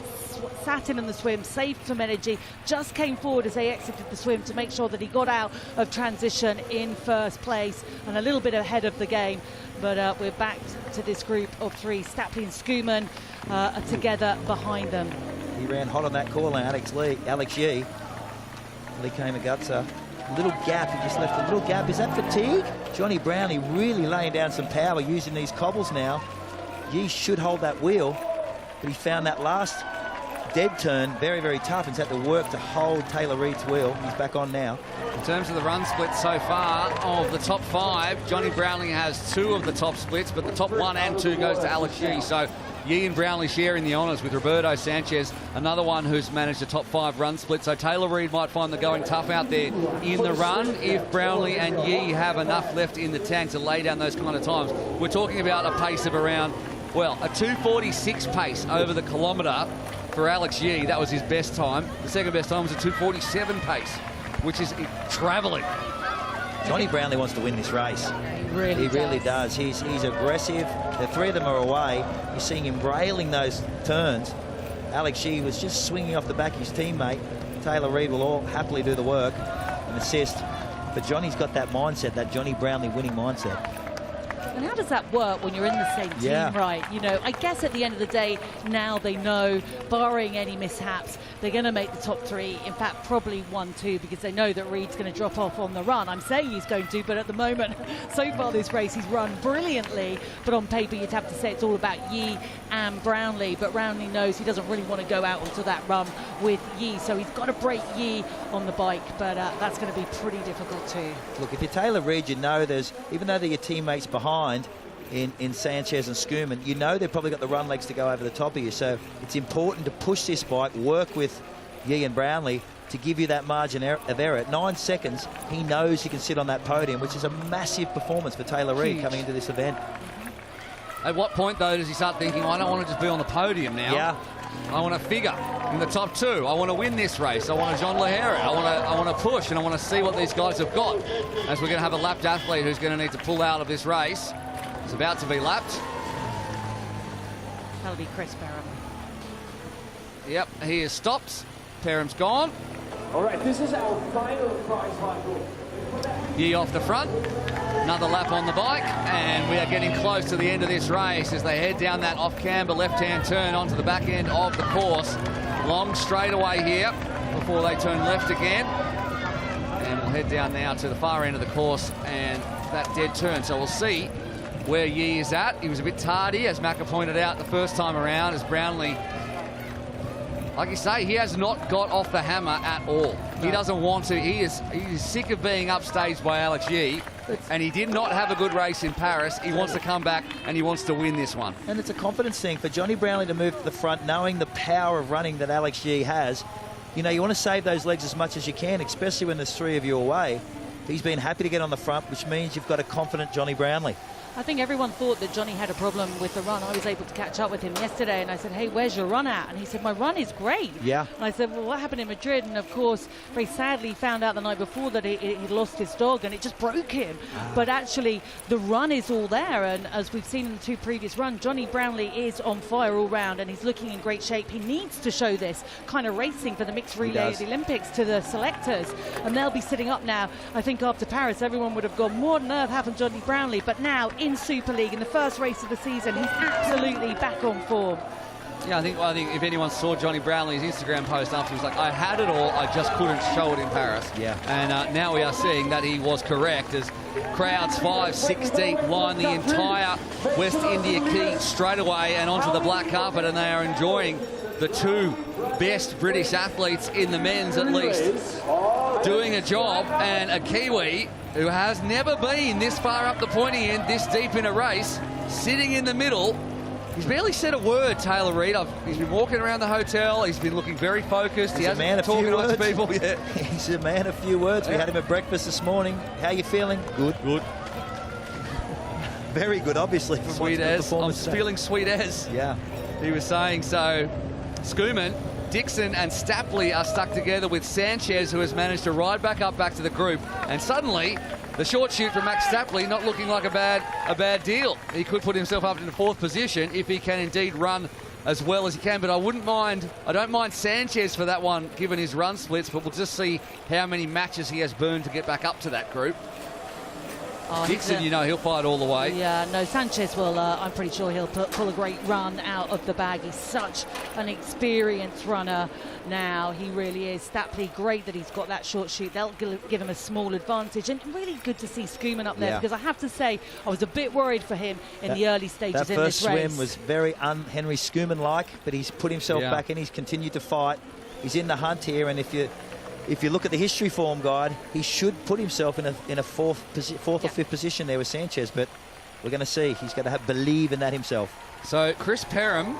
Speaker 13: sat in the swim, saved some energy, just came forward as they exited the swim to make sure that he got out of transition in first place and a little bit ahead of the game. But we're back to this group of 3. Stapley and Schumann are together behind them.
Speaker 6: He ran hot on that corner, Alex Yee. Lee Kamagutsa. Little gap, he just left a little gap. Is that fatigue? Johnny Brownlee really laying down some power using these cobbles now. Yee should hold that wheel, but he found that last dead turn very, very tough and he's had to work to hold Taylor Reid's wheel. He's back on now.
Speaker 1: In terms of the run split so far of the top 5, Johnny Brownlee has 2 of the top splits, but the top 1 and 2 goes to Alex Yee. So Yee and Brownlee sharing the honours with Roberto Sanchez, another one who's managed a top 5 run split. So Taylor Reid might find the going tough out there in the run if Brownlee and Yee have enough left in the tank to lay down those kind of times. We're talking about a pace of around, well, a 2:46 pace over the kilometre for Alex Yee. That was his best time. The second best time was a 2:47 pace, which is travelling.
Speaker 6: Johnny Brownlee wants to win this race. He really does. He's aggressive. The 3 of them are away. You're seeing him railing those turns. Alex Yee was just swinging off the back of his teammate. Taylor Reid will all happily do the work and assist. But Johnny's got that mindset, that Johnny Brownlee winning mindset.
Speaker 13: And how does that work when you're in the same team, right? You know, I guess at the end of the day, now they know, barring any mishaps, they're going to make the top 3. In fact, probably 1, 2, because they know that Reed's going to drop off on the run. I'm saying he's going to, but at the moment, so far this race, he's run brilliantly. But on paper, you'd have to say it's all about Yee and Brownlee. But Brownlee knows he doesn't really want to go out onto that run with Yee. So he's got to break Yee on the bike, but that's going to be pretty difficult too.
Speaker 6: Look, if you're Taylor Reid, you know there's, even though they're your teammates behind, in Sanchez and Schumann, you know they've probably got the run legs to go over the top of you. So it's important to push this bike, work with Yee and Brownlee to give you that margin of error. At 9 seconds, he knows he can sit on that podium, which is a massive performance for Taylor Reid coming into this event.
Speaker 1: At what point, though, does he start thinking, I don't want to just be on the podium now?
Speaker 6: Yeah.
Speaker 1: I want to figure in the top 2. I want to win this race. I want a Jean Lahera. I want to push, and I want to see what these guys have got. As we're going to have a lapped athlete who's going to need to pull out of this race. It's about to be lapped.
Speaker 20: That'll be Chris Perham.
Speaker 1: Yep, he is stopped. Perham's gone.
Speaker 18: All right, this is our final prize fight.
Speaker 1: Yee off the front. Another lap on the bike, and we are getting close to the end of this race as they head down that off-camber left-hand turn onto the back end of the course. Long straightaway here before they turn left again. And we'll head down now to the far end of the course and that dead turn. So we'll see where Yee is at. He was a bit tardy, as Macca pointed out the first time around, as Brownlee, like you say, he has not got off the hammer at all. He doesn't want to. He is sick of being upstaged by Alex Yee, and he did not have a good race in Paris. He wants to come back and he wants to win this one.
Speaker 6: And it's a confidence thing for Johnny Brownlee to move to the front, knowing the power of running that Alex Yee has. You know, you want to save those legs as much as you can, especially when there's 3 of you away. He's been happy to get on the front, which means you've got a confident Johnny Brownlee.
Speaker 20: I think everyone thought that Johnny had a problem with the run. I was able to catch up with him yesterday, and I said, hey, where's your run at? And he said, my run is great.
Speaker 6: Yeah.
Speaker 20: And I said, well, what happened in Madrid? And of course, very sadly found out the night before that he'd lost his dog, and it just broke him. But actually, the run is all there, and as we've seen in the 2 previous runs, Johnny Brownlee is on fire all round, and he's looking in great shape. He needs to show this kind of racing for the mixed relay at the Olympics to the selectors, and they'll be sitting up now. I think after Paris, everyone would have gone, what on earth happened to Johnny Brownlee? But now, in Super League, in the first race of the season, he's absolutely back on form.
Speaker 1: Yeah, I think if anyone saw Johnny Brownlee's Instagram post after, he was like, I had it all, I just couldn't show it in Paris.
Speaker 6: Yeah.
Speaker 1: And now we are seeing that he was correct, as crowds 5, 6 deep line the entire West India Quay straight away and onto the black carpet, and they are enjoying the 2 best British athletes in the men's, at least, doing a job. And a Kiwi who has never been this far up the pointy end, this deep in a race, sitting in the middle. He's barely said a word, Taylor Reid. He's been walking around the hotel. He's been looking very focused. He hasn't been talking to people yet.
Speaker 6: He's a man of few words. We had him at breakfast this morning. How you feeling? Good.
Speaker 1: Good.
Speaker 6: Very good, obviously.
Speaker 1: Sweet as. I'm feeling sweet as.
Speaker 6: Yeah.
Speaker 1: He was saying so. Schoeman, Dixon and Stapley are stuck together with Sanchez, who has managed to ride back to the group. And suddenly, the short shoot from Max Stapley not looking like a bad deal. He could put himself up in the 4th position if he can indeed run as well as he can. But I don't mind Sanchez for that one, given his run splits, but we'll just see how many matches he has burned to get back up to that group. Dixon, you know, he'll fight all the way.
Speaker 20: Yeah, no, Sanchez will, I'm pretty sure he'll pull a great run out of the bag. He's such an experienced runner now. He really is. Stapley, great that he's got that short shoot. They'll give him a small advantage. And really good to see Schoeman up there, because I have to say, I was a bit worried for him in the early stages in this race.
Speaker 6: That first swim was very Henry Schoeman-like, but he's put himself back in. He's continued to fight. He's in the hunt here, and if you look at the history form guide, he should put himself in a fourth or 5th position there with Sanchez, but we're going to see. He's going to believe in that himself.
Speaker 1: So Chris Perham,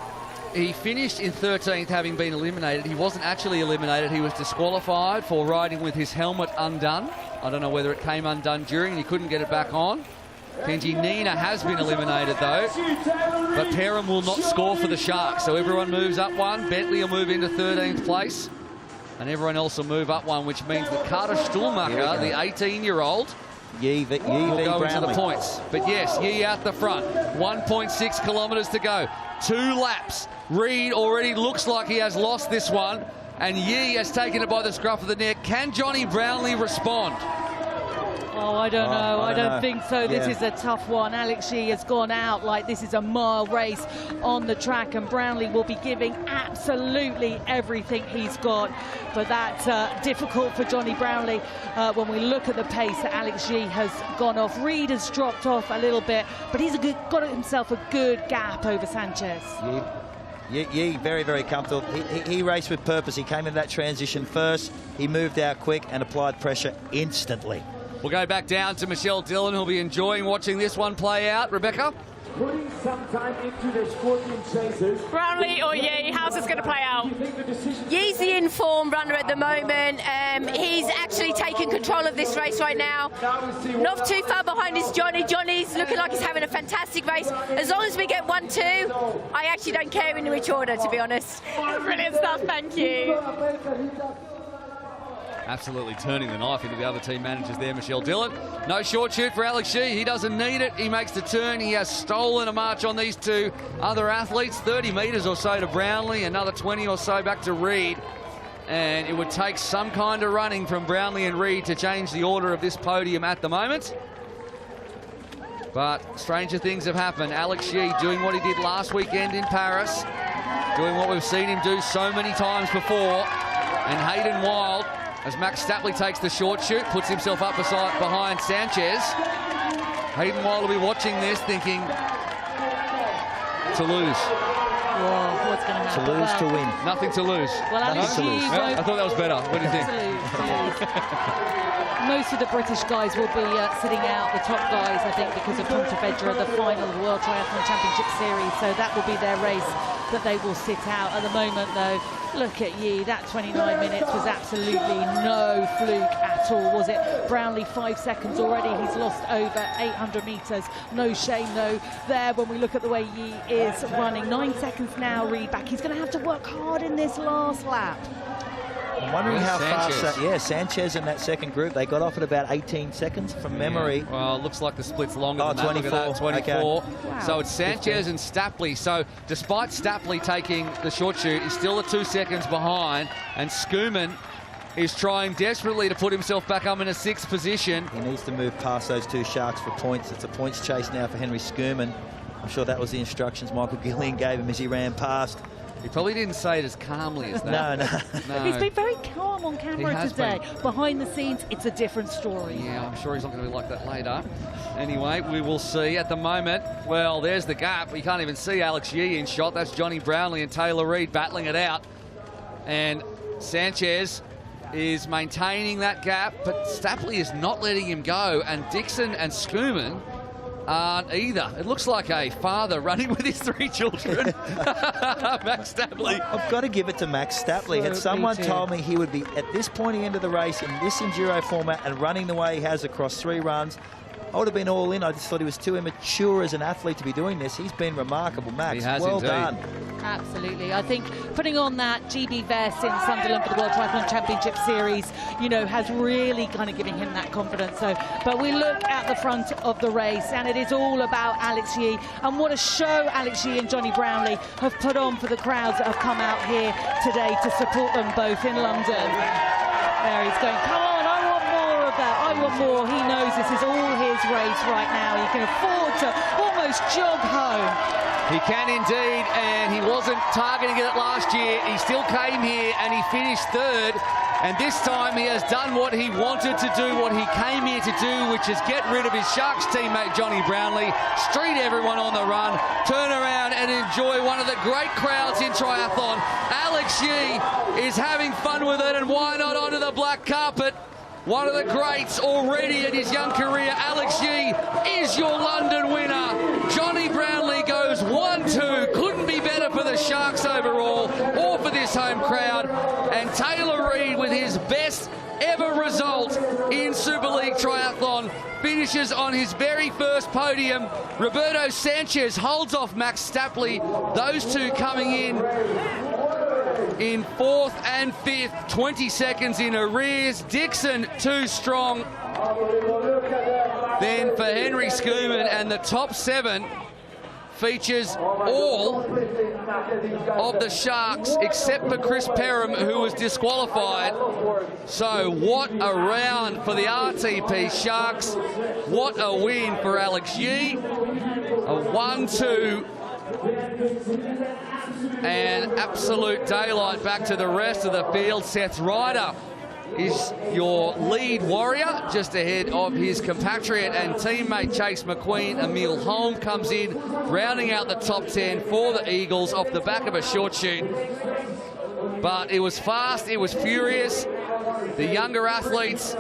Speaker 1: he finished in 13th, having been eliminated. He wasn't actually eliminated. He was disqualified for riding with his helmet undone. I don't know whether it came undone during and he couldn't get it back on. Kenji Nina has been eliminated though, but Perham will not score for the Sharks. So everyone moves up one. Bentley will move into 13th place. And everyone else will move up one, which means that Carter Stuhlmacher, the 18-year-old,
Speaker 6: Yee
Speaker 1: will go
Speaker 6: Brownlee
Speaker 1: into the points. But yes, Yee out the front. 1.6 kilometres to go. 2 laps. Reid already looks like he has lost this one. And Yee has taken it by the scruff of the neck. Can Johnny Brownlee respond?
Speaker 20: Oh, I don't know. I don't think so. This is a tough one. Alex Yee has gone out like this is a mile race on the track, and Brownlee will be giving absolutely everything he's got. But that's difficult for Johnny Brownlee when we look at the pace that Alex Yee has gone off. Reid has dropped off a little bit, but he's got himself a good gap over Sanchez.
Speaker 6: Yee, very, very comfortable. He raced with purpose. He came in that transition first. He moved out quick and applied pressure instantly.
Speaker 1: We'll go back down to Michelle Dillon, who'll be enjoying watching this one play out. Rebecca?
Speaker 18: Putting some time into the scorpion chasers.
Speaker 16: Brownlee or Yee, how's this going to play out?
Speaker 10: Yee's the informed form runner at the moment. He's actually taking control of this race right now. Not too far behind is Johnny. Johnny's looking like he's having a fantastic race. As long as we get 1-2, I actually don't care in which order, to be honest.
Speaker 16: Brilliant stuff, thank you.
Speaker 1: Absolutely turning the knife into the other team managers there, Michelle Dillon. No short shoot for Alex Shee. He doesn't need it. He makes the turn. He has stolen a march on these two other athletes. 30 metres or so to Brownlee, another 20 or so back to Reid. And it would take some kind of running from Brownlee and Reid to change the order of this podium at the moment. But stranger things have happened. Alex Shee doing what he did last weekend in Paris, doing what we've seen him do so many times before. And Hayden Wild, as Max Stapley takes the short shoot, puts himself up behind Sanchez. Hayden Wild will be watching this thinking, Toulouse.
Speaker 20: Whoa, what's going to happen?
Speaker 6: Toulouse to win.
Speaker 1: Nothing to lose.
Speaker 20: Well, Alex Shee
Speaker 1: I thought that was better. What do you think?
Speaker 20: Most of the British guys will be sitting out, the top guys, I think, because of Pontevedra, the final of the World Triathlon Championship Series. So that will be their race that they will sit out. At the moment, though, look at Yee. That 29 minutes was absolutely no fluke at all, was it? Brownlee 5 seconds already. He's lost over 800 metres. No shame, though, there when we look at the way Yee is running. 9 seconds now, Reid back. He's going to have to work hard in this last lap.
Speaker 6: I'm wondering how fast Sanchez in that second group, they got off at about 18 seconds from memory.
Speaker 1: Yeah. Well, it looks like the split's longer than
Speaker 6: 24.
Speaker 1: That. Look at that, 24.
Speaker 6: Okay.
Speaker 1: Wow. So it's Sanchez
Speaker 6: 15.
Speaker 1: and Stapley. So despite Stapley taking the short shoot, he's still 2 seconds behind. And Schoeman is trying desperately to put himself back up in a 6th position.
Speaker 6: He needs to move past those two Sharks for points. It's a points chase now for Henry Schoeman. I'm sure that was the instructions Michael Gillian gave him as he ran past.
Speaker 1: He probably didn't say it as calmly as that.
Speaker 6: No.
Speaker 20: He's been very calm on camera today. Behind the scenes, it's a different story.
Speaker 1: Yeah, I'm sure he's not going to be like that later. Anyway, we will see. At the moment, well, there's the gap. You can't even see Alex Yee in shot. That's Johnny Brownlee and Taylor Reid battling it out. And Sanchez is maintaining that gap, but Stapley is not letting him go. And Dixon and Schoeman aren't either. It looks like a father running with his 3 children. Max Stapley.
Speaker 6: I've got to give it to Max Stapley. Had someone told me he would be at this pointy end of the race in this enduro format and running the way he has across 3 runs, I would have been all in. I just thought he was too immature as an athlete to be doing this. He's been remarkable, Max.
Speaker 1: He has
Speaker 6: well
Speaker 1: indeed.
Speaker 6: done.
Speaker 20: Absolutely. I think putting on that GB vest in Sunderland for the World Triathlon Championship Series, you know, has really kind of given him that confidence. So, but we look at the front of the race, and it is all about Alex Yee. And what a show Alex Yee and Johnny Brownlee have put on for the crowds that have come out here today to support them both in London. There he's going, come on, I want more of that. I want more. He knows this is all his race right now. He can afford to almost jog home.
Speaker 1: He can indeed, and he wasn't targeting it last year. He still came here and he finished 3rd. And this time he has done what he wanted to do, what he came here to do, which is get rid of his Sharks teammate Johnny Brownlee, street everyone on the run, turn around and enjoy one of the great crowds in triathlon. Alex Yee is having fun with it, and why not onto the black carpet? One of the greats already in his young career, Alex Yee, is your London winner. Johnny Brownlee goes 1-2. Couldn't be better for the Sharks overall or for this home crowd. And Taylor Reid, with his best ever result in Super League Triathlon, finishes on his very first podium. Roberto Sanchez holds off Max Stapley. Those two coming in 4th and 5th, 20 seconds in arrears. Dixon too strong. Then for Henry Schoeman, and the top 7 features all of the Sharks except for Chris Perham, who was disqualified. So what a round for the RTP Sharks. What a win for Alex Yee. A 1-2. And absolute daylight back to the rest of the field. Seth Ryder is your lead warrior, just ahead of his compatriot and teammate Chase McQueen. Emil Holm comes in, rounding out the top 10 for the Eagles off the back of a short shoot. But it was fast, it was furious. The younger athletes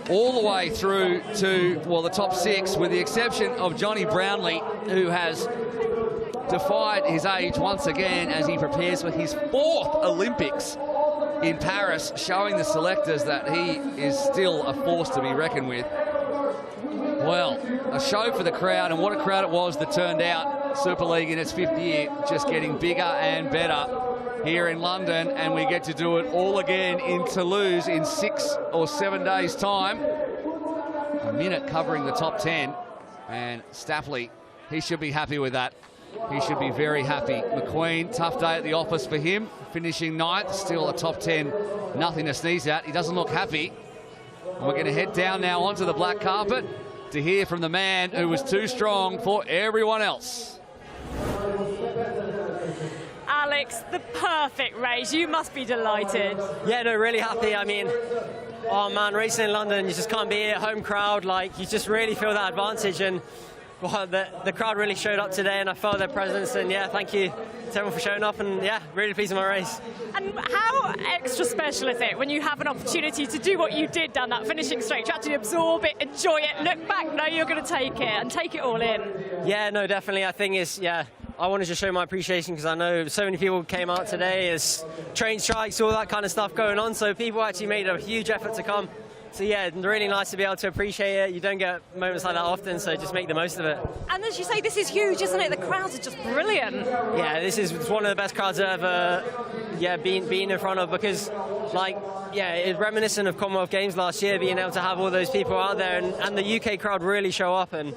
Speaker 1: all the way through to, well, the top 6, with the exception of Johnny Brownlee, who has defied his age once again as he prepares for his 4th Olympics in Paris, showing the selectors that he is still a force to be reckoned with. Well, a show for the crowd, and what a crowd it was that turned out. Super League in its 5th year, just getting bigger and better here in London, and we get to do it all again in Toulouse in 6 or 7 days' time. A minute covering the top 10, and Stapley, he should be happy with that. He should be very happy. McQueen, tough day at the office for him, finishing 9th, still a top 10, nothing to sneeze at. He doesn't look happy. And we're going to head down now onto the black carpet to hear from the man who was too strong for everyone else.
Speaker 16: Alex, the perfect race. You must be delighted.
Speaker 7: Yeah, no, really happy. I mean, oh man, racing in London, you just can't be a home crowd. Like, you just really feel that advantage. And well, the crowd really showed up today, and I felt their presence. And yeah, thank you to everyone for showing up. And yeah, really pleased with my race.
Speaker 16: And how extra special is it when you have an opportunity to do what you did down that finishing straight? You had to absorb it, enjoy it, look back, know you're going to take it, and take it all in.
Speaker 7: Yeah, no, definitely. I think it's, yeah, I wanted to show my appreciation because I know so many people came out today. There's train strikes, all that kind of stuff going on. So people actually made a huge effort to come. So yeah, really nice to be able to appreciate it. You don't get moments like that often, so just make the most of it.
Speaker 16: And as you say, this is huge, isn't it? The crowds are just brilliant.
Speaker 7: Yeah, this is one of the best crowds I've ever been in front of, because like, yeah, it's reminiscent of Commonwealth Games last year, being able to have all those people out there, and the UK crowd really show up. And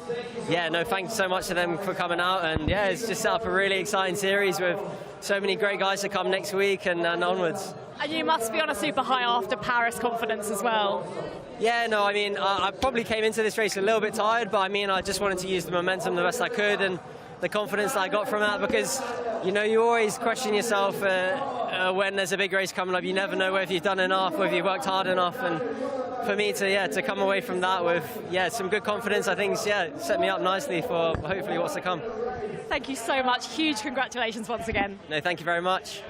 Speaker 7: yeah, no, thanks so much to them for coming out. And yeah, it's just set up a really exciting series with so many great guys to come next week and onwards.
Speaker 16: And you must be on a super high after Paris confidence as well.
Speaker 7: Yeah, no, I mean, I probably came into this race a little bit tired, but I mean, I just wanted to use the momentum the best I could and the confidence that I got from that, because, you know, you always question yourself when there's a big race coming up. You never know whether you've done enough, whether you've worked hard enough. And for me to come away from that with, some good confidence, I think, set me up nicely for hopefully what's to come.
Speaker 16: Thank you so much. Huge congratulations once again.
Speaker 7: No, thank you very much.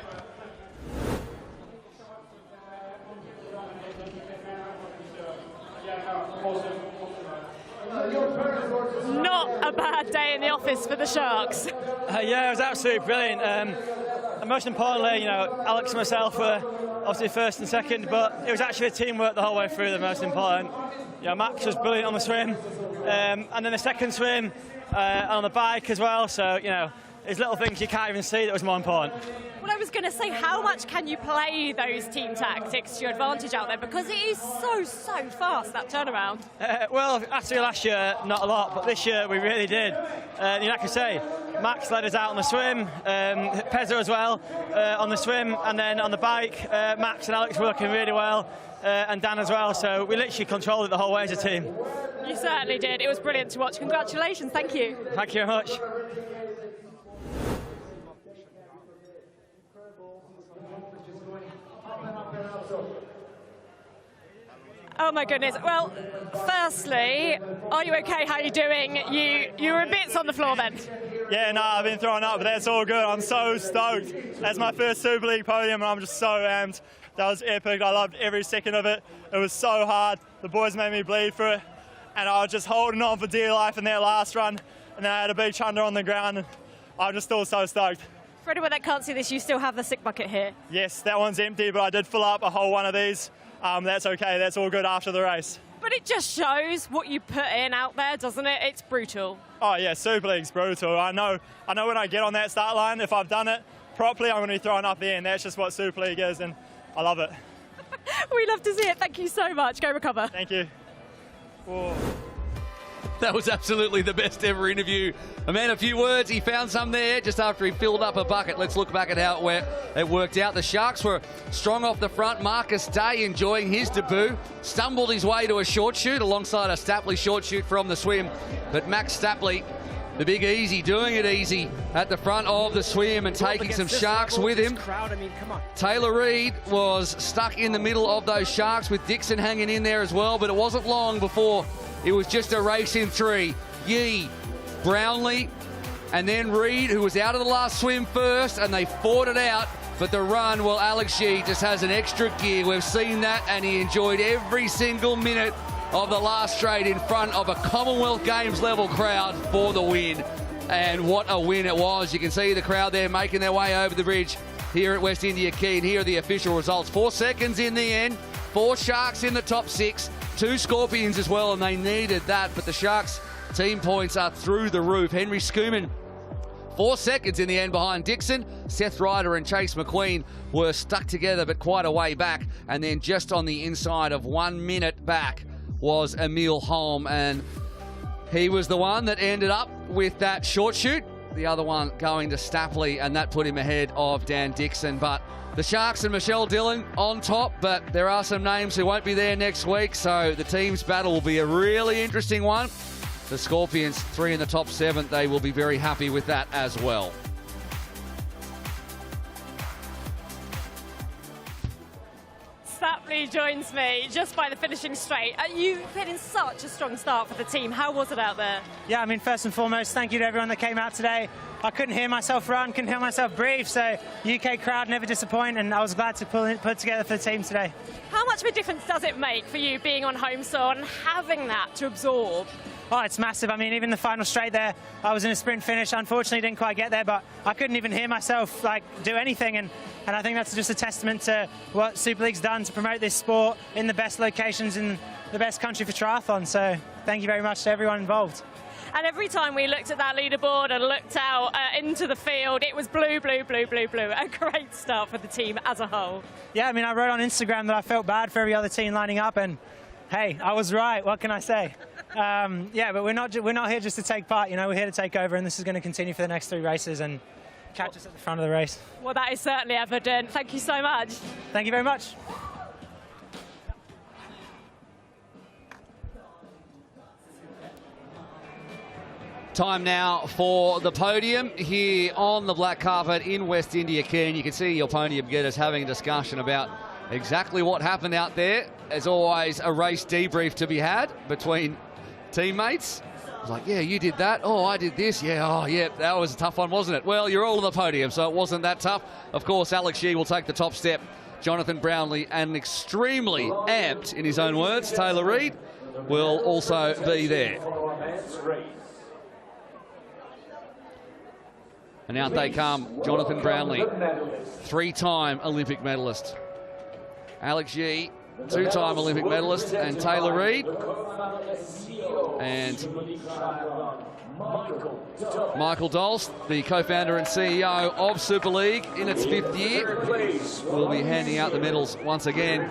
Speaker 16: Not a bad day in the office for the Sharks.
Speaker 22: Yeah, it was absolutely brilliant. And most importantly, you know, Alex and myself were obviously first and second, but it was actually the teamwork the whole way through the most important. You know, Max was brilliant on the swim, and then the second swim on the bike as well. So, you know, there's little things you can't even see that was more important.
Speaker 16: Well, I was going to say, how much can you play those team tactics to your advantage out there? Because it is so fast, that turnaround.
Speaker 22: Well, actually last year, not a lot, but this year we really did. You know, like I say, Max led us out on the swim, Pezzo as well on the swim, and then on the bike, Max and Alex were looking really well, and Dan as well, so we literally controlled it the whole way as a team.
Speaker 16: You certainly did. It was brilliant to watch. Congratulations. Thank you.
Speaker 22: Thank you very much.
Speaker 16: Oh my goodness. Well, firstly, are you okay? How are you doing? You were a bit on the floor then.
Speaker 9: Yeah, no, I've been thrown up, but that's all good. I'm so stoked. That's my first Super League podium, and I'm just so amped. That was epic. I loved every second of it. It was so hard. The boys made me bleed for it, and I was just holding on for dear life in that last run, and then I had a big chunder on the ground, and I'm just still so stoked.
Speaker 16: For anyone that can't see this, you still have the sick bucket here.
Speaker 9: Yes, that one's empty, but I did fill up a whole one of these. That's okay. That's all good after the race.
Speaker 16: But it just shows what you put in out there, doesn't it? It's brutal.
Speaker 9: Oh yeah, Super League's brutal. I know when I get on that start line, if I've done it properly, I'm going to be throwing up the end. That's just what Super League is, and I love it.
Speaker 16: We love to see it. Thank you so much. Go recover.
Speaker 9: Thank you. Whoa.
Speaker 1: That was absolutely the best ever interview. A man, a few words. He found some there just after he filled up a bucket. Let's look back at how it worked out. The Sharks were strong off the front. Marcus Day enjoying his debut. Stumbled his way to a short shoot alongside a Stapley short shoot from the swim. But Max Stapley, the big easy, doing it easy at the front of the swim and taking some Sharks with him. Taylor Reid was stuck in the middle of those Sharks with Dixon hanging in there as well, but it wasn't long before it was just a race in three. Yee, Brownlee, and then Reid, who was out of the last swim first, and they fought it out. But the run, well, Alex Yee just has an extra gear. We've seen that, and he enjoyed every single minute of the last straight in front of a Commonwealth Games level crowd for the win. And what a win it was. You can see the crowd there making their way over the bridge here at West India Quay. And here are the official results. 4 seconds in the end. 4 Sharks in the top 6. 2 Scorpions as well, and they needed that. But the Sharks team points are through the roof. Henry Schumann, 4 seconds in the end behind Dixon. Seth Ryder and Chase McQueen were stuck together, but quite a way back. And then just on the inside of 1 minute back was Emil Holm, and he was the one that ended up with that short shoot. The other one going to Stapley, and that put him ahead of Dan Dixon. But the Sharks and Michelle Dillon on top, but there are some names who won't be there next week, so the team's battle will be a really interesting one. The Scorpions, 3 in the top 7, they will be very happy with that as well.
Speaker 16: Stapley joins me just by the finishing straight. You've put in such a strong start for the team. How was it out there?
Speaker 4: Yeah, I mean, first and foremost, thank you to everyone that came out today. I couldn't hear myself run, couldn't hear myself breathe, so UK crowd never disappoint, and I was glad to put together for the team today.
Speaker 16: How much of a difference does it make for you being on home soil and having that to absorb?
Speaker 4: Oh, it's massive. I mean, even the final straight there, I was in a sprint finish. Unfortunately, didn't quite get there, but I couldn't even hear myself do anything. And I think that's just a testament to what Super League's done to promote this sport in the best locations in the best country for triathlon. So thank you very much to everyone involved.
Speaker 16: And every time we looked at that leaderboard and looked out into the field, it was blue, blue, blue, blue, blue. A great start for the team as a whole.
Speaker 4: Yeah, I mean, I wrote on Instagram that I felt bad for every other team lining up, and hey, I was right. What can I say? Yeah, but we're not here just to take part. You know, we're here to take over, and this is going to continue for the next 3 races and catch us at the front of the race.
Speaker 16: Well, that is certainly evident. Thank you so much.
Speaker 4: Thank you very much.
Speaker 1: Time now for the podium here on the black carpet in West India Quay. And you can see your podium getters having a discussion about exactly what happened out there. There's always a race debrief to be had between teammates. I was like, yeah, you did that. Oh, I did this. Yeah, oh, yeah, that was a tough one, wasn't it? Well, you're all on the podium, so it wasn't that tough. Of course, Alex Yee will take the top step. Jonathan Brownlee, and extremely amped, in his own words, Taylor Reid will also be there. And out they come, Jonathan Brownlee, 3-time Olympic medalist. Alex Yee, 2-time Olympic medalist, and Taylor Reid. And Michael Dolst, the co-founder and CEO of Super League in its 5th year, will be handing out the medals once again.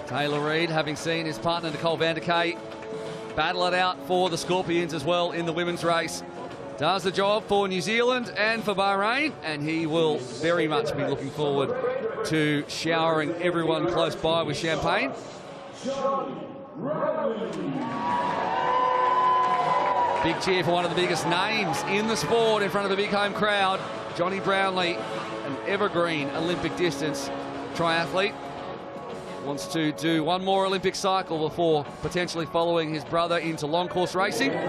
Speaker 1: Taylor Reid, having seen his partner Nicole van der Kay battle it out for the Scorpions as well in the women's race, does the job for New Zealand and for Bahrain, and he will very much be looking forward to showering everyone close by with champagne. Big cheer for one of the biggest names in the sport in front of the big home crowd. Johnny Brownlee, an evergreen Olympic distance triathlete. Wants to do one more Olympic cycle before potentially following his brother into long course racing. And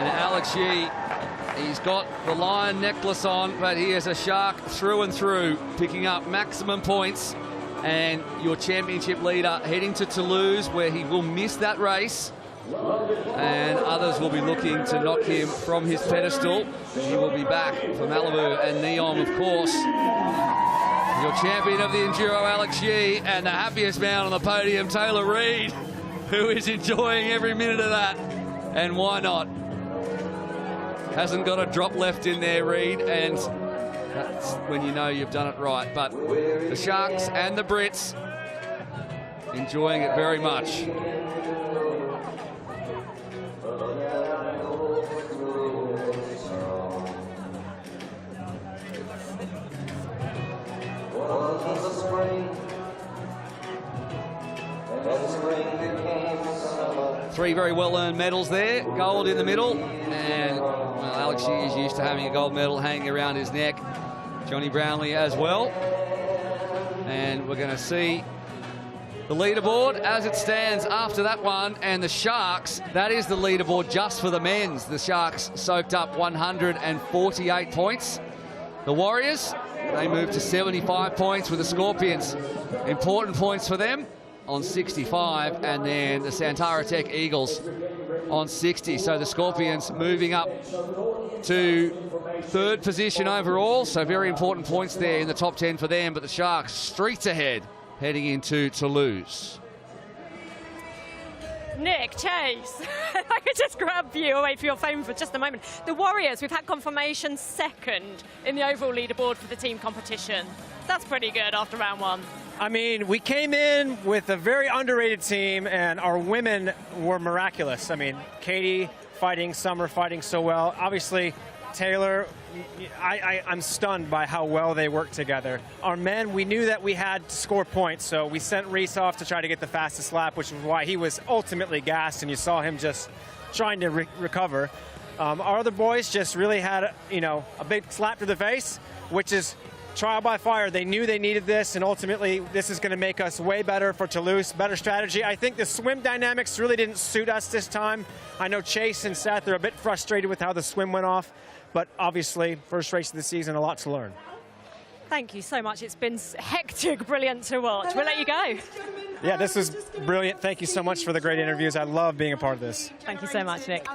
Speaker 1: Alex Yee, he's got the lion necklace on, but he is a shark through and through, picking up maximum points. And your championship leader heading to Toulouse, where he will miss that race. And others will be looking to knock him from his pedestal. He will be back for Malibu and NEOM, of course. Your champion of the Enduro, Alex Yee, and the happiest man on the podium, Taylor Reid, who is enjoying every minute of that. And why not? Hasn't got a drop left in there, Reid, and that's when you know you've done it right. But the Sharks and the Brits enjoying it very much. Three very well-earned medals there. Gold in the middle, and well, Alex Yee is used to having a gold medal hanging around his neck. Johnny Brownlee as well. And we're going to see The leaderboard as it stands after that one, and the Sharks, that is the leaderboard just for the men's. The Sharks soaked up 148 points. The Warriors, they moved to 75 points with the Scorpions. Important points for them on 65, and then the Santara Tech Eagles on 60. So the Scorpions moving up to 3rd position overall, so very important points there in the top 10 for them, but the Sharks streets ahead heading into Toulouse.
Speaker 16: Nick, Chase, if I could just grab you away from your phone for just a moment. The Warriors, we've had confirmation 2nd in the overall leaderboard for the team competition. That's pretty good after round 1.
Speaker 5: I mean, we came in with a very underrated team, and our women were miraculous. I mean, Katie fighting, Summer fighting so well. Obviously, Taylor, I'm stunned by how well they work together. Our men, we knew that we had to score points, so we sent Reese off to try to get the fastest lap, which is why he was ultimately gassed, and you saw him just trying to recover. Our other boys just really had, a big slap to the face, which is trial by fire. They knew they needed this, and ultimately this is going to make us way better for Toulouse. Better strategy. I think the swim dynamics really didn't suit us this time. I know Chase and Seth are a bit frustrated with how the swim went off, but obviously, first race of the season, a lot to learn.
Speaker 16: Thank you so much. It's been hectic, brilliant to watch. We'll let you go.
Speaker 5: Yeah, this was brilliant. Thank you so much for the great interviews. I love being a part of this.
Speaker 16: Thank you so much, Nick.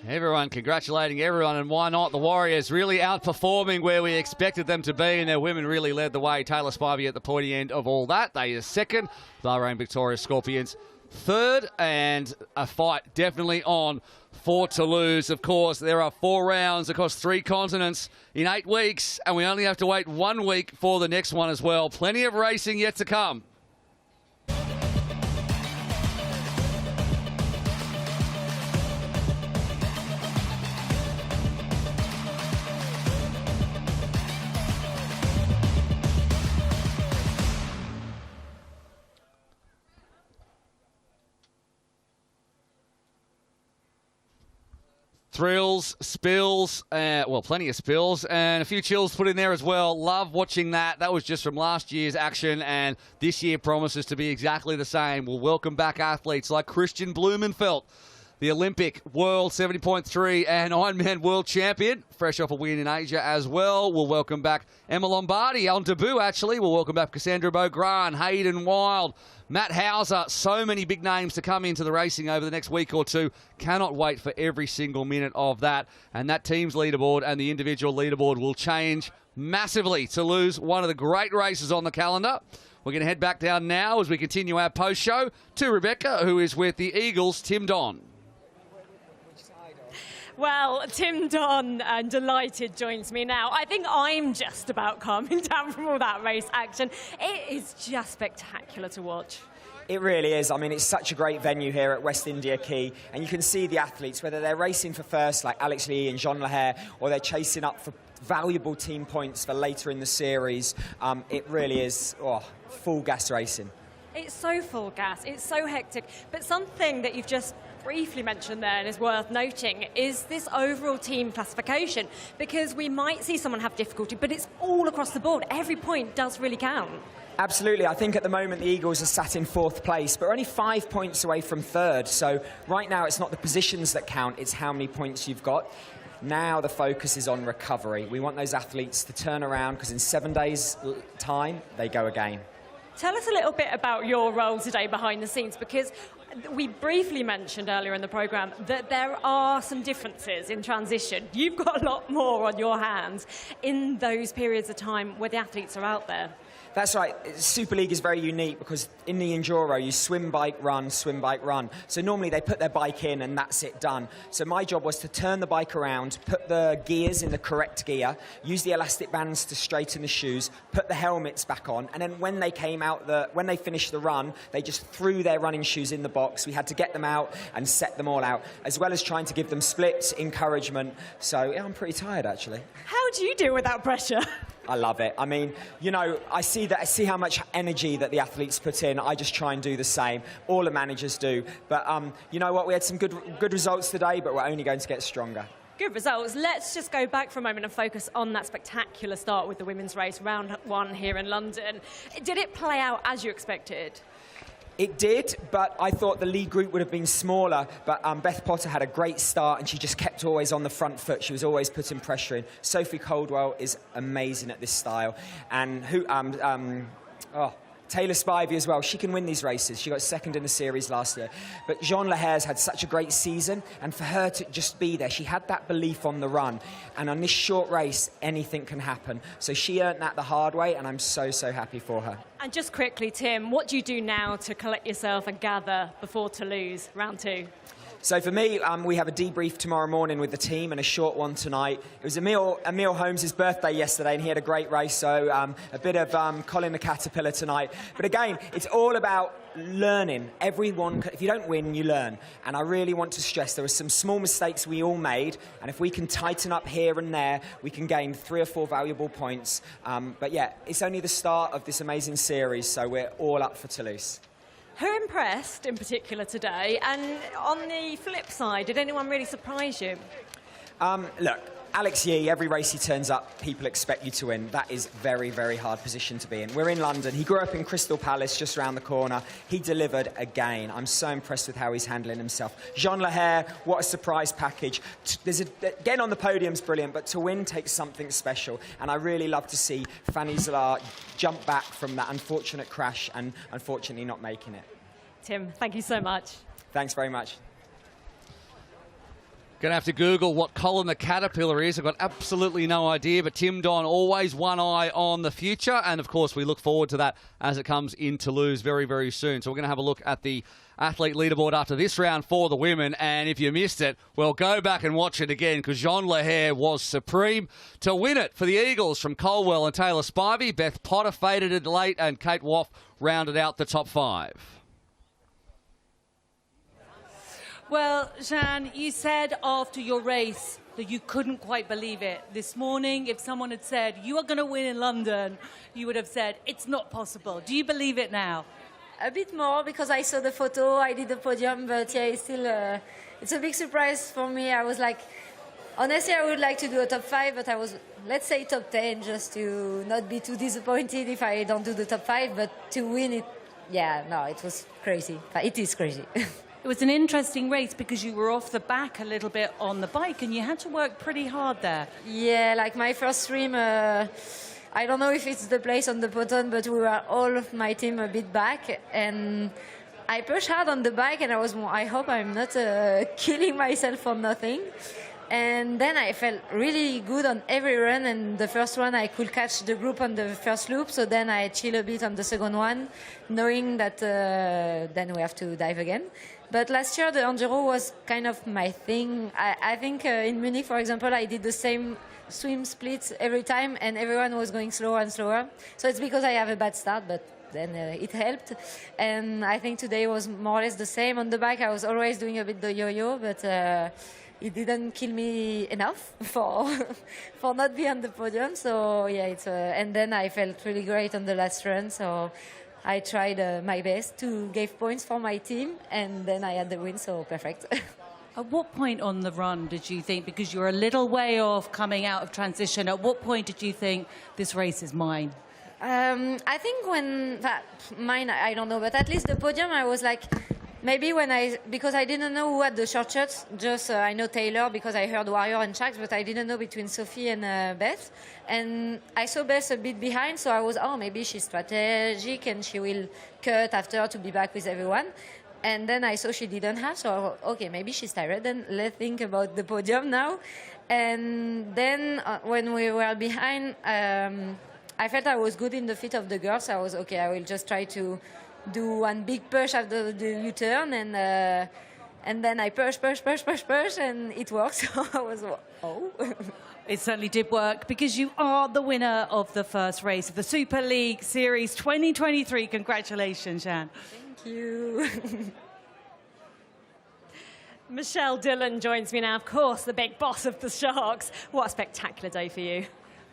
Speaker 1: Everyone congratulating everyone, and why not? The Warriors really outperforming where we expected them to be, and their women really led the way. Taylor Spivey at the pointy end of all that. They are 2nd. Bahrain Victoria Scorpions 3rd, and a fight definitely on for Toulouse. Of course, there are 4 rounds across 3 continents in 8 weeks, and we only have to wait 1 week for the next one as well. Plenty of racing yet to come. Thrills, spills, well, plenty of spills, and a few chills put in there as well. Love watching that. That was just from last year's action, and this year promises to be exactly the same. We'll welcome back athletes like Christian Blumenfeld, the Olympic World 70.3 and Ironman World Champion, fresh off a win in Asia as well. We'll welcome back Emma Lombardi on debut, actually. We'll welcome back Cassandra Bogran, Hayden Wild, Matt Hauser. So many big names to come into the racing over the next week or two. Cannot wait for every single minute of that. And that team's leaderboard and the individual leaderboard will change massively to lose one of the great races on the calendar. We're going to head back down now as we continue our post-show to Rebecca, who is with the Eagles' Tim Don.
Speaker 16: Well, Tim Don, delighted, joins me now. I think I'm just about calming down from all that race action. It is just spectacular to watch.
Speaker 11: It really is. I mean, it's such a great venue here at West India Quay, and you can see the athletes, whether they're racing for first, like Alex Lee and Jean Lahaire, or they're chasing up for valuable team points for later in the series. It really is full gas racing.
Speaker 16: It's so full gas. It's so hectic. But something that you've just briefly mentioned there and is worth noting is this overall team classification, because we might see someone have difficulty, but it's all across the board. Every point does really count.
Speaker 11: Absolutely. I think at the moment the Eagles are sat in 4th place, but only 5 points away from 3rd. So right now it's not the positions that count, it's how many points you've got. Now the focus is on recovery. We want those athletes to turn around, because in 7 days' time they go again.
Speaker 16: Tell us a little bit about your role today behind the scenes, because we briefly mentioned earlier in the programme that there are some differences in transition. You've got a lot more on your hands in those periods of time where the athletes are out there.
Speaker 11: That's right. Super League is very unique because in the Enduro, you swim, bike, run, swim, bike, run. So normally they put their bike in and that's it, done. So my job was to turn the bike around, put the gears in the correct gear, use the elastic bands to straighten the shoes, put the helmets back on, and then when they came out, when they finished the run, they just threw their running shoes in the box. We had to get them out and set them all out, as well as trying to give them splits, encouragement. So yeah, I'm pretty tired, actually.
Speaker 16: How do you deal with that pressure?
Speaker 11: I love it. I mean, you know, I see how much energy that the athletes put in. I just try and do the same. All the managers do. But you know what? We had some good results today, but we're only going to get stronger.
Speaker 16: Good results. Let's just go back for a moment and focus on that spectacular start with the women's race, round 1 here in London. Did it play out as you expected?
Speaker 11: It did, but I thought the lead group would have been smaller. But Beth Potter had a great start, and she just kept always on the front foot. She was always putting pressure in. Sophie Caldwell is amazing at this style. And Taylor Spivey as well. She can win these races. She got second in the series last year. But Jean Lehare's had such a great season, and for her to just be there, she had that belief on the run. And on this short race, anything can happen. So she earned that the hard way, and I'm so, so happy for her.
Speaker 16: And just quickly, Tim, what do you do now to collect yourself and gather before Toulouse, round 2?
Speaker 11: So for me, we have a debrief tomorrow morning with the team and a short one tonight. It was Emil Holmes' birthday yesterday, and he had a great race, so a bit of Colin the Caterpillar tonight. But again, it's all about learning. Everyone, if you don't win, you learn. And I really want to stress there were some small mistakes we all made, and if we can tighten up here and there, we can gain 3 or 4 valuable points. But yeah, it's only the start of this amazing series, so we're all up for Toulouse.
Speaker 16: Who impressed in particular today? And on the flip side, did anyone really surprise you?
Speaker 11: Look, Alex Yee, every race he turns up, people expect you to win. That is very, very hard position to be in. We're in London. He grew up in Crystal Palace, just around the corner. He delivered again. I'm so impressed with how he's handling himself. Jean Lehare, what a surprise package. Getting on the podium's brilliant, but to win takes something special. And I really love to see Fanny Zlar jump back from that unfortunate crash and unfortunately not making it.
Speaker 16: Tim, thank you so much.
Speaker 11: Thanks very much.
Speaker 1: Going to have to Google what Colin the Caterpillar is. I've got absolutely no idea, but Tim Don, always one eye on the future. And, of course, we look forward to that as it comes in Toulouse very, very soon. So we're going to have a look at the athlete leaderboard after this round for the women. And if you missed it, well, go back and watch it again, because Jean Lehare was supreme to win it for the Eagles from Colwell and Taylor Spivey. Beth Potter faded it late, and Kate Woff rounded out the top 5.
Speaker 20: Well, Jeanne, you said after your race that you couldn't quite believe it. This morning, if someone had said, you are going to win in London, you would have said, it's not possible. Do you believe it now?
Speaker 12: A bit more, because I saw the photo, I did the podium, but yeah, it's still, it's a big surprise for me. I was like, honestly, I would like to do a top 5, but I was, let's say, top 10, just to not be too disappointed if I don't do the top 5, but to win it, yeah, no, it was crazy. It is crazy.
Speaker 20: It was an interesting race because you were off the back a little bit on the bike and you had to work pretty hard there.
Speaker 12: Yeah, like my first swim, I don't know if it's the place on the bottom, but we were all of my team a bit back, and I pushed hard on the bike, and I hope I'm not killing myself for nothing. And then I felt really good on every run, and the first one I could catch the group on the first loop, so then I chill a bit on the second one, knowing that then we have to dive again. But last year the enduro was kind of my thing. I think in Munich, for example, I did the same swim splits every time, and everyone was going slower and slower. So it's because I have a bad start, but then it helped. And I think today was more or less the same. On the bike I was always doing a bit the yo-yo, but it didn't kill me enough for not being on the podium. So yeah, and then I felt really great on the last run. So I tried my best to give points for my team, and then I had the win. So perfect.
Speaker 20: At what point on the run did you think, because you're a little way off coming out of transition, at what point did you think this race is mine?
Speaker 12: I think mine, I don't know, but at least the podium, I was like, maybe because I didn't know who had the short shots, just I know Taylor because I heard Warrior and Shax, but I didn't know between Sophie and Beth. And I saw Beth a bit behind, so I was, maybe she's strategic and she will cut after to be back with everyone. And then I saw she didn't have, so okay, maybe she's tired, then let's think about the podium now. And then when we were behind, I felt I was good in the feet of the girls, so I was okay, I will just try to do one big push after the U-turn, and then I push, and it worked. So I was,
Speaker 20: It certainly did work, because you are the winner of the first race of the Super League Series 2023. Congratulations, Jeanne.
Speaker 12: Thank you.
Speaker 16: Michelle Dillon joins me now, of course, the big boss of the Sharks. What a spectacular day for you.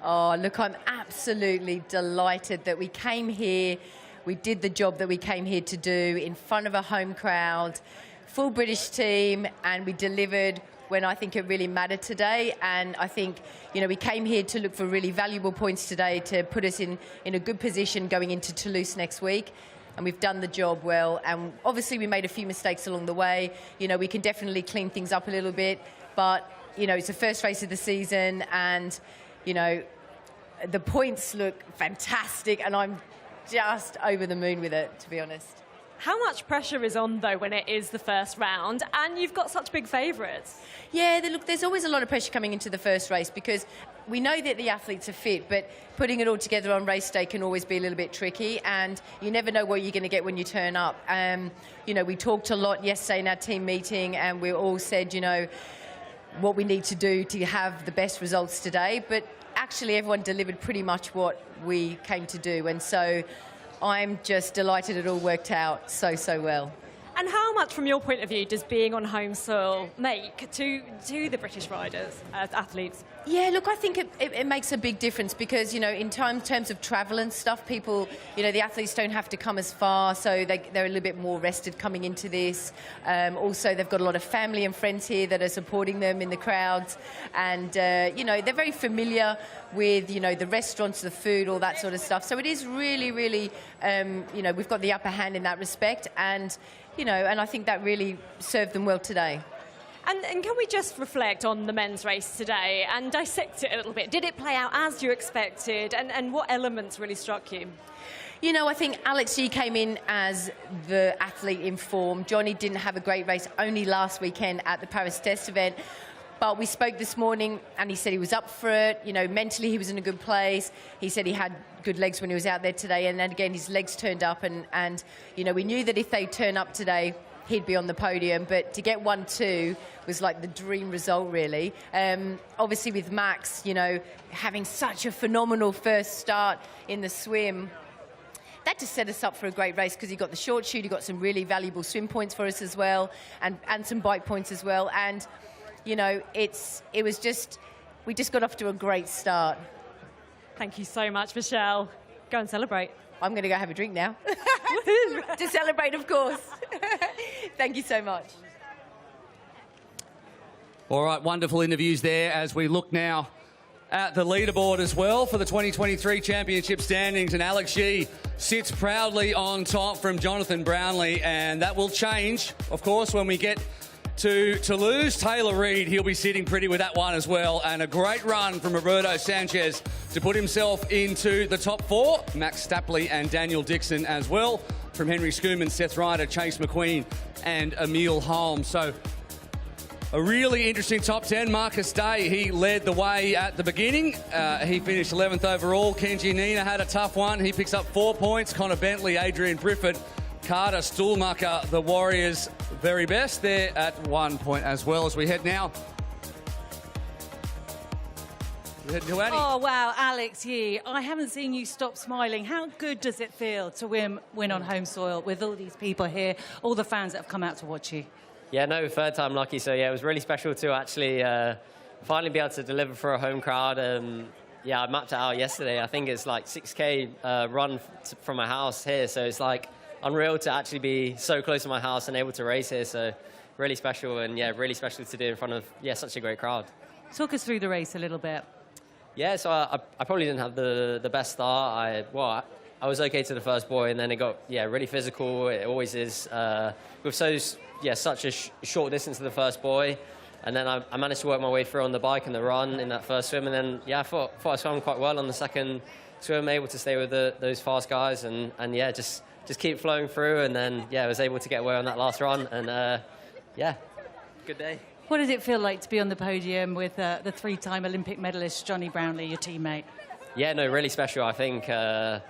Speaker 10: Oh, look, I'm absolutely delighted that we came here. We did the job that we came here to do in front of a home crowd, full British team, and we delivered when I think it really mattered today. And I think, you know, we came here to look for really valuable points today to put us in a good position going into Toulouse next week. And we've done the job well. And obviously we made a few mistakes along the way. You know, we can definitely clean things up a little bit. But, you know, it's the first race of the season and, you know, the points look fantastic and I'm just over the moon with it, to be honest.
Speaker 16: How much pressure is on, though, when it is the first round and you've got such big favourites?
Speaker 10: Yeah, look, there's always a lot of pressure coming into the first race because we know that the athletes are fit, but putting it all together on race day can always be a little bit tricky and you never know what you're going to get when you turn up. You know, we talked a lot yesterday in our team meeting and we all said, you know, what we need to do to have the best results today, but actually everyone delivered pretty much what we came to do, and so I'm just delighted it all worked out so well.
Speaker 16: And how much, from your point of view, does being on home soil make to the British riders, athletes?
Speaker 10: Yeah, look, I think it makes a big difference because, you know, in terms of travel and stuff, people, you know, the athletes don't have to come as far, so they're a little bit more rested coming into this. Also, they've got a lot of family and friends here that are supporting them in the crowds. And, you know, they're very familiar with, you know, the restaurants, the food, all that sort of stuff. So it is really, really, you know, we've got the upper hand in that respect. And, you know, and I think that really served them well today.
Speaker 16: And can we just reflect on the men's race today and dissect it a little bit? Did it play out as you expected? And what elements really struck you?
Speaker 10: You know, I think Alex G came in as the athlete in form. Johnny didn't have a great race only last weekend at the Paris Test event. But we spoke this morning and he said he was up for it. You know, mentally he was in a good place. He said he had good legs when he was out there today. And then again, his legs turned up. And you know, we knew that if they turn up today, he'd be on the podium. But to get 1-2 was like the dream result, really. Obviously with Max, you know, having such a phenomenal first start in the swim, that just set us up for a great race because he got the short shoot, he got some really valuable swim points for us as well, and some bike points as well. And you know, we just got off to a great start.
Speaker 16: Thank you so much, Michelle. Go and celebrate.
Speaker 10: I'm going to go have a drink now. To celebrate, of course. Thank you so much.
Speaker 1: All right, wonderful interviews there as we look now at the leaderboard as well for the 2023 championship standings. And Alex G sits proudly on top from Jonathan Brownlee, and that will change, of course, when we get to Toulouse. Taylor Reid, he'll be sitting pretty with that one as well. And a great run from Roberto Sanchez to put himself into the top four. Max Stapley and Daniel Dixon as well. From Henry Schoeman, Seth Ryder, Chase McQueen and Emil Holm. So a really interesting top 10. Marcus Day, he led the way at the beginning. He finished 11th overall. Kenji Nina had a tough one. He picks up 4 points. Connor Bentley, Adrian Briffett, Carter Stuhlmacher, the Warriors' very best there at 1 point as well. As we head now. We're heading to Annie.
Speaker 20: Oh, wow, Alex Yee, I haven't seen you stop smiling. How good does it feel to win on home soil with all these people here, all the fans that have come out to watch you?
Speaker 7: Yeah, no, third time lucky. So, yeah, it was really special to actually finally be able to deliver for a home crowd. Yeah, I mapped it out yesterday. I think it's like 6K run from my house here. So it's like unreal to actually be so close to my house and able to race here. So really special, and yeah, really special to do in front of such a great crowd.
Speaker 20: Talk us through the race a little bit.
Speaker 7: Yeah, so I probably didn't have the best start. I was okay to the first buoy, and then it got really physical. It always is with such a short distance to the first buoy. And then I managed to work my way through on the bike and the run in that first swim. And then I thought I swam quite well on the second swim, able to stay with those fast guys and just keep flowing through. And then I was able to get away on that last run. And good day.
Speaker 20: What does it feel like to be on the podium with the three-time Olympic medalist Johnny Brownlee, your teammate? Yeah, no, really special. I think, well,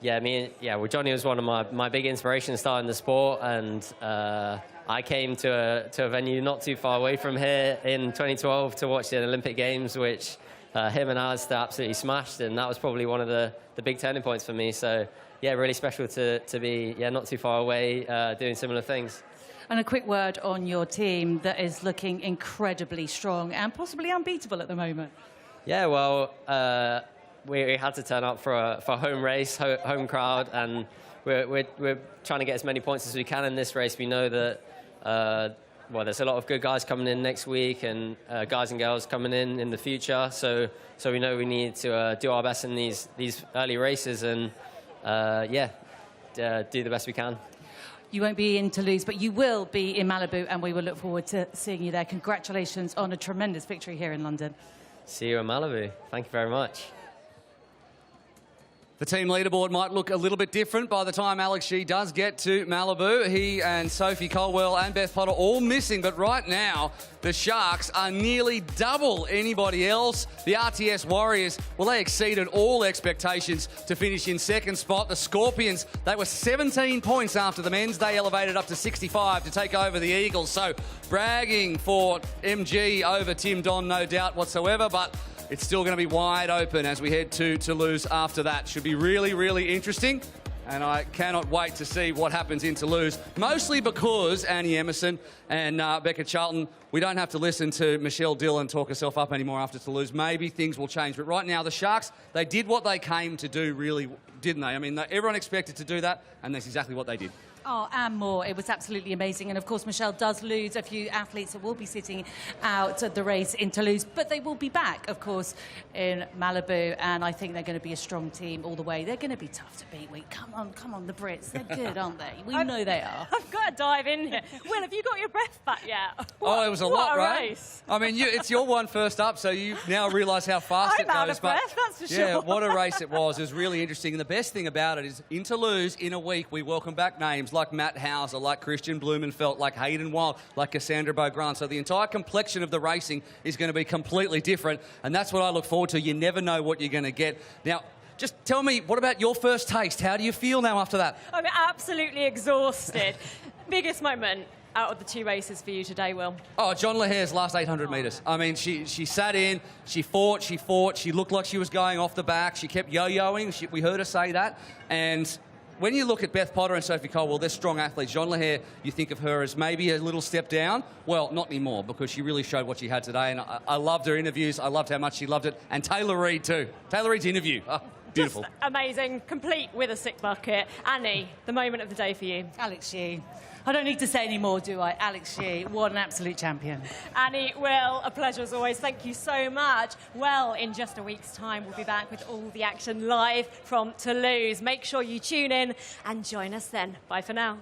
Speaker 20: Johnny was one of my big inspirations starting the sport, and I came to a venue not too far away from here in 2012 to watch the Olympic Games, which him and Alistair absolutely smashed, and that was probably one of the big turning points for me. So, really special to be not too far away doing similar things. And a quick word on your team that is looking incredibly strong and possibly unbeatable at the moment. Yeah, well, we had to turn up for a home race, home crowd, and we're trying to get as many points as we can in this race. We know that
Speaker 7: well, there's a lot of good guys coming in next week, and guys and girls coming in the future. So we know we need to do our best in these early races, and do the best we can.
Speaker 20: You won't be in Toulouse, but you will be in Malibu, and we will look forward to seeing you there. Congratulations on a tremendous victory here in London.
Speaker 7: See you in Malibu. Thank you very much.
Speaker 1: The team leaderboard might look a little bit different by the time Alex Shee does get to Malibu. He and Sophie Colwell and Beth Potter all missing, but right now the Sharks are nearly double anybody else. The RTS Warriors, well, they exceeded all expectations to finish in second spot. The Scorpions, they were 17 points after the men's. They elevated up to 65 to take over the Eagles. So bragging for MG over Tim Don, no doubt whatsoever, but it's still going to be wide open as we head to Toulouse after that. Should be really, really interesting. And I cannot wait to see what happens in Toulouse, mostly because Annie Emerson and Becca Charlton, we don't have to listen to Michelle Dillon talk herself up anymore after Toulouse. Maybe things will change. But right now, the Sharks, they did what they came to do, really, didn't they? I mean, everyone expected to do that, and that's exactly what they did.
Speaker 20: Oh, and more. It was absolutely amazing. And, of course, Michelle does lose a few athletes that will be sitting out at the race in Toulouse, but they will be back, of course, in Malibu. And I think they're going to be a strong team all the way. They're going to be tough to beat. Come on, the Brits. They're good, aren't they? We know they are.
Speaker 16: I've got to dive in here. Will, have you got your breath back yet?
Speaker 1: It was a lot, right?
Speaker 16: Race.
Speaker 1: I mean, it's your one first up, so you now realise how fast it goes.
Speaker 16: I'm out of breath, that's for sure.
Speaker 1: Yeah, what a race it was. It was really interesting. And the best thing about it is in Toulouse, in a week, we welcome back names like Matt Hauser, like Christian Blumenfeld, like Hayden Wild, like Cassandra Beaugrand. So the entire complexion of the racing is going to be completely different, and that's what I look forward to. You never know what you're going to get. Now, just tell me, what about your first taste? How do you feel now after that?
Speaker 16: I'm absolutely exhausted. Biggest moment out of the two races for you today, Will?
Speaker 1: Oh, John Lahare's last 800 metres. I mean, she sat in, she fought, she looked like she was going off the back, she kept yo-yoing, we heard her say that, and when you look at Beth Potter and Sophie Colwell, they're strong athletes. John Lahare, you think of her as maybe a little step down. Well, not anymore, because she really showed what she had today, and I loved her interviews. I loved how much she loved it. And Taylor Reid, too. Taylor Reid's interview. Oh, beautiful.
Speaker 16: Just amazing, complete with a sick bucket. Annie, the moment of the day for you.
Speaker 20: Alex Shee. I don't need to say any more, do I? Alex Shee, what an absolute champion.
Speaker 16: Annie, Will, a pleasure as always. Thank you so much. Well, in just a week's time, we'll be back with all the action live from Toulouse. Make sure you tune in and join us then. Bye for now.